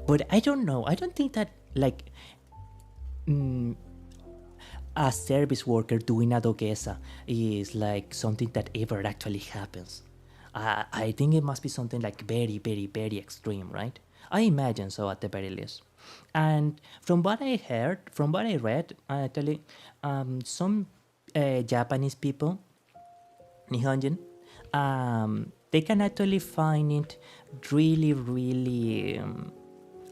But I don't know. I don't think that like a service worker doing a dogesa is like something that ever actually happens. I think it must be something like very, very, very extreme, right? I imagine so at the very least. And from what I heard, from what I read, actually, some Japanese people, Nihonjin, they can actually find it really, really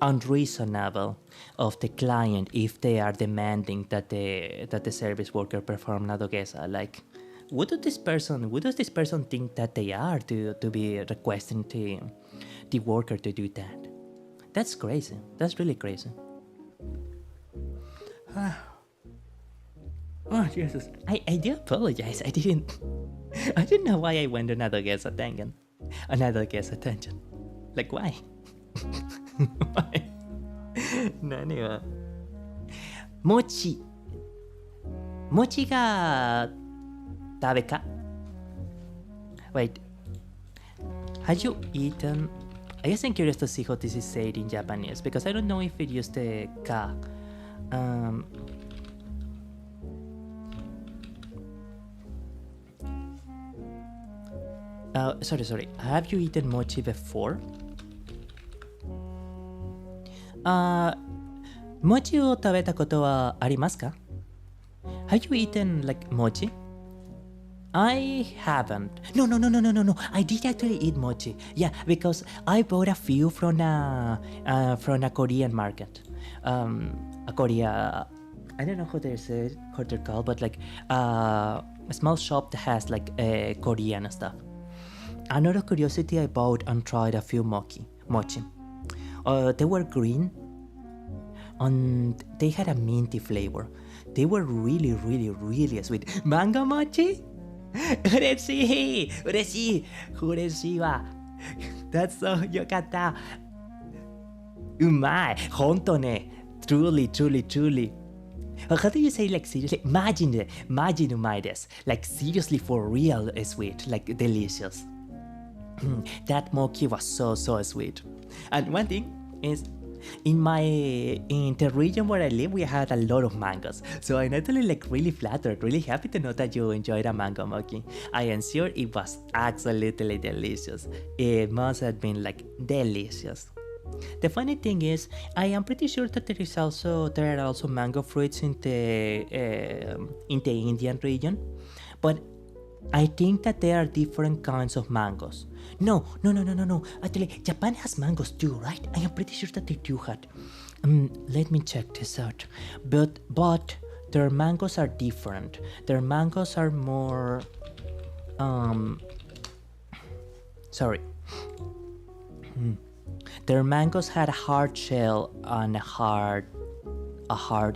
unreasonable of the client if they are demanding that the service worker perform nadogesa. Like, what does this person think that they are to be requesting the worker to do that? That's crazy. That's really crazy. Oh Jesus! I do apologize. I didn't know why I went another guess attention. Another guess attention. Like why? Why? 何は餅が食べか Wait. Have you eaten? I guess I'm curious to see how this is said in Japanese because I don't know if it used the ka. Sorry. Have you eaten mochi before? 餅を食べたことはありますか? Have you eaten like mochi? I haven't. No. I did actually eat mochi. Yeah, because I bought a few from a Korean market. A Korea. I don't know how they're called, but like a small shop that has like Korean stuff. Another curiosity, I bought and tried a few mochi. They were green and they had a minty flavor. They were really, really, really sweet. Mango mochi? 嬉しいわ That's so よかったうまいほんとね Truly How do you say like seriously? マジうまいです Like seriously for real sweet Like delicious That mochi was so sweet And one thing is in the region where I live, we had a lot of mangoes. So I'm actually like really flattered, really happy to know that you enjoyed a mango mochi. I am sure it was absolutely delicious. It must have been like delicious. The funny thing is, I am pretty sure that there are also mango fruits in the Indian region, but I think that there are different kinds of mangoes. No. Actually, Japan has mangoes too, right? I am pretty sure that they do have. Let me check this out. But their mangoes are different. Their mangoes are more. Sorry. Their mangoes had a hard shell and a hard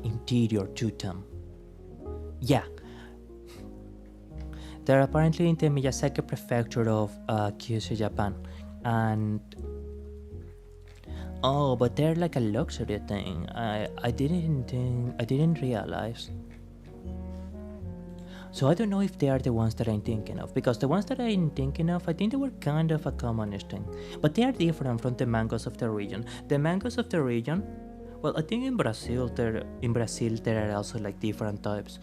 interior to them. Yeah. They're apparently in the Miyazaki prefecture of Kyushu, Japan. And but they're like a luxury thing. I didn't realize. So I don't know if they are the ones that I'm thinking of, because the ones that I'm thinking of, I think they were kind of a commonish thing. But they are different from the mangoes of the region. The mangoes of the region, well, I think in Brazil there are also like different types.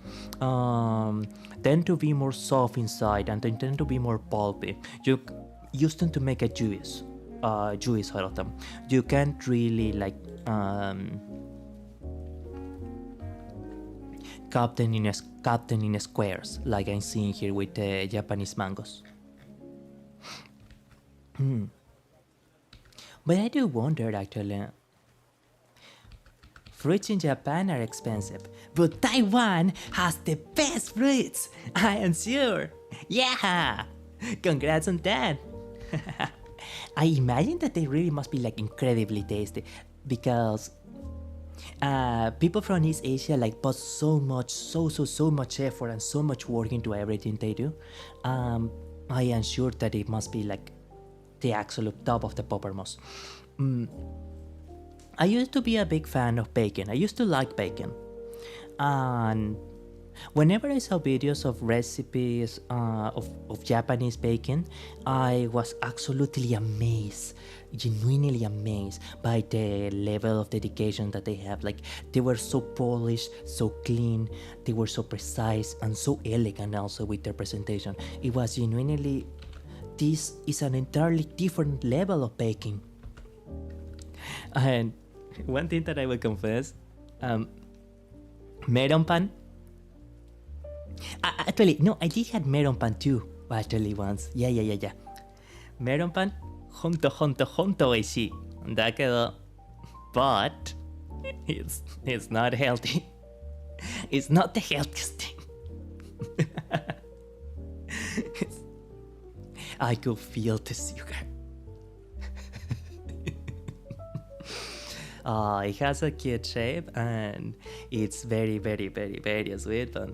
Tend to be more soft inside and they tend to be more pulpy. You use them to make a juice out of them. You can't really like cut them in squares like I'm seeing here with the Japanese mangoes. But I do wonder actually. Fruits in Japan are expensive, but Taiwan has the best fruits, I am sure. Yeah! Congrats on that! I imagine that they really must be like incredibly tasty, because people from East Asia like put so much effort and so much work into everything they do. I am sure that it must be like the absolute top of the poppermost. I used to be a big fan of bacon. I used to like bacon. And whenever I saw videos of recipes of Japanese bacon, I was absolutely amazed, genuinely amazed by the level of dedication that they have. Like, they were so polished, so clean, they were so precise and so elegant also with their presentation. It was genuinely this is an entirely different level of baking. And one thing that I will confess, melon pan. Actually, no, I did had melon pan too. Actually, once. Yeah. Melon pan, honto oishii. だけど but it's not healthy. It's not the healthiest thing. I could feel the sugar. It has a cute shape and it's very sweet, but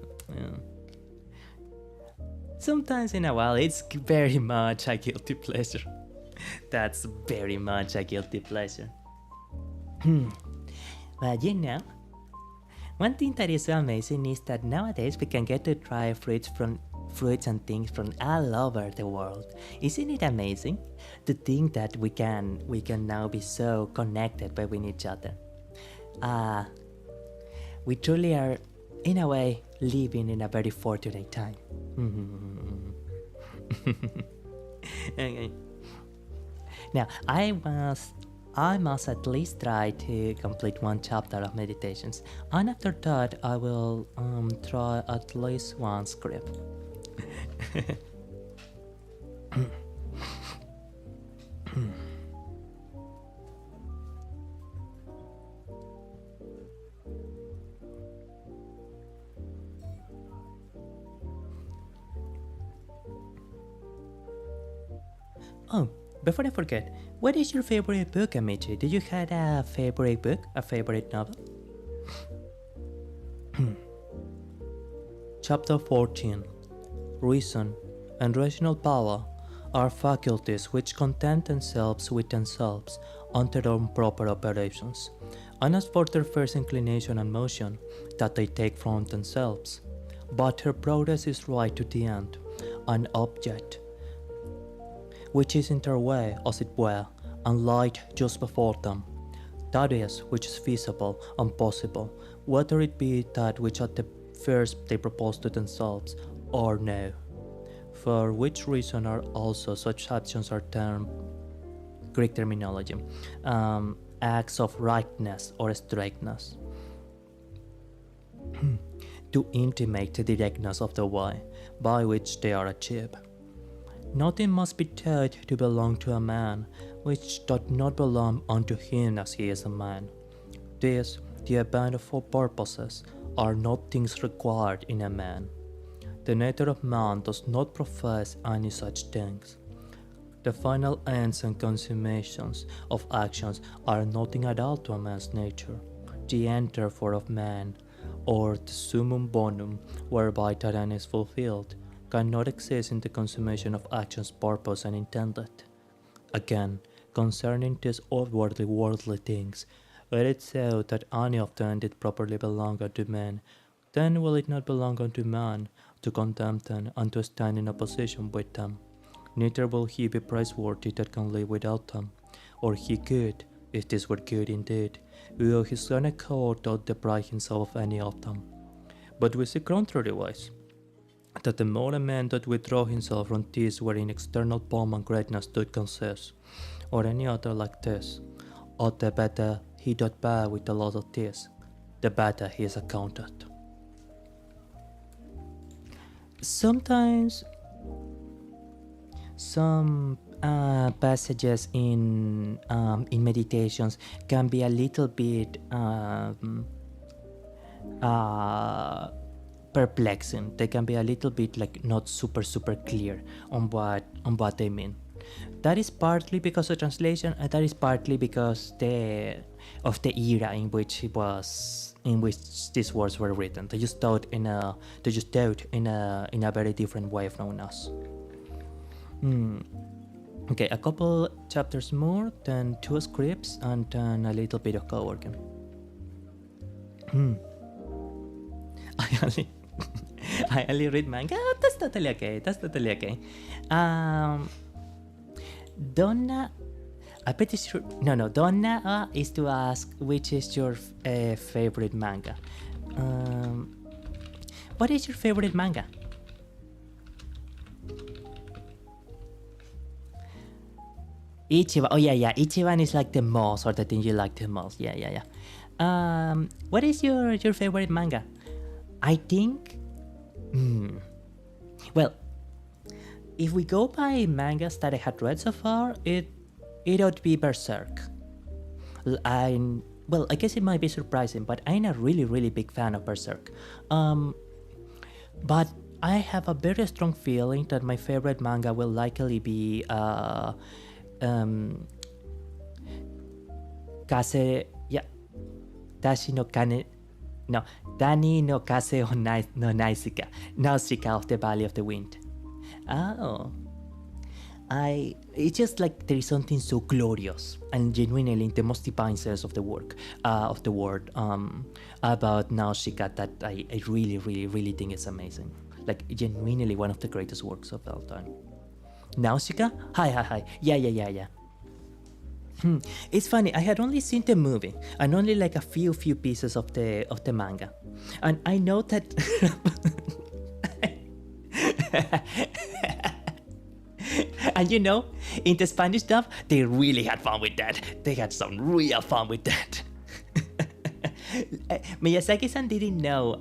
sometimes in a while it's very much a guilty pleasure. That's very much a guilty pleasure. But you know, one thing that is so amazing is that nowadays we can get to try fruits and things from all over the world. Isn't it amazing to think that we can now be so connected between each other? We truly are, in a way, living in a very fortunate time. Okay. Now, I must at least try to complete one chapter of meditations, and after that I will try at least one script. Oh, before I forget, what is your favorite book, Amici? Do you have a favorite book, a favorite novel? Chapter 14. Reason and rational power are faculties which content themselves with themselves on their own proper operations, and as for their first inclination and motion, that they take from themselves. But her progress is right to the end, an object which is in their way, as it were, and light just before them. That is, which is feasible and possible, whether it be that which at the first they propose to themselves, or no. For which reason are also such actions are termed, Greek terminology, acts of rightness or straightness, to intimate the directness of the way by which they are achieved. Nothing must be thought to belong to a man which doth not belong unto him as he is a man. This, the abundant of all purposes, are not things required in a man. The nature of man does not profess any such things. The final ends and consummations of actions are nothing at all to a man's nature. The end therefore of man, or the summum bonum whereby that end is fulfilled, cannot exist in the consummation of actions purposed and intended. Again, concerning these outwardly worldly things, were it so that any of them did properly belong unto man, then will it not belong unto man to condemn them and to stand in opposition with them. Neither will he be praiseworthy that can live without them, or he could, if this were good indeed, who of his own accord doth deprive himself of any of them. But we see contrariwise, that the more a man doth withdraw himself from this wherein external pomp and greatness doth consist, or any other like this, or the better he doth bear with the loss of this, the better he is accounted. Sometimes some passages in meditations can be a little bit perplexing. They can be a little bit like not super clear on what they mean. That is partly because of translation, and that is partly because of the era in which these words were written. They just taught in a very different way from us. Okay, a couple chapters more, then 2 scripts, and then a little bit of co-working. I only read manga. That's totally okay. Donna, I'm pretty sure. No. Donna is to ask which is your favorite manga. What is your favorite manga? Ichiban. Oh yeah. Ichiban is like the most, or the thing you like the most. Yeah. What is your favorite manga? I think. Well, if we go by mangas that I had read so far, it ought be Berserk. I guess it might be surprising, but I'm a really big fan of Berserk. But I have a very strong feeling that my favorite manga will likely be Kase, yeah, Dashi no Kane, no, Dani no Kase no Nausicaa, Nausicaa of the Valley of the Wind. Oh, it's just like there is something so glorious and genuinely in the most divine sense of the word about Nausicaa that I really think it's amazing. Like genuinely one of the greatest works of all time. Nausicaa? Hi. Yeah. It's funny, I had only seen the movie and only like a few pieces of the manga. And I know that and you know, in the Spanish dub, they really had fun with that. They had some real fun with that. Miyazaki-san didn't know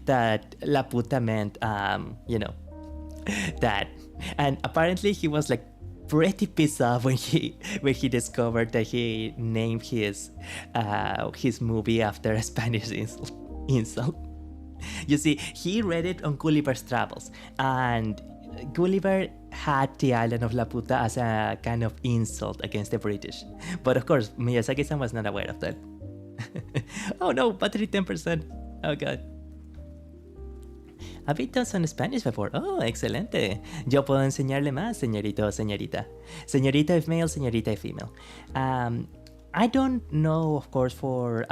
that La Puta meant, that. And apparently he was like pretty pissed off when he discovered that he named his movie after a Spanish insult. You see, he read it on Gulliver's Travels, and Gulliver had the island of Laputa as a kind of insult against the British. But of course, Miyazaki-san was not aware of that. Oh no, battery 10%. Oh god. Have you done some Spanish before? Oh, excelente. Yo puedo enseñarle más, señorito o señorita. Señorita if male, señorita if female. I don't know, of course, for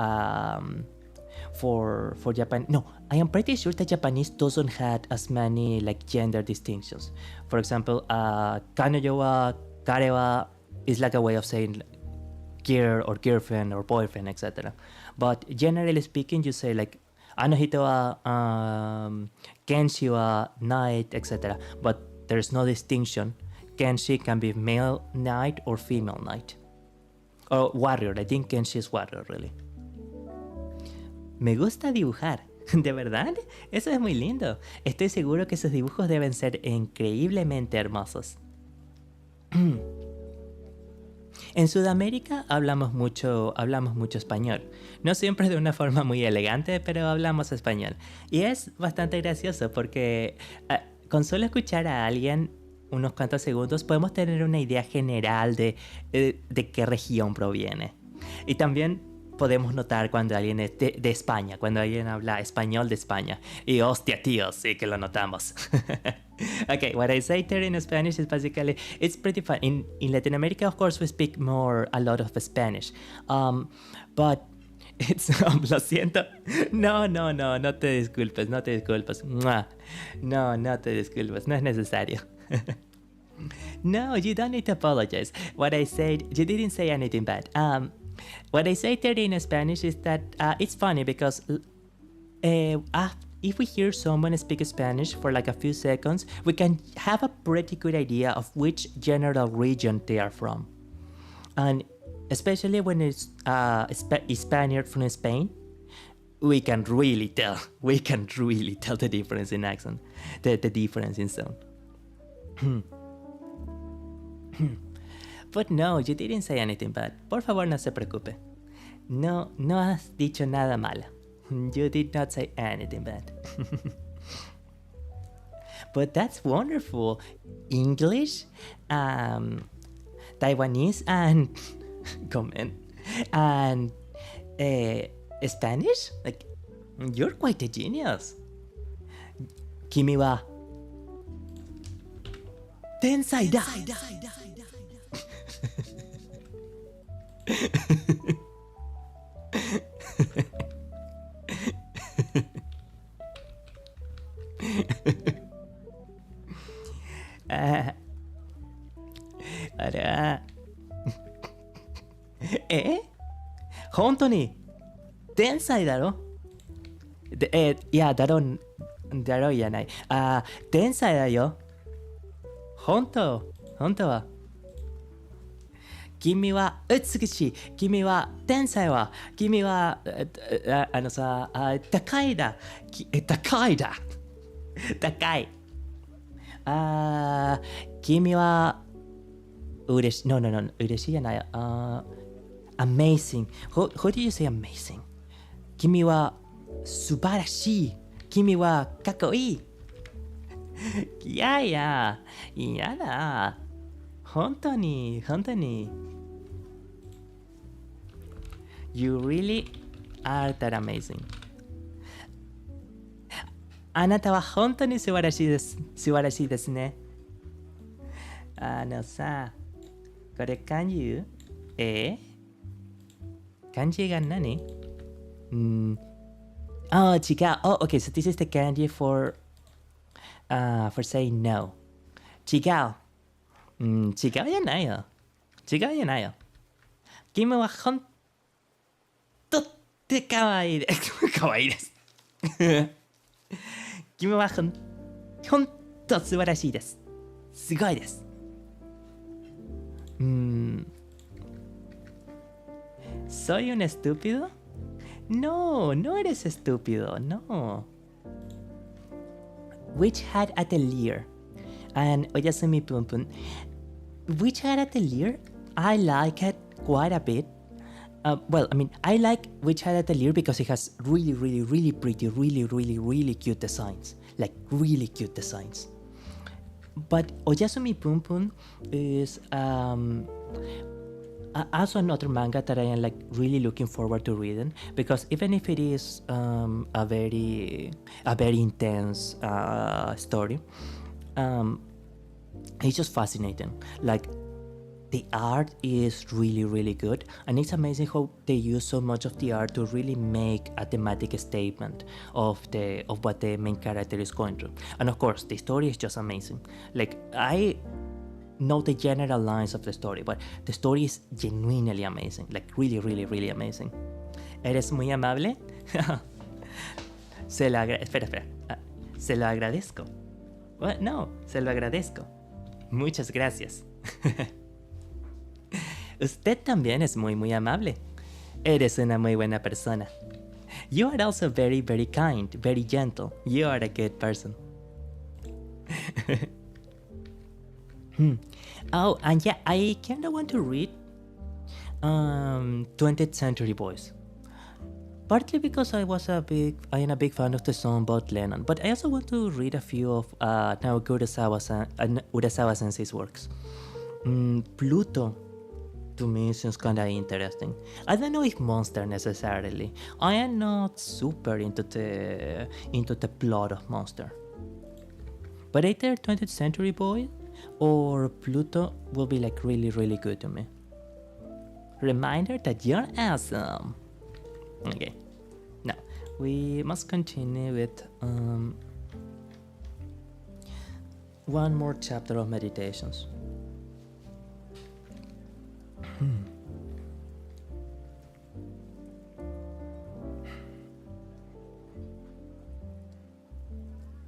Japan. No, I am pretty sure that Japanese doesn't have as many like gender distinctions. For example, kanoyo wa, kare wa is like a way of saying girl or girlfriend or boyfriend, etc. But generally speaking, you say like anohito wa, kenshi wa knight, etc. But there's no distinction. Kenshi can be male knight or female knight. Or warrior. I think kenshi is warrior, really. Me gusta dibujar. ¿De verdad? Eso es muy lindo. Estoy seguro que sus dibujos deben ser increíblemente hermosos. En Sudamérica hablamos mucho español. No siempre de una forma muy elegante, pero hablamos español. Y es bastante gracioso porque con solo escuchar a alguien unos cuantos segundos podemos tener una idea general de qué región proviene. Y también podemos notar cuando alguien es de España, cuando alguien habla español de España. Y hostia, tío, sí que lo notamos. Okay, what I say there in Spanish is basically, it's pretty fun. In Latin America, of course, we speak a lot of Spanish. But it's, lo siento. No, te disculpes. Mua. No te disculpes, no es necesario. No, you don't need to apologize. What I said, you didn't say anything bad. What I say there in Spanish is that it's funny because if we hear someone speak Spanish for like a few seconds, we can have a pretty good idea of which general region they are from. And especially when it's Spaniard from Spain, we can really tell the difference in accent, the difference in sound. But no, you didn't say anything bad. Por favor, no se preocupe. No has dicho nada malo. You did not say anything bad. But that's wonderful. English, Taiwanese, and comment, and Spanish. Like, you're quite a genius. Kimi wa tensai da.あら本当に天才だろいやだろじゃない天才だよ本当は君は美しい。君は天才は。君は、あのさ、高いだ。高いだ。高い。君は嬉しい。No, no, no. 嬉しいじゃない。amazing. How do you say amazing? 君は素晴らしい。君はかっこいい。いやいや、嫌だ。本当に、本当に。You really are that amazing. あなたは本当に素晴らしいです。素晴らしいですね。さ、これ漢字漢字が何違う。Oh, okay, so this is the kanji for saying no. 違う。違うじゃないよ。違うじゃないよ。君はほんとってかわいいです。かわいいです。君はほんと素晴らしいです。すごいです。¿Soy un estúpido? No, no eres estúpido, no. Which hat atelier? And Oyasumi Pum Pum. Which hat atelier? I like it quite a bit. Well, I mean, I like Witch Hat Atelier because it has really, really, really pretty, really, really, really cute designs. Like, really cute designs. But Oyasumi Pum Pum is also another manga that I am like really looking forward to reading, because even if it is a very intense story, it's just fascinating. Like, the art is really, really good, and it's amazing how they use so much of the art to really make a thematic statement of what the main character is going through. And of course, the story is just amazing. Like, I know the general lines of the story, but the story is genuinely amazing. Like, really, really, really amazing. ¿Eres muy amable? Espera. Se lo agradezco. What? No, se lo agradezco. Muchas gracias. Usted también es muy, muy amable. Eres una muy buena persona. You are also very, very kind, very gentle. You are a good person. Oh, and yeah, I kind of want to read 20th Century Boys. Partly because I am a big fan of the song about Lennon, but I also want to read a few of Naoki Urasawa-sensei's works. Pluto, to me, seems kinda interesting. I don't know if Monster necessarily. I am not super into the plot of Monster. But either 20th Century Boy or Pluto will be like really, really good to me. Reminder that you're awesome. Okay, now we must continue with one more chapter of meditations.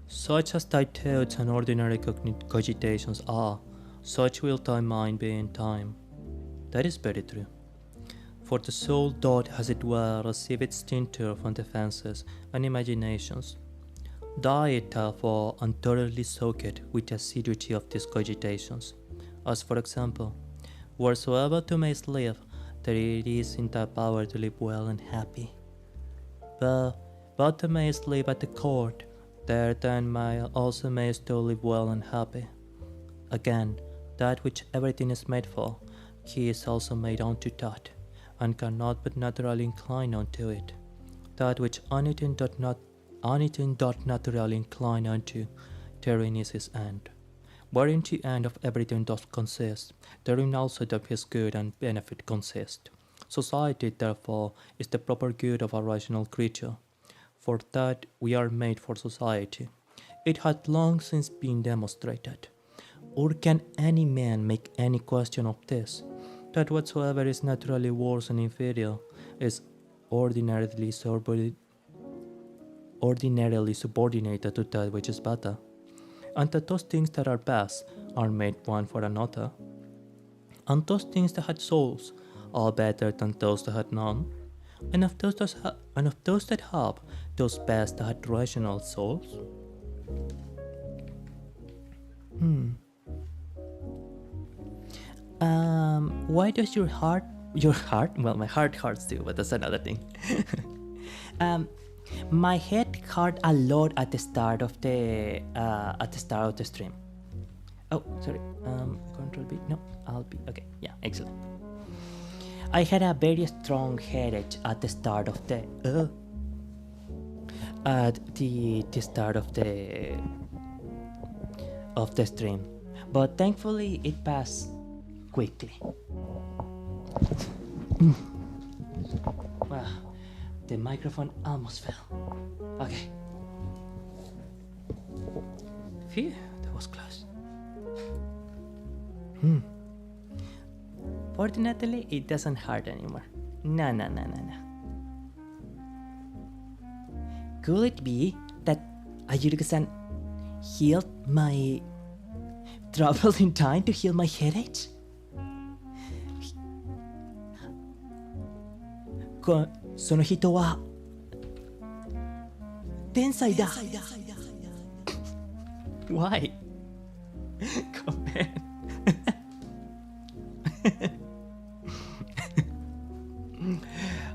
Such as thy thoughts and ordinary cogitations are, such will thy mind be in time. That is very true. For the soul doth, as it were, receive its tincture from the fancies and imaginations. Diet, therefore, and thoroughly soak it with the assiduity of these cogitations. As, for example, wheresoever thou mayst live, there it is in thy power to live well and happy. But thou mayst live at the court, there then also mayst thou live well and happy. Again, that which everything is made for, he is also made unto that, and cannot but naturally incline unto it. That which anything doth naturally incline unto, therein is his end. Wherein the end of everything doth consist, therein also doth his good and benefit consist. Society, therefore, is the proper good of a rational creature. For that we are made for society. It hath long since been demonstrated. Or can any man make any question of this, that whatsoever is naturally worse and inferior is ordinarily subordinated to that which is better, and that those things that are best are made one for another? and those things that had souls are better than those that had none. And of those that have, those best that had rational souls. Why does your heart, well, my heart hurts too, but that's another thing. My head hurt a lot at the start of the stream. Oh, sorry. Control B. No, I'll be okay. Yeah, excellent. I had a very strong headache at the start of the start of the stream, but thankfully it passed quickly. Wow, the microphone almost fell. Okay. Phew, that was close. Fortunately, it doesn't hurt anymore. No. Could it be that Ayurga-san healed my trouble in time to heal my headache? その人は天才だ。Why? Come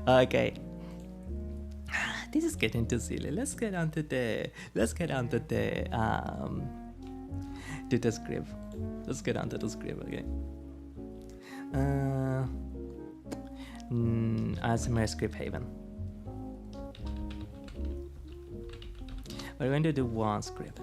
on. Okay. This is getting too silly. Let's get on to the script. Let's get on to the script, okay? ASMR script haven. We're going to do one script.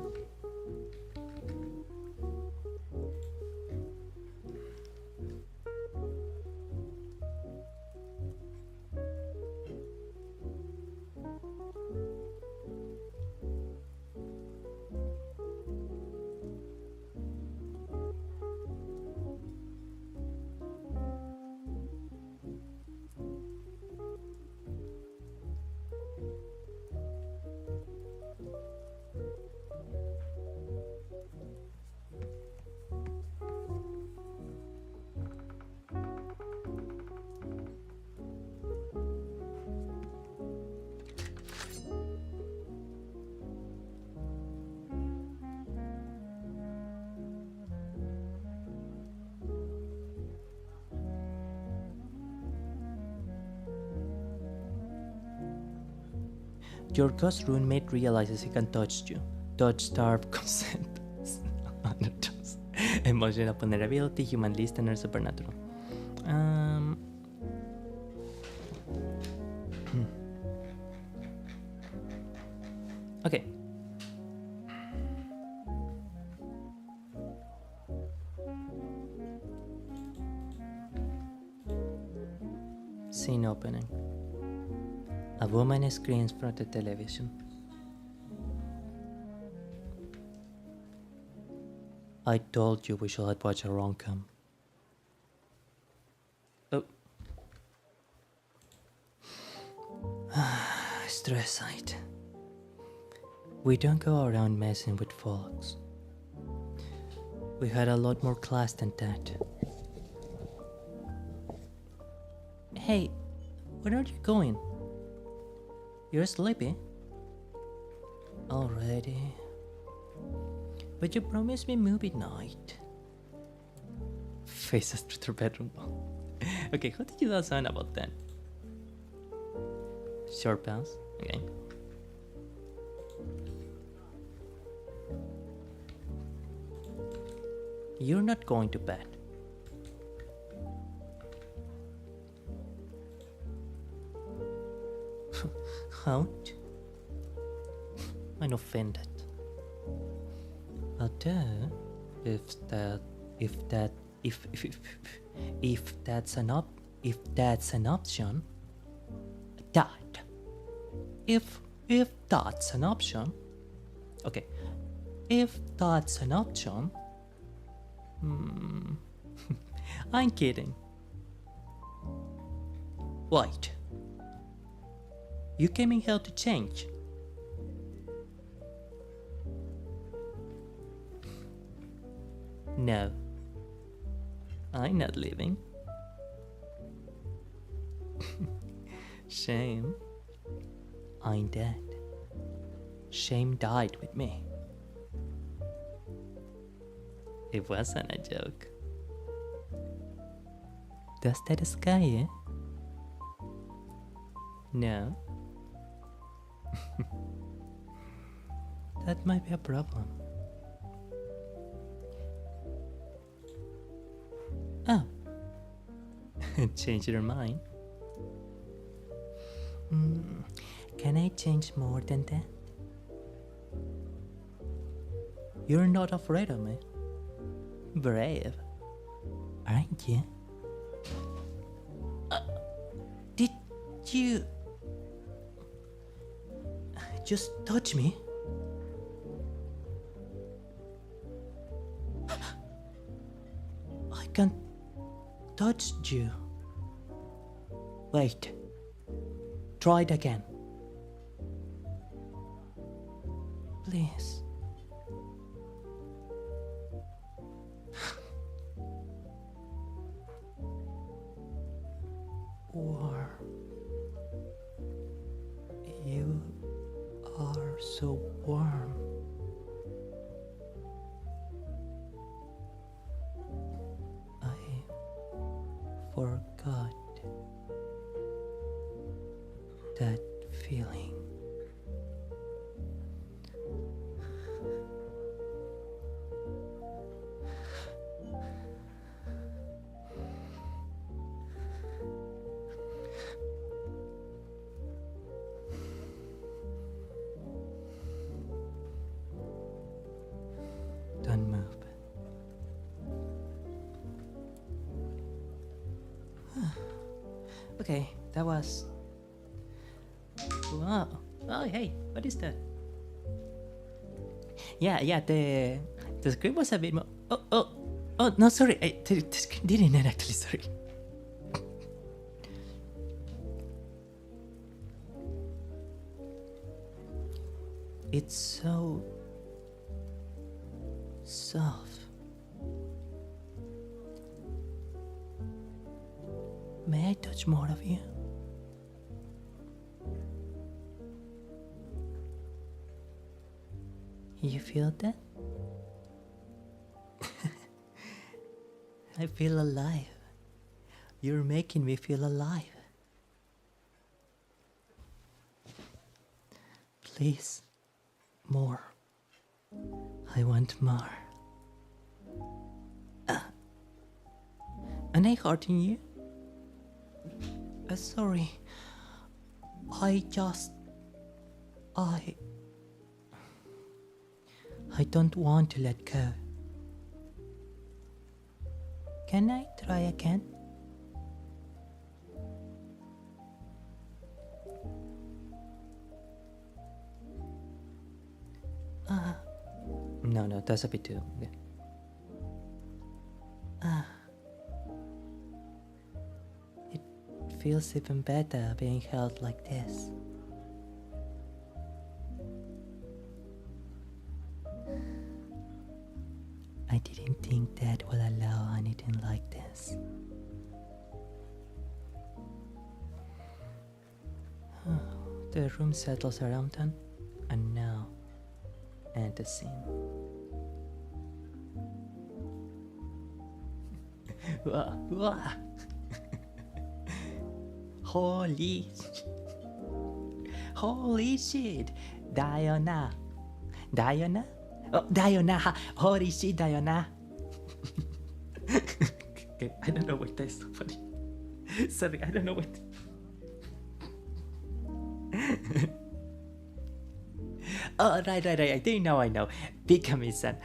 Your ghost roommate realizes he can touch you. Touch, starve, consent. Emotional vulnerability, human listener, supernatural. Okay. Scene opening. A woman screams from the television. I told you we should have watched a rom-com. Oh. Stress side. We don't go around messing with folks. We had a lot more class than that. Hey, where are you going? You're sleepy? Already. But you promised me movie night. Faces through the bedroom wall. Okay, how did you all sound about that? Short pants? Okay. You're not going to bed. Out? I'm offended. Although, if that's an option, okay, if that's an option, I'm kidding. Wait. You came in here to change. No. I'm not leaving. Shame. I'm dead. Shame died with me. It wasn't a joke. Does that scare you? No. That might be a problem. Oh. Change your mind? Can I change more than that? You're not afraid of me. Brave, aren't you? Did you just touch me? I can't touch you. Wait. Try it again. Please. Or you are so warm. I forgot that feeling. Don't move. Okay, that was. Wow. Oh, hey, what is that? Yeah, the script was a bit more. Oh, no, sorry. The script didn't end actually. Sorry. It's so soft. May I touch more of you? You feel that? I feel alive. You're making me feel alive. Please, more. I want more. Am I hurting you? Sorry. I don't want to let go. Can I try again? No, that's a bit too. It feels even better being held like this. I didn't think Dad would allow anything like this. The room settles around them, and now, end the scene. Holy shit! Diana! Oh, Diana! Holy shit, Diana! Okay, I don't know why that's so funny. Sorry, I don't know what. Oh, right. I think now I know. Pikami-san.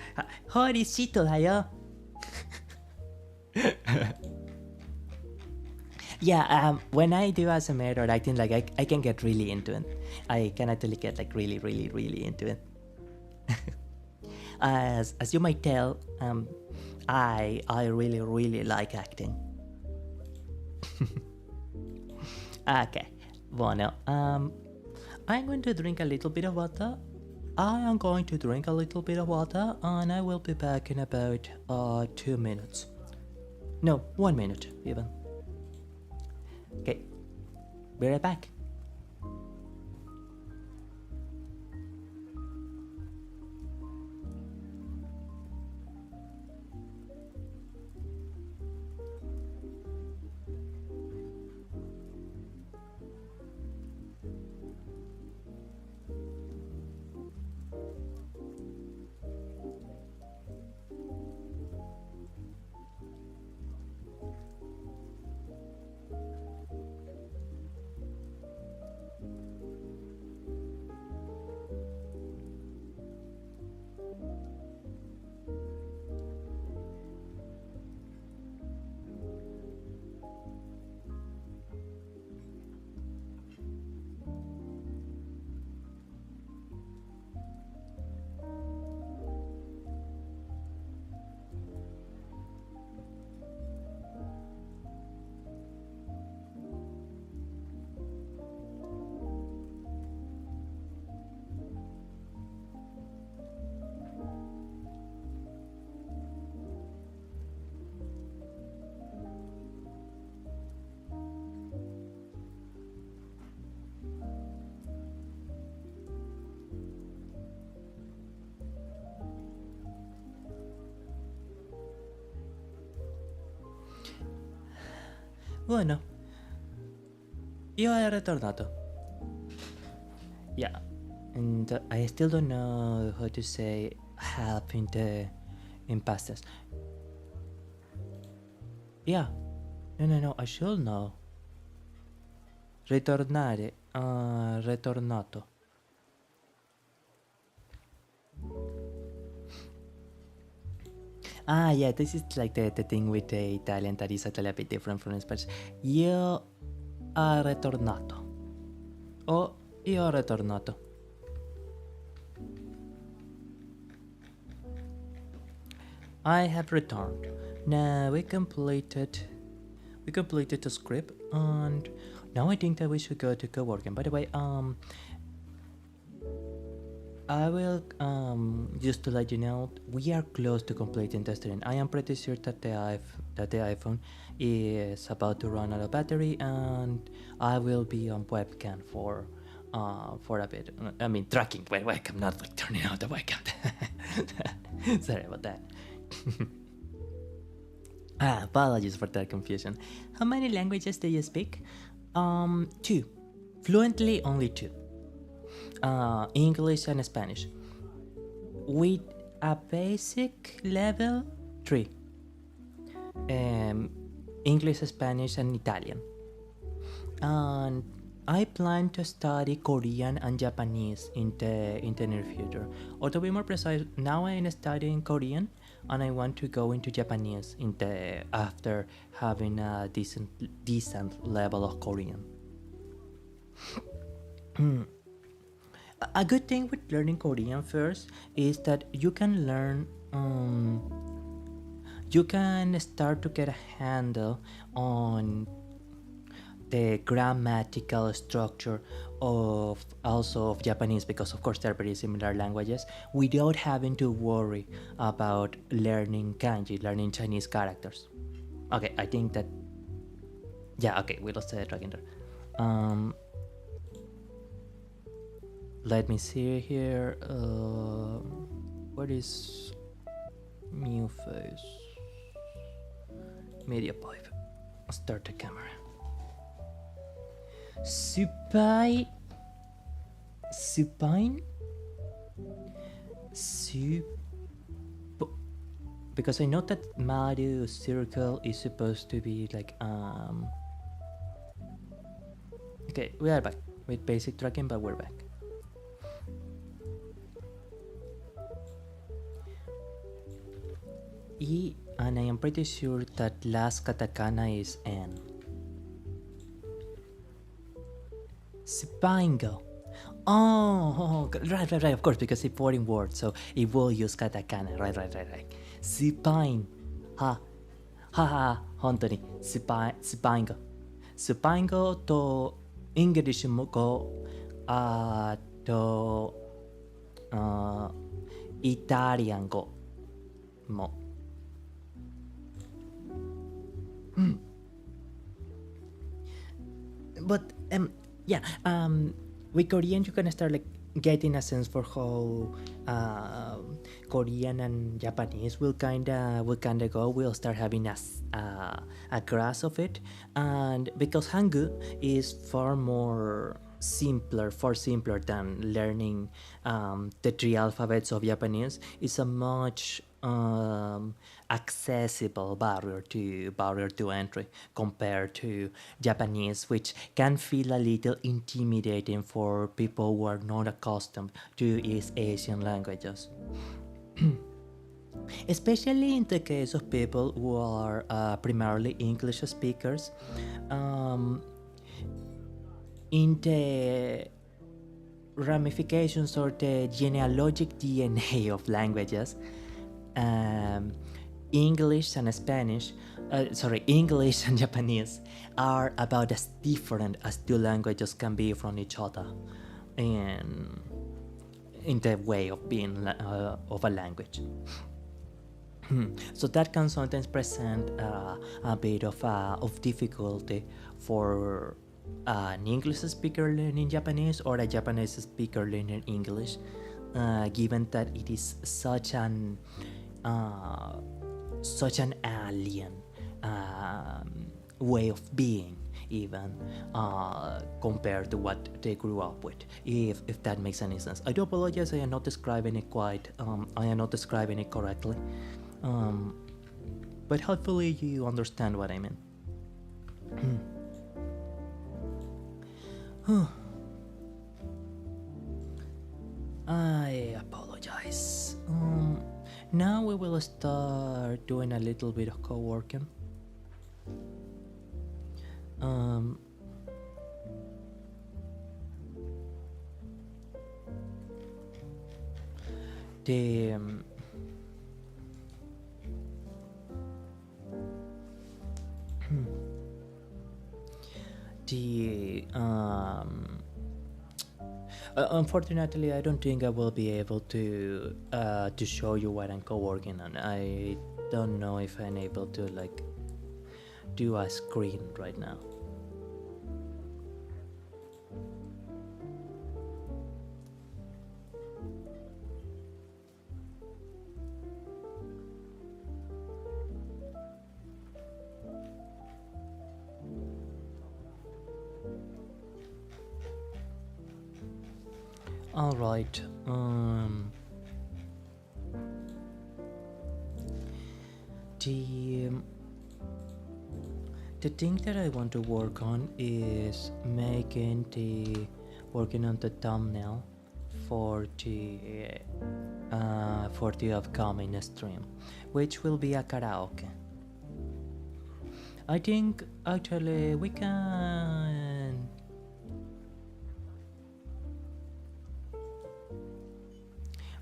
Holy shit, だよ. Yeah, when I do ASMR or acting, like I can get really into it. I can actually get like really into it. As you might tell, I really like acting. Okay, bueno, I'm going to drink a little bit of water. And I will be back in about 2 minutes. No, 1 minute even. Okay, be right back. Bueno, io ho ritornato. Yeah, and I still don't know how to say help in past tense. Yeah, no, I should know. Ritornare, ritornato. Ah, yeah, this is like the thing with the Italian that is actually a bit different from Spanish. Io ho ritornato. O io ho ritornato. I have returned. Now we completed the script, and now I think that we should go to co-working. By the way, I will just to let you know, we are close to completing testing. I am pretty sure that the iPhone is about to run out of battery, and I will be on webcam for a bit. I mean, tracking webcam, not like turning out the webcam. Sorry about that. Apologies for that confusion. How many languages do you speak? 2. Fluently, only 2. English and Spanish. With a basic level 3. English, Spanish, and Italian. And I plan to study Korean and Japanese in the near future. Or to be more precise, now I am studying Korean, and I want to go into Japanese after having a decent level of Korean. A good thing with learning Korean first is that you can learn. You can start to get a handle on the grammatical structure of Japanese, because of course they're very similar languages, without having to worry about learning kanji, learning Chinese characters. Okay, I think that, yeah, okay, we lost the dragon there. Let me see here. What is new face? Media pipe. Start the camera. Supine. Because I know that Mario circle is supposed to be like Okay, we are back with basic tracking, but we're back. And I am pretty sure that last katakana is N. Spingo. Oh, right, of course, because it's foreign word, so it will use katakana. Right. Spine. Ha. 本当に Spingo. Spingo と English もイタリアン語も But yeah, with Korean you can start like getting a sense for how Korean and Japanese will kinda go. We'll start having a grasp of it, and because Hangul is far simpler than learning the three alphabets of Japanese. It's a much accessible barrier to entry compared to Japanese, which can feel a little intimidating for people who are not accustomed to East Asian languages. Especially in the case of people who are primarily English speakers. In the ramifications or the genealogic DNA of languages, um, English and English and Japanese are about as different as two languages can be from each other in the way of being of a language. So that can sometimes present a bit of difficulty for an English speaker learning Japanese or a Japanese speaker learning English, given that it is such an alien way of being, even compared to what they grew up with, if that makes any sense. I do apologize, I am not describing it correctly, but hopefully you understand what I mean. I apologize. Now we will start doing a little bit of co-working. The unfortunately, I don't think I will be able to show you what I'm co-working on. I don't know if I'm able to like do a screen right now. All right. The thing that I want to work on is working on the thumbnail for the upcoming stream, which will be a karaoke. I think actually we can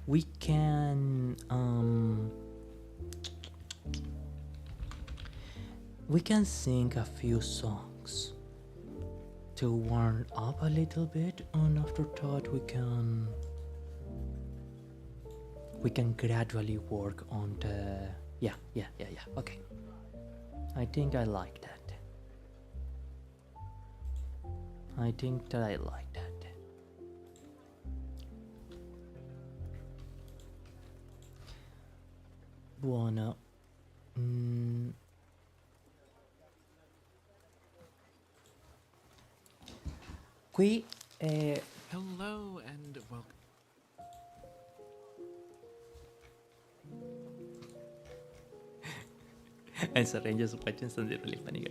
we can sing a few songs to warm up a little bit, and after that we can gradually work on the yeah. Okay, I think I like that. Buono. Qui Hello and welcome. I'm sorry, I'm just watching something really funny here.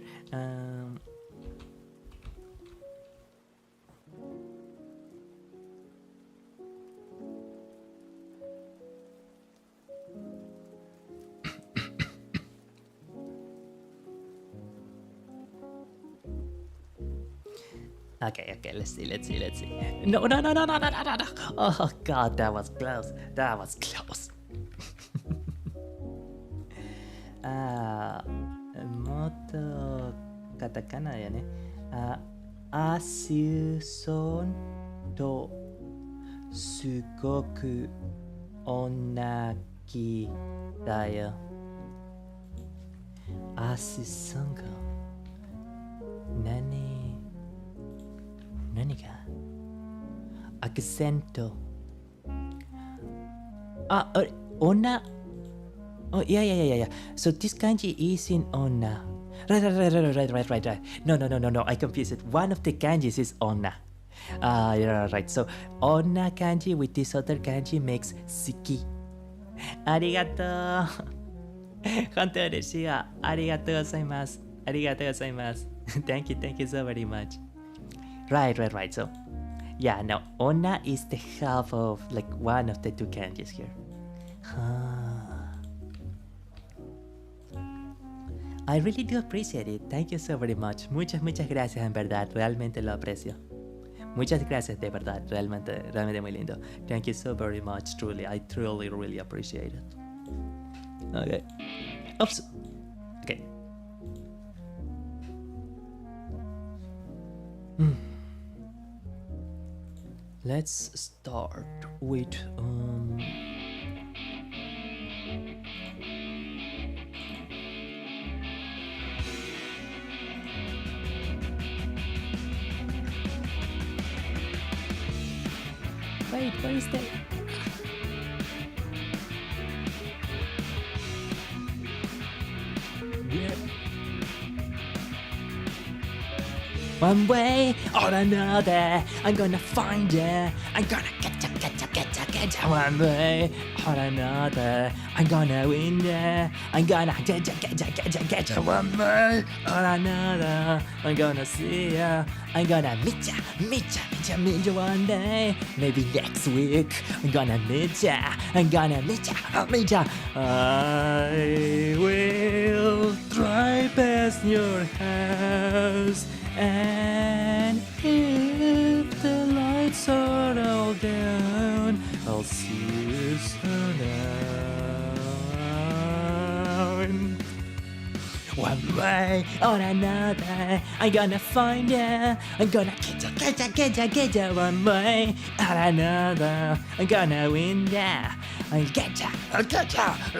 Okay, let's see. No. Oh god, that was close. Moto katakana だよね。アスユソンとすごく同じだよ。Asisango. Nani ga? Accento. Onna. Oh, yeah. So this kanji is in onna. Right. No. I confused it. One of the kanjis is onna. Yeah, right. So onna kanji with this other kanji makes suki. Arigato. 本当嬉しいわ。ありがとうございます。ありがとうございます。Thank you so very much. Right. So, yeah, no, onna is the half of like one of the two kanjis here. I really do appreciate it. Thank you so very much. Muchas gracias, en verdad. Realmente lo aprecio. Muchas gracias, de verdad. Realmente muy lindo. Thank you so very much. Truly, I truly, really appreciate it. Okay. Oops. Okay. Let's start with wait, where is that? One way or another, I'm gonna find ya. I'm gonna get ya. One way or another, I'm gonna win ya. I'm gonna get ya. One way or another, I'm gonna see ya. I'm gonna meet ya one day. Maybe next week, I'm gonna meet ya. I'm gonna meet ya. I will drive past your house. And if the lights are all down, I'll see you soon. One way or another, I'm gonna find ya. I'm gonna get ya. One way or another, I'm gonna win ya. I'll get ya.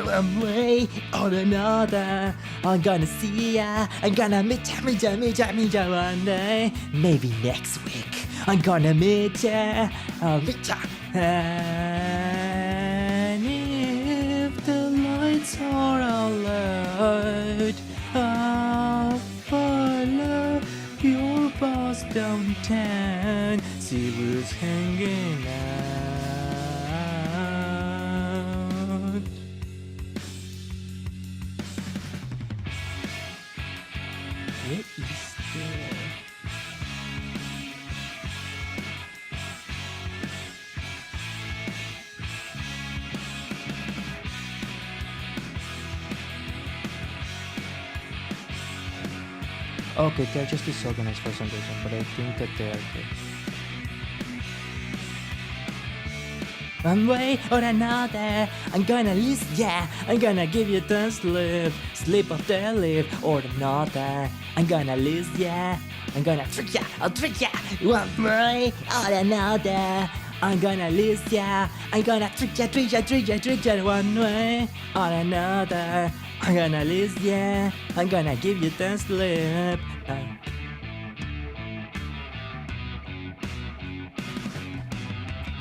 One way or another, I'm gonna see ya. I'm gonna meet ya one day. Maybe next week, I'm gonna meet ya. I'll meet ya. And if the lights are all out, I'll follow your bus downtown, see who's hanging out. What is there? Okay, they're just disorganized for some reason, but I think that they're good. One way or another, I'm gonna lose ya. I'm gonna give you the slip of the lip or another. I'm gonna lose ya. I'm gonna trick ya. I'll trick ya. One way or another, I'm gonna lose ya. I'm gonna trick ya. One way or another, I'm gonna lose ya. I'm gonna give you the slip.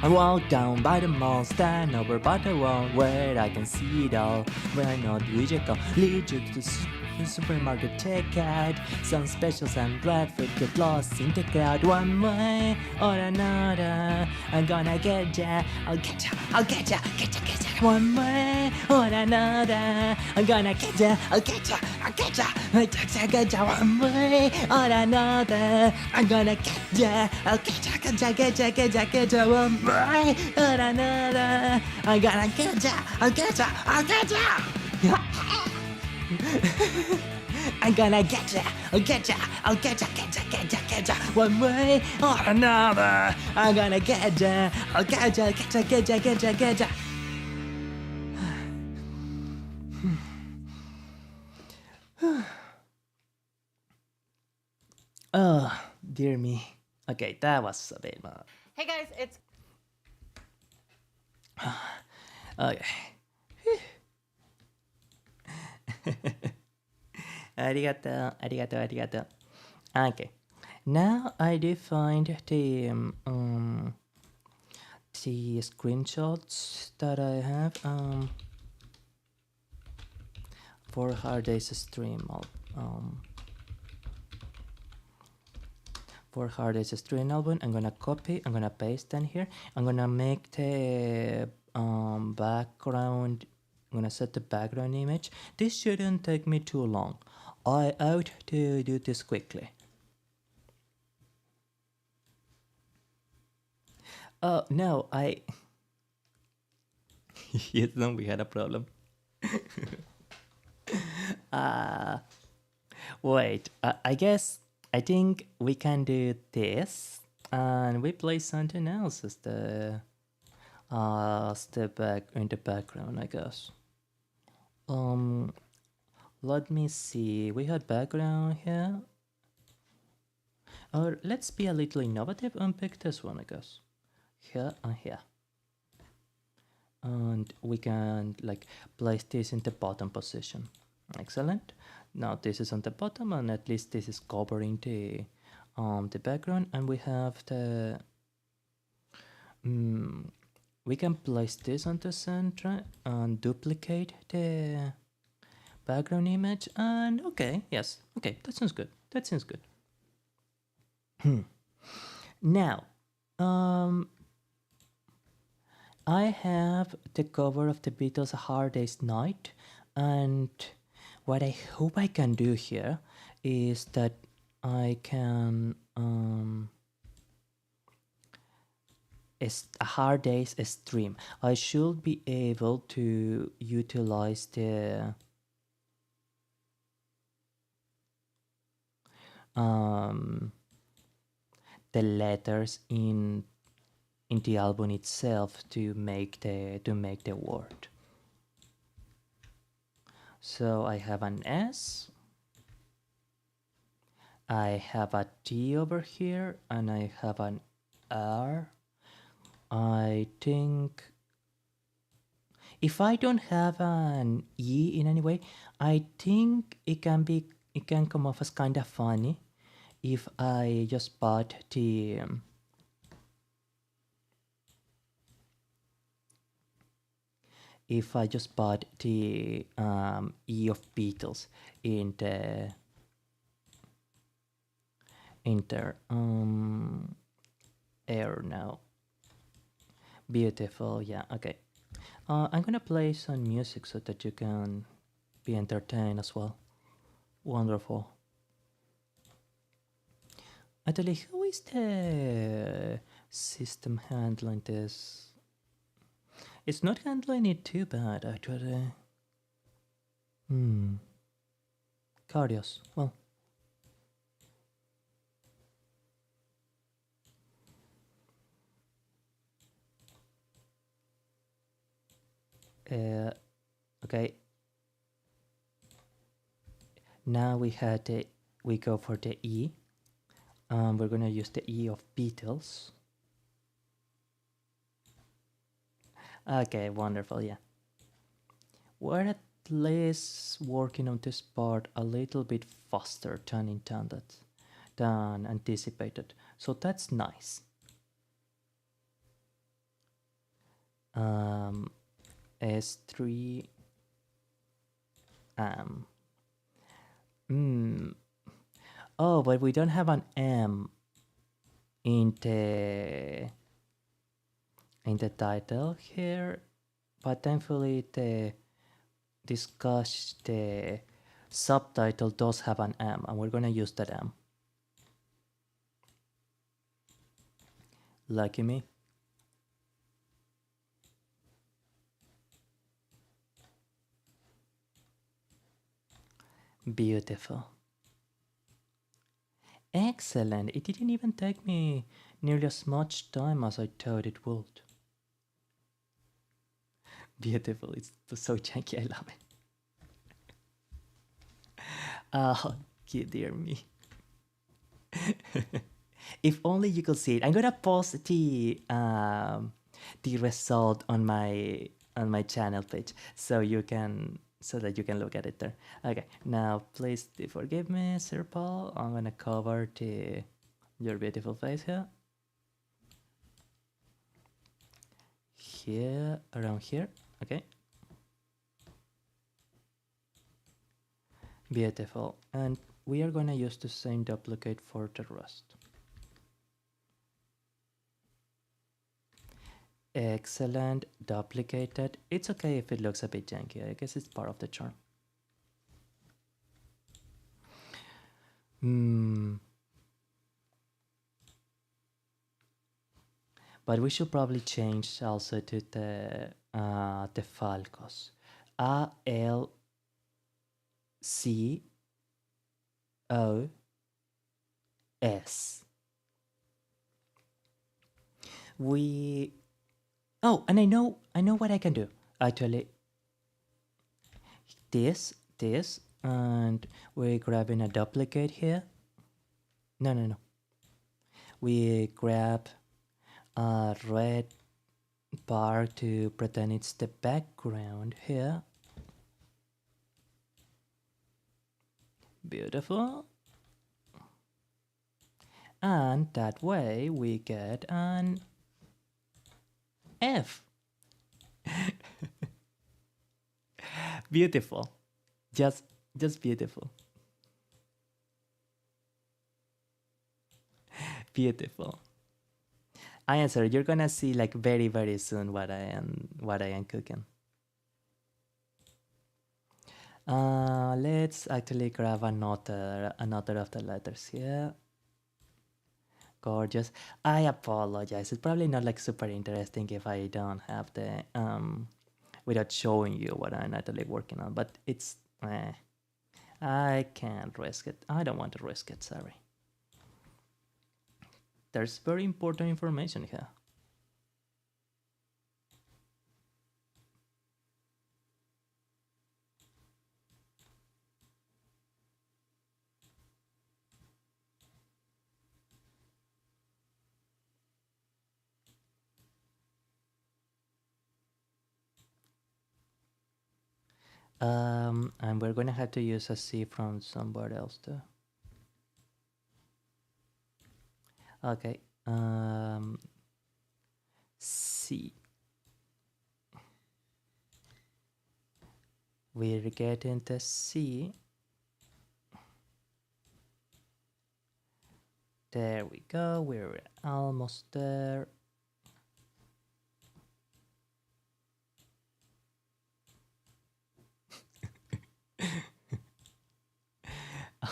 I walk down by the mall, stand over by the wall where I can see it all. When I know the lead you to the supermarket, check out some specials and bread food, get lost in the crowd. One way or another, I'm gonna get ya. I'll get ya. One way or another, I'm gonna get ya. I'll get ya. One way or another, I'm gonna get ya. I'll get ya. One way or another, I'm gonna get ya. I'll get ya. I'm gonna get ya. I'll get ya. One way or another, I'm gonna get ya. I'll get ya. Oh, dear me. Okay, that was a bit much. Hey guys, it's Okay. Arigato, arigato, arigato. Okay. Now I defined the screenshots that I have for hard days stream. For hard days stream album, I'm gonna copy. I'm gonna paste in here. I'm gonna make the background. I'm gonna set the background image. This shouldn't take me too long. I ought to do this quickly. Oh no, I. Yes, no, we had a problem. Wait, I guess I think we can do this, and we play something else as the step back in the background, I guess. Let me see. We had background here. Or let's be a little innovative and pick this one, I guess. Here and here. And we can like place this in the bottom position. Excellent. Now this is on the bottom, and at least this is covering the background, and we have the we can place this on the center and duplicate the background image, and okay, yes, okay, that sounds good. That sounds good. Now, I have the cover of the Beatles' A Hard Day's Night, and what I hope I can do here is that I can a hard day's stream. I should be able to utilize the letters in the album itself to make the word. So I have an S, I have a T over here, and I have an R. I think if I don't have an E in any way, I think it can come off as kind of funny if I just put the E of Beatles in the air now. Beautiful, yeah, okay. I'm gonna play some music so that you can be entertained as well. Wonderful. Actually, how is the system handling this? It's not handling it too bad, actually. Cardios, well. Okay. Now we go for the E. We're gonna use the E of Beatles. Okay, wonderful, yeah. We're at least working on this part a little bit faster than anticipated. So that's nice. S3 Oh, but we don't have an M in the title here, but thankfully the subtitle does have an M, and we're gonna use that M. Lucky me. Beautiful. Excellent. It didn't even take me nearly as much time as I thought it would. Beautiful. It's so janky. I love it. Oh, dear me. If only you could see it. I'm gonna post the result on my channel page so you can so that you can look at it there. Okay, now please do forgive me, Sir Paul. I'm gonna cover your beautiful face here. Here, around here, okay. Beautiful, and we are gonna use the same duplicate for the rest. Excellent, duplicated. It's okay if it looks a bit janky, I guess it's part of the charm. But we should probably change also to the falcos. ALCOS. Oh, and I know what I can do. Actually, this, and we're grabbing a duplicate here. No. We grab a red bar to pretend it's the background here. Beautiful. And that way we get an F. Beautiful. Just beautiful. Beautiful. I answer. You're gonna see like very soon what I am cooking. Let's actually grab another of the letters here. Gorgeous. I apologize. It's probably not like super interesting if I don't have the without showing you what I'm actually working on, but it's I can't risk it. I don't want to risk it, sorry. There's very important information here. And we're gonna have to use a C from somewhere else too. Okay. C. We're getting the C. There we go. We're almost there.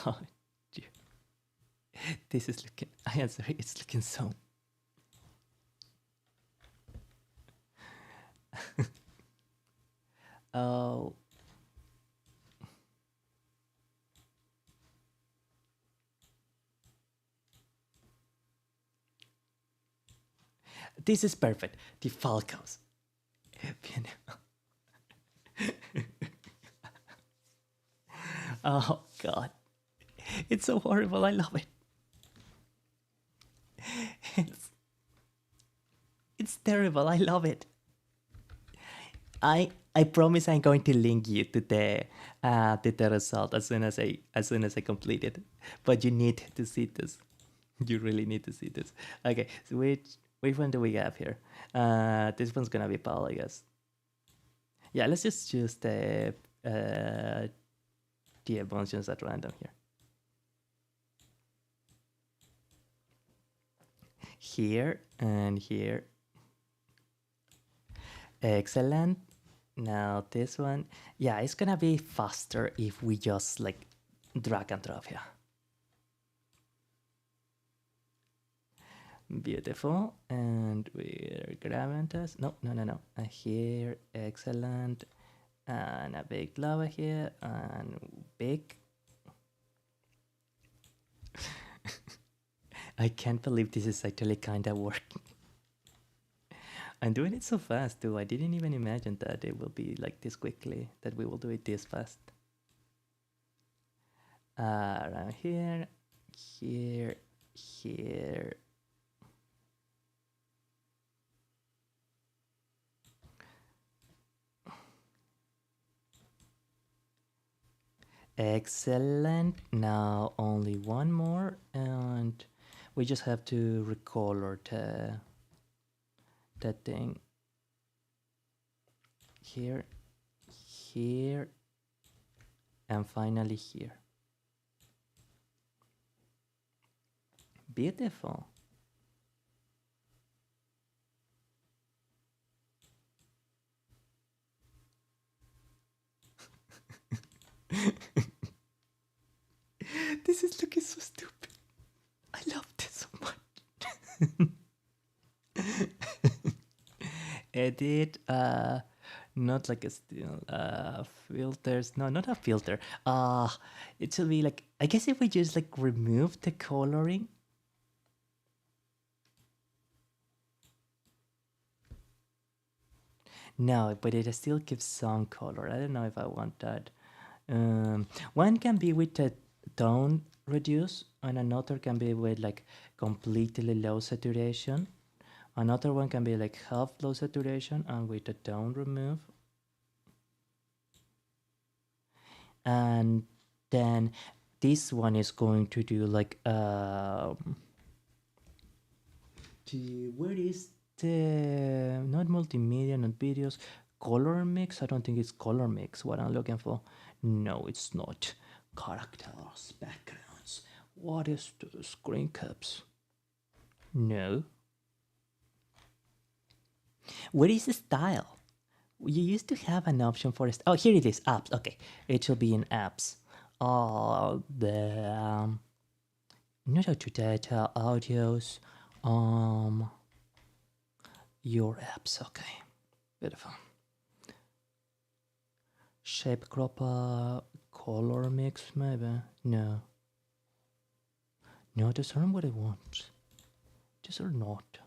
Oh, dear. This is looking. I am sorry. It's looking so. Oh. This is perfect. The Falcons. Oh God. It's so horrible. I love it. It's terrible. I love it. I promise I'm going to link you to the result as soon as I complete it. But you need to see this. You really need to see this. Okay, so which one do we have here? This one's gonna be Paul, I guess. Yeah, let's just choose the emotions at random here. Here and here. Excellent. Now this one, yeah, it's gonna be faster if we just like drag and drop here. Beautiful. And we're grabbing this. No. Here, excellent. And a big lava here, and big. I can't believe this is actually kind of working. I'm doing it so fast too. I didn't even imagine that it will be like this quickly, that we will do it this fast. Around here, here. Excellent. Now only one more, and we just have to recolor the thing here, here, and finally here. Beautiful. This is looking so stupid. I love this so much. Edit, not like a still, filters. No, not a filter. It should be like, I guess if we just like remove the coloring. No, but it still gives some color. I don't know if I want that. One can be with the tone reduce, and another can be with like completely low saturation. Another one can be like half low saturation and with the tone remove. And then this one is going to do like where is the not multimedia, not videos, color mix? I don't think it's color mix what I'm looking for. No, it's not. Characters, backgrounds. What is the screen caps? No. Where is the style? You used to have an option for it. Oh, here it is. Apps. Okay, it should be in apps. The not audio data, audios. Your apps. Okay, beautiful. Shape cropper, color mix, maybe. No. No, those aren't what I want. These are not.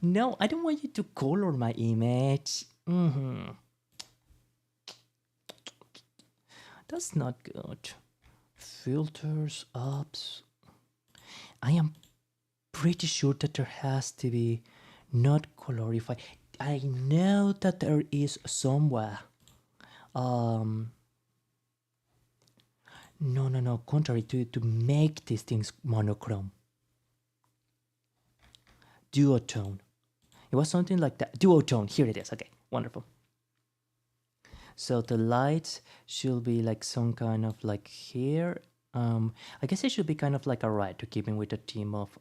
No, I don't want you to color my image. That's not good. Filters, apps. I am pretty sure that there has to be not colorify. I know that there is somewhere. No. Contrary to make these things monochrome. Duotone. It was something like that. Duotone. Here it is. Okay, wonderful. So the lights should be like some kind of like here. I guess it should be kind of like a red to keep in with the theme of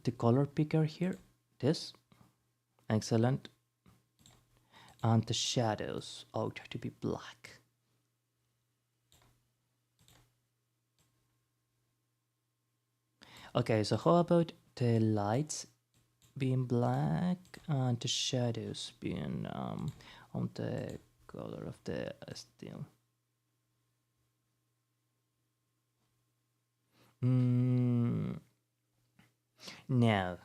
the color picker here. This. Excellent. And the shadows ought to be black. Okay, so how about the lights being black and the shadows being on the color of the steel? No.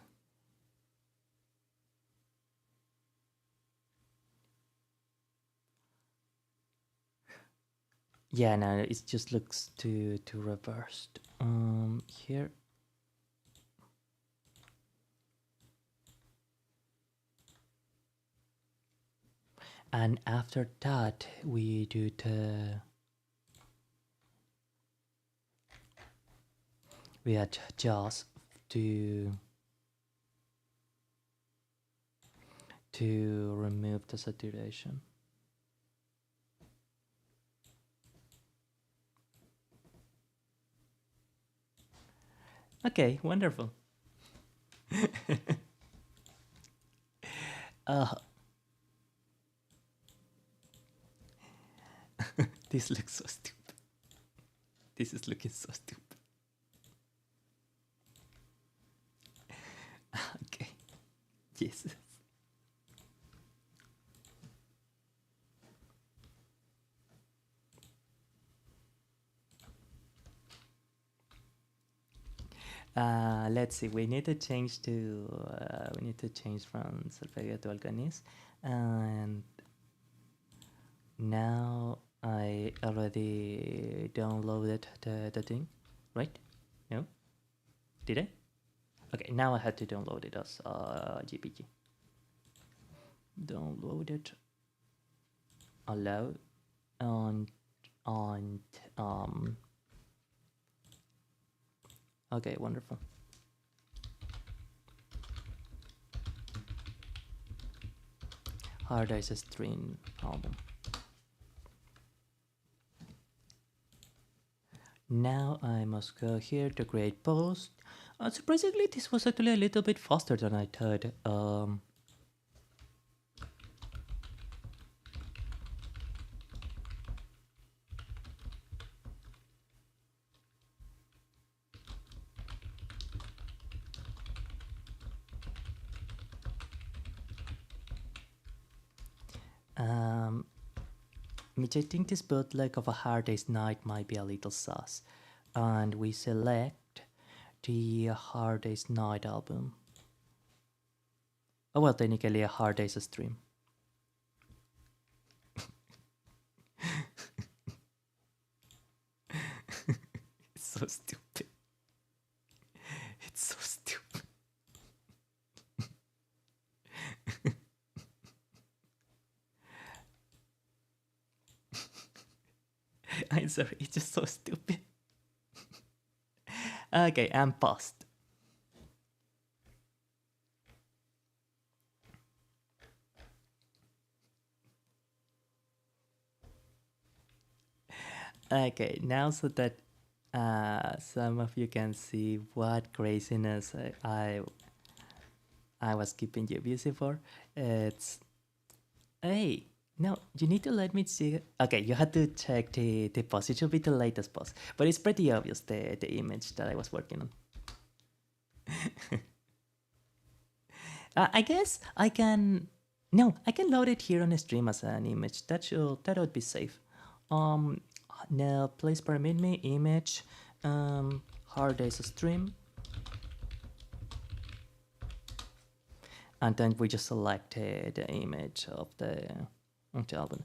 Yeah, no, it just looks too reversed. Here. And after that, we do we adjust to remove the saturation. Okay, wonderful. This looks so stupid. This is looking so stupid. Okay. Jesus. Let's see. We need to change from solfeggio to alcanis, and now I already downloaded the thing, right? No, did I? Okay, now I had to download it as GPG. Download it. Allow. And okay, wonderful. Hard Ice Stream album. Now I must go here to create post. Surprisingly, this was actually a little bit faster than I thought. Which I think this bootleg of A Hard Day's Night might be a little sus. And we select the Hard Day's Night album. Oh well, technically A Hard Day's Stream. It's so stupid. It's so stupid. I'm sorry, it's just so stupid. Okay, I'm paused. Okay, now so that some of you can see what craziness I was keeping you busy for. It's hey. No, you need to let me see. Okay, you had to check the post. It should be the latest post. But it's pretty obvious, the image that I was working on. I guess I can... No, I can load it here on the stream as an image. That would be safe. Now, please permit me, image, Hard Days Stream. And then we just select the image of the album.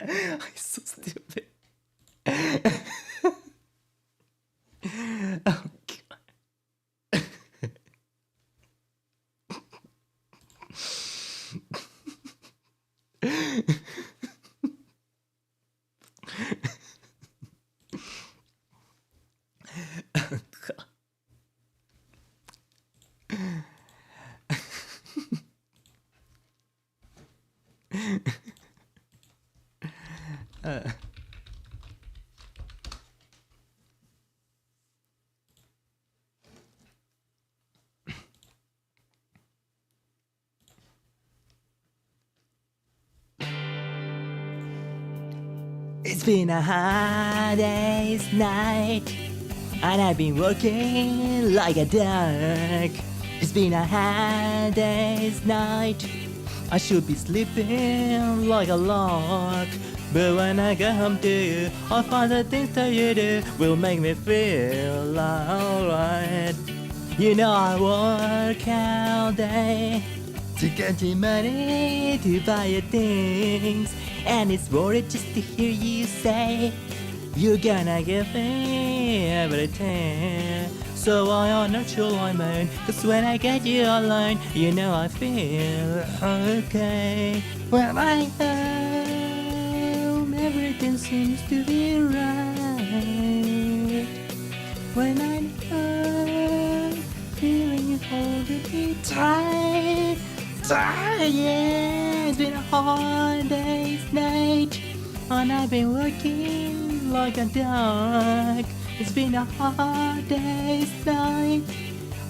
It's so stupid. Oh god. Oh god. It's been a hard day's night, and I've been working like a dog. It's been a hard day's night, I should be sleeping like a log. But when I get home to you, I find the things that you do will make me feel alright. You know I work all day to get you money to buy you things, and it's worth it just to hear you say you're gonna give me everything. So I honor your line, 'cause when I get you alone, you know I feel okay. When I home, everything seems to be right. When I'm home, feeling you holding me tight. Yeah, it's been a hard day's night, and I've been working like a dog. It's been a hard day's night,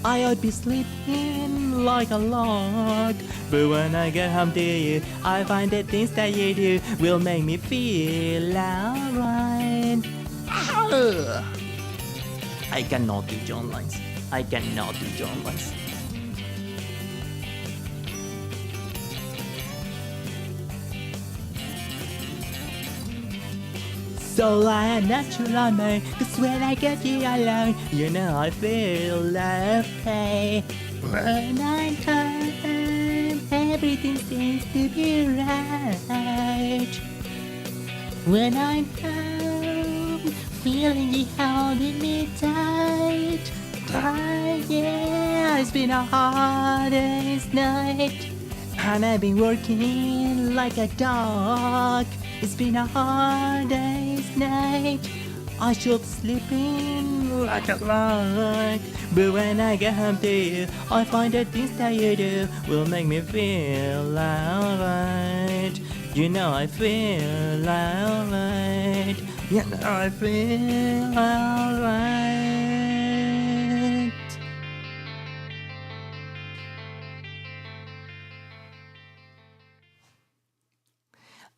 I ought be sleeping like a log. But when I get home to you, I find the things that you do will make me feel alright. I cannot do John lines. I cannot do John lines. So I am natural man, 'cause when I get you alone, you know I feel okay. When I'm home, everything seems to be right. When I'm home, feeling you holding me tight. Yeah, it's been a hard day's night, and I've been working like a dog. It's been a hard day's night. I should be sleeping like a log. But when I get home to you, I find the things that you do will make me feel alright. You know I feel alright. You know I feel alright.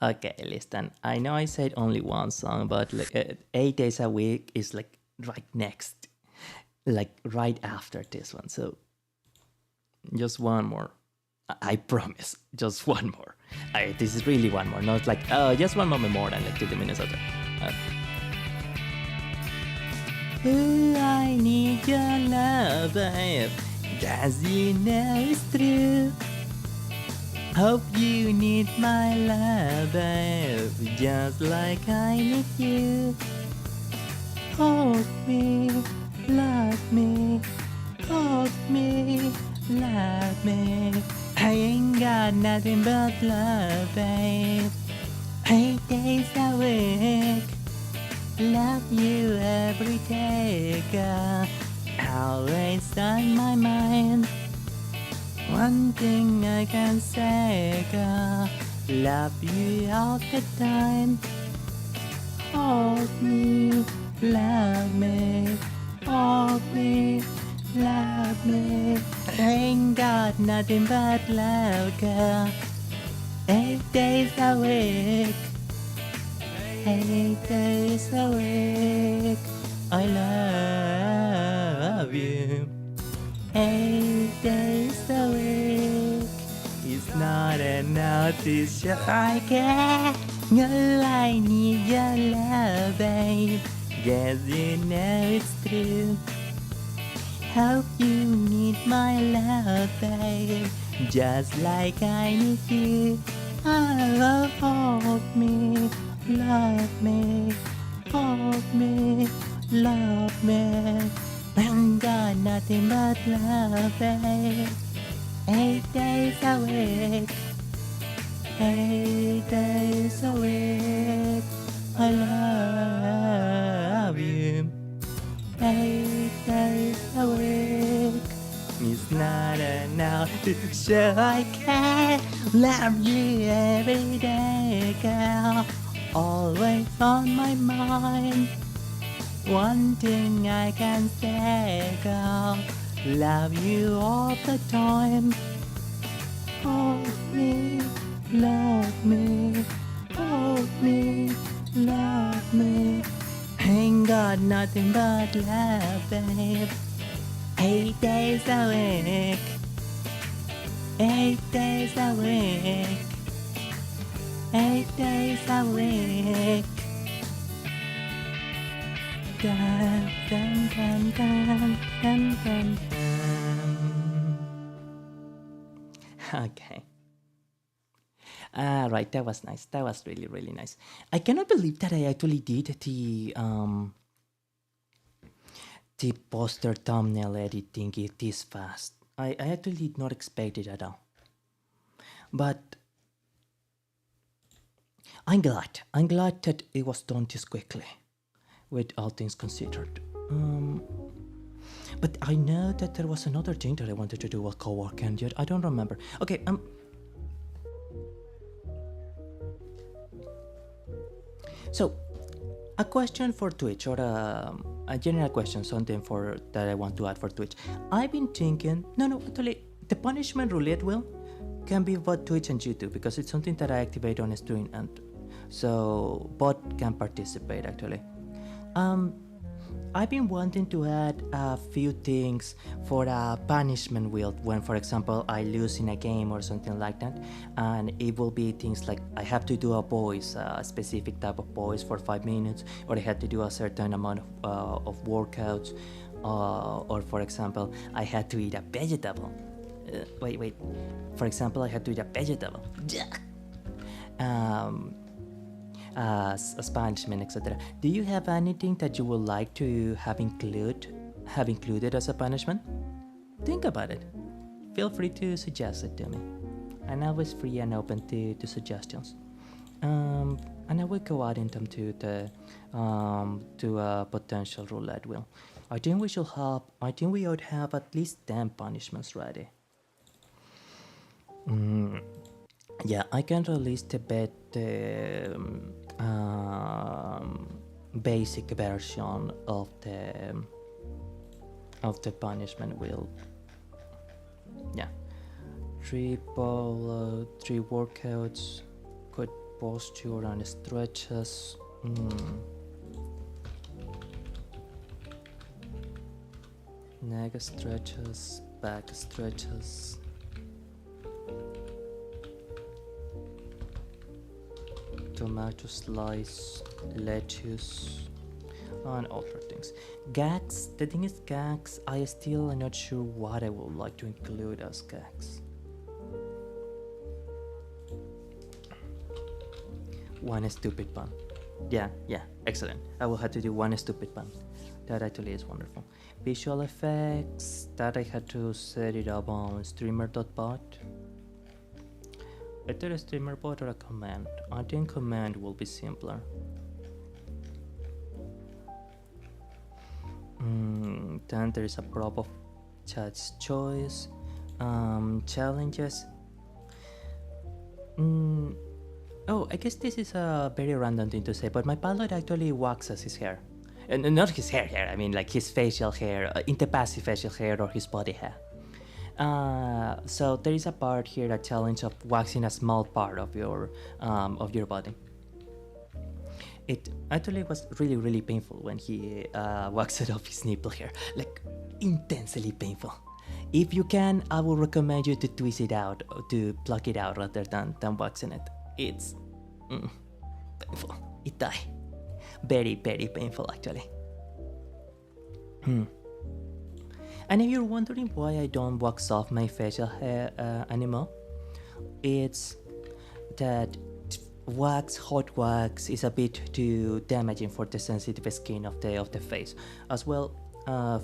Okay, listen. I know I said only one song, but like 8 days a week is like right next, like right after this one. So just one more. I promise, just one more. This is really one more. Not like just one moment more than like 2 minutes after. Ooh, I need your love, babe. Cause you know it's true. Hope you need my love, babe, just like I need you. Hold me, love me, hold me, love me. I ain't got nothing but love, babe. 8 days a week, love you every day, girl. Always on my mind. One thing I can say, girl, love you all the time. Hold me, love me, hold me, love me. Ain't got nothing but love, girl. 8 days a week, 8 days a week, I love you. 8 days a week is not enough to show I care. No, I need your love, babe. Guess you know it's true. Hope you need my love, babe, just like I need you. Oh, hold me, love me, hold me, love me. Ain't got nothing but love, babe. 8 days a week, 8 days a week, I love you. 8 days a week is not enough to show I care. Love you every day, girl, always on my mind. One thing I can say, girl, love you all the time. Hold me, love me, hold me, love me. Ain't got nothing but love, babe. 8 days a week, 8 days a week, 8 days a week. Dun, dun, dun, dun, dun, dun, dun. Okay. Right, that was nice. That was really, really nice. I cannot believe that I actually did the poster thumbnail editing it this fast. I actually did not expect it at all. But I'm glad. I'm glad that it was done this quickly, with all things considered. But I know that there was another thing that I wanted to do with co-work, and yet I don't remember. Okay, so A question for Twitch, or a general question, something for that I want to add for Twitch. I've been thinking, no, actually, the punishment roulette wheel can be both Twitch and YouTube because it's something that I activate on stream, and so both can participate actually. I've been wanting to add a few things for a punishment wheel when, for example, I lose in a game or something like that, and it will be things like I have to do a voice, a specific type of voice for 5 minutes, or I had to do a certain amount of workouts, or for example, I had to eat a vegetable. Wait. For example, I had to eat a vegetable. As punishment, etc. Do you have anything that you would like to have included as a punishment? Think about it. Feel free to suggest it to me. I'm always free and open to suggestions. And I will go adding them to a potential roulette wheel. I think we ought have at least 10 punishments ready. Yeah, I can release the basic version of the punishment wheel. Yeah, 3 workouts, good posture and stretches. Neck stretches, back stretches. Tomato slice, lettuce, and other things. Gags, the thing is gags, I still am not sure what I would like to include as gags. One stupid pun. Yeah, excellent. I will have to do one stupid pun. That actually is wonderful. Visual effects, that I had to set it up on streamer.bot. Either a streamer bot or a command. I think command will be simpler. Then there is a prop of chat's choice. Challenges. Oh, I guess this is a very random thing to say, but my pilot actually waxes his hair. Not his hair, I mean like his facial hair, interpassive facial hair or his body hair. So there is a part here, a challenge of waxing a small part of your body. It actually was really painful when he waxed off his nipple hair, like intensely painful. If you can, I would recommend you to twist it out, to pluck it out rather than waxing it. It's painful. It died. Very painful actually. And if you're wondering why I don't wax off my facial hair anymore, it's that hot wax is a bit too damaging for the sensitive skin of the face. As well,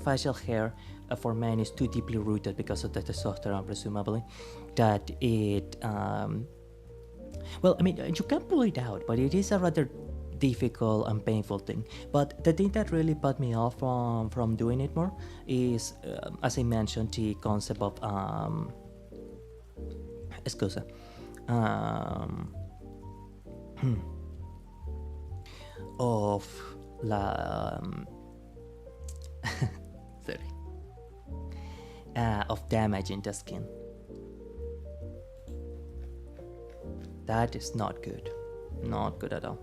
facial hair for men is too deeply rooted because of the testosterone, presumably, that it... well, I mean, you can pull it out, but it is a rather difficult and painful thing. But the thing that really put me off from doing it more is, as I mentioned, the concept of of la sorry, of damaging the skin. That is not good at all.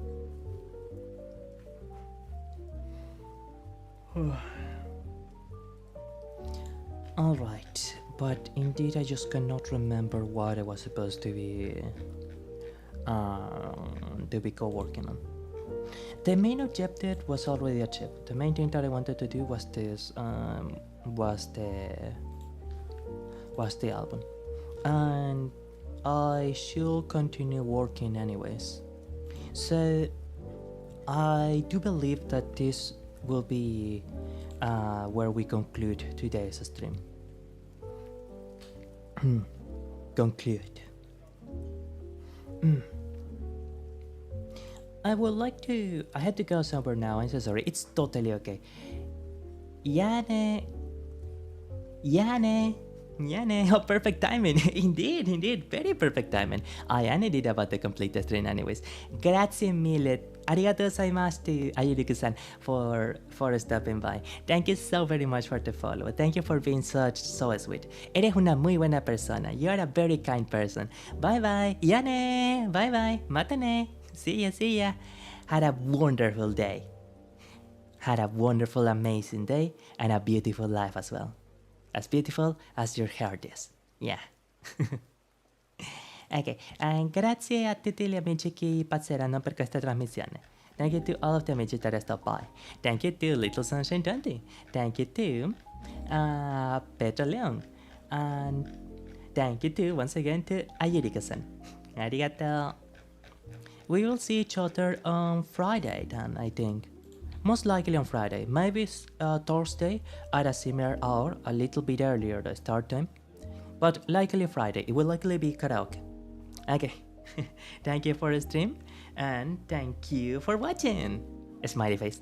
Alright, but indeed I just cannot remember what I was supposed to be co-working on. The main objective was already achieved. The main thing that I wanted to do was this, was the album, and I should continue working anyways. So I do believe that this will be where we conclude today's stream. Conclude. I would like to... I had to go somewhere now, I'm so sorry. It's totally okay. Yane, oh, perfect timing. Indeed, very perfect timing. I did about to complete the stream anyways. Grazie mille Arigatou gozaimasu to Ayuriku-san for stopping by. Thank you so very much for the follow. Thank you for being so sweet. Eres una muy buena persona. You are a very kind person. Bye bye. Yane. Bye bye. Matane. See ya. Had a wonderful day. Had a wonderful, amazing day and a beautiful life as well. As beautiful as your heart is. Yeah. Ok, grazie a tutti gli amici che passeranno per questa trasmissione. Thank you to all of the amici that stopped by. Thank you to Little Sunshine 20. Thank you to Petra Leon. And thank you to, once again, to Ayurika-san. Arigato. We will see each other on Friday then, I think. Most likely on Friday. Maybe Thursday at a similar hour, a little bit earlier the start time. But likely Friday. It will likely be karaoke. Okay. Thank you for the stream. And thank you for watching. Smiley face.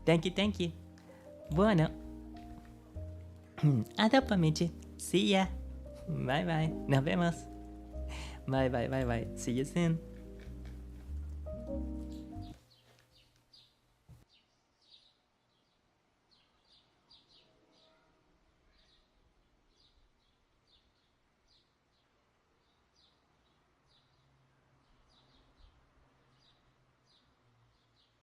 Thank you. Bueno. A dopo amici. See ya. Bye bye. Nos vemos. Bye. See you soon.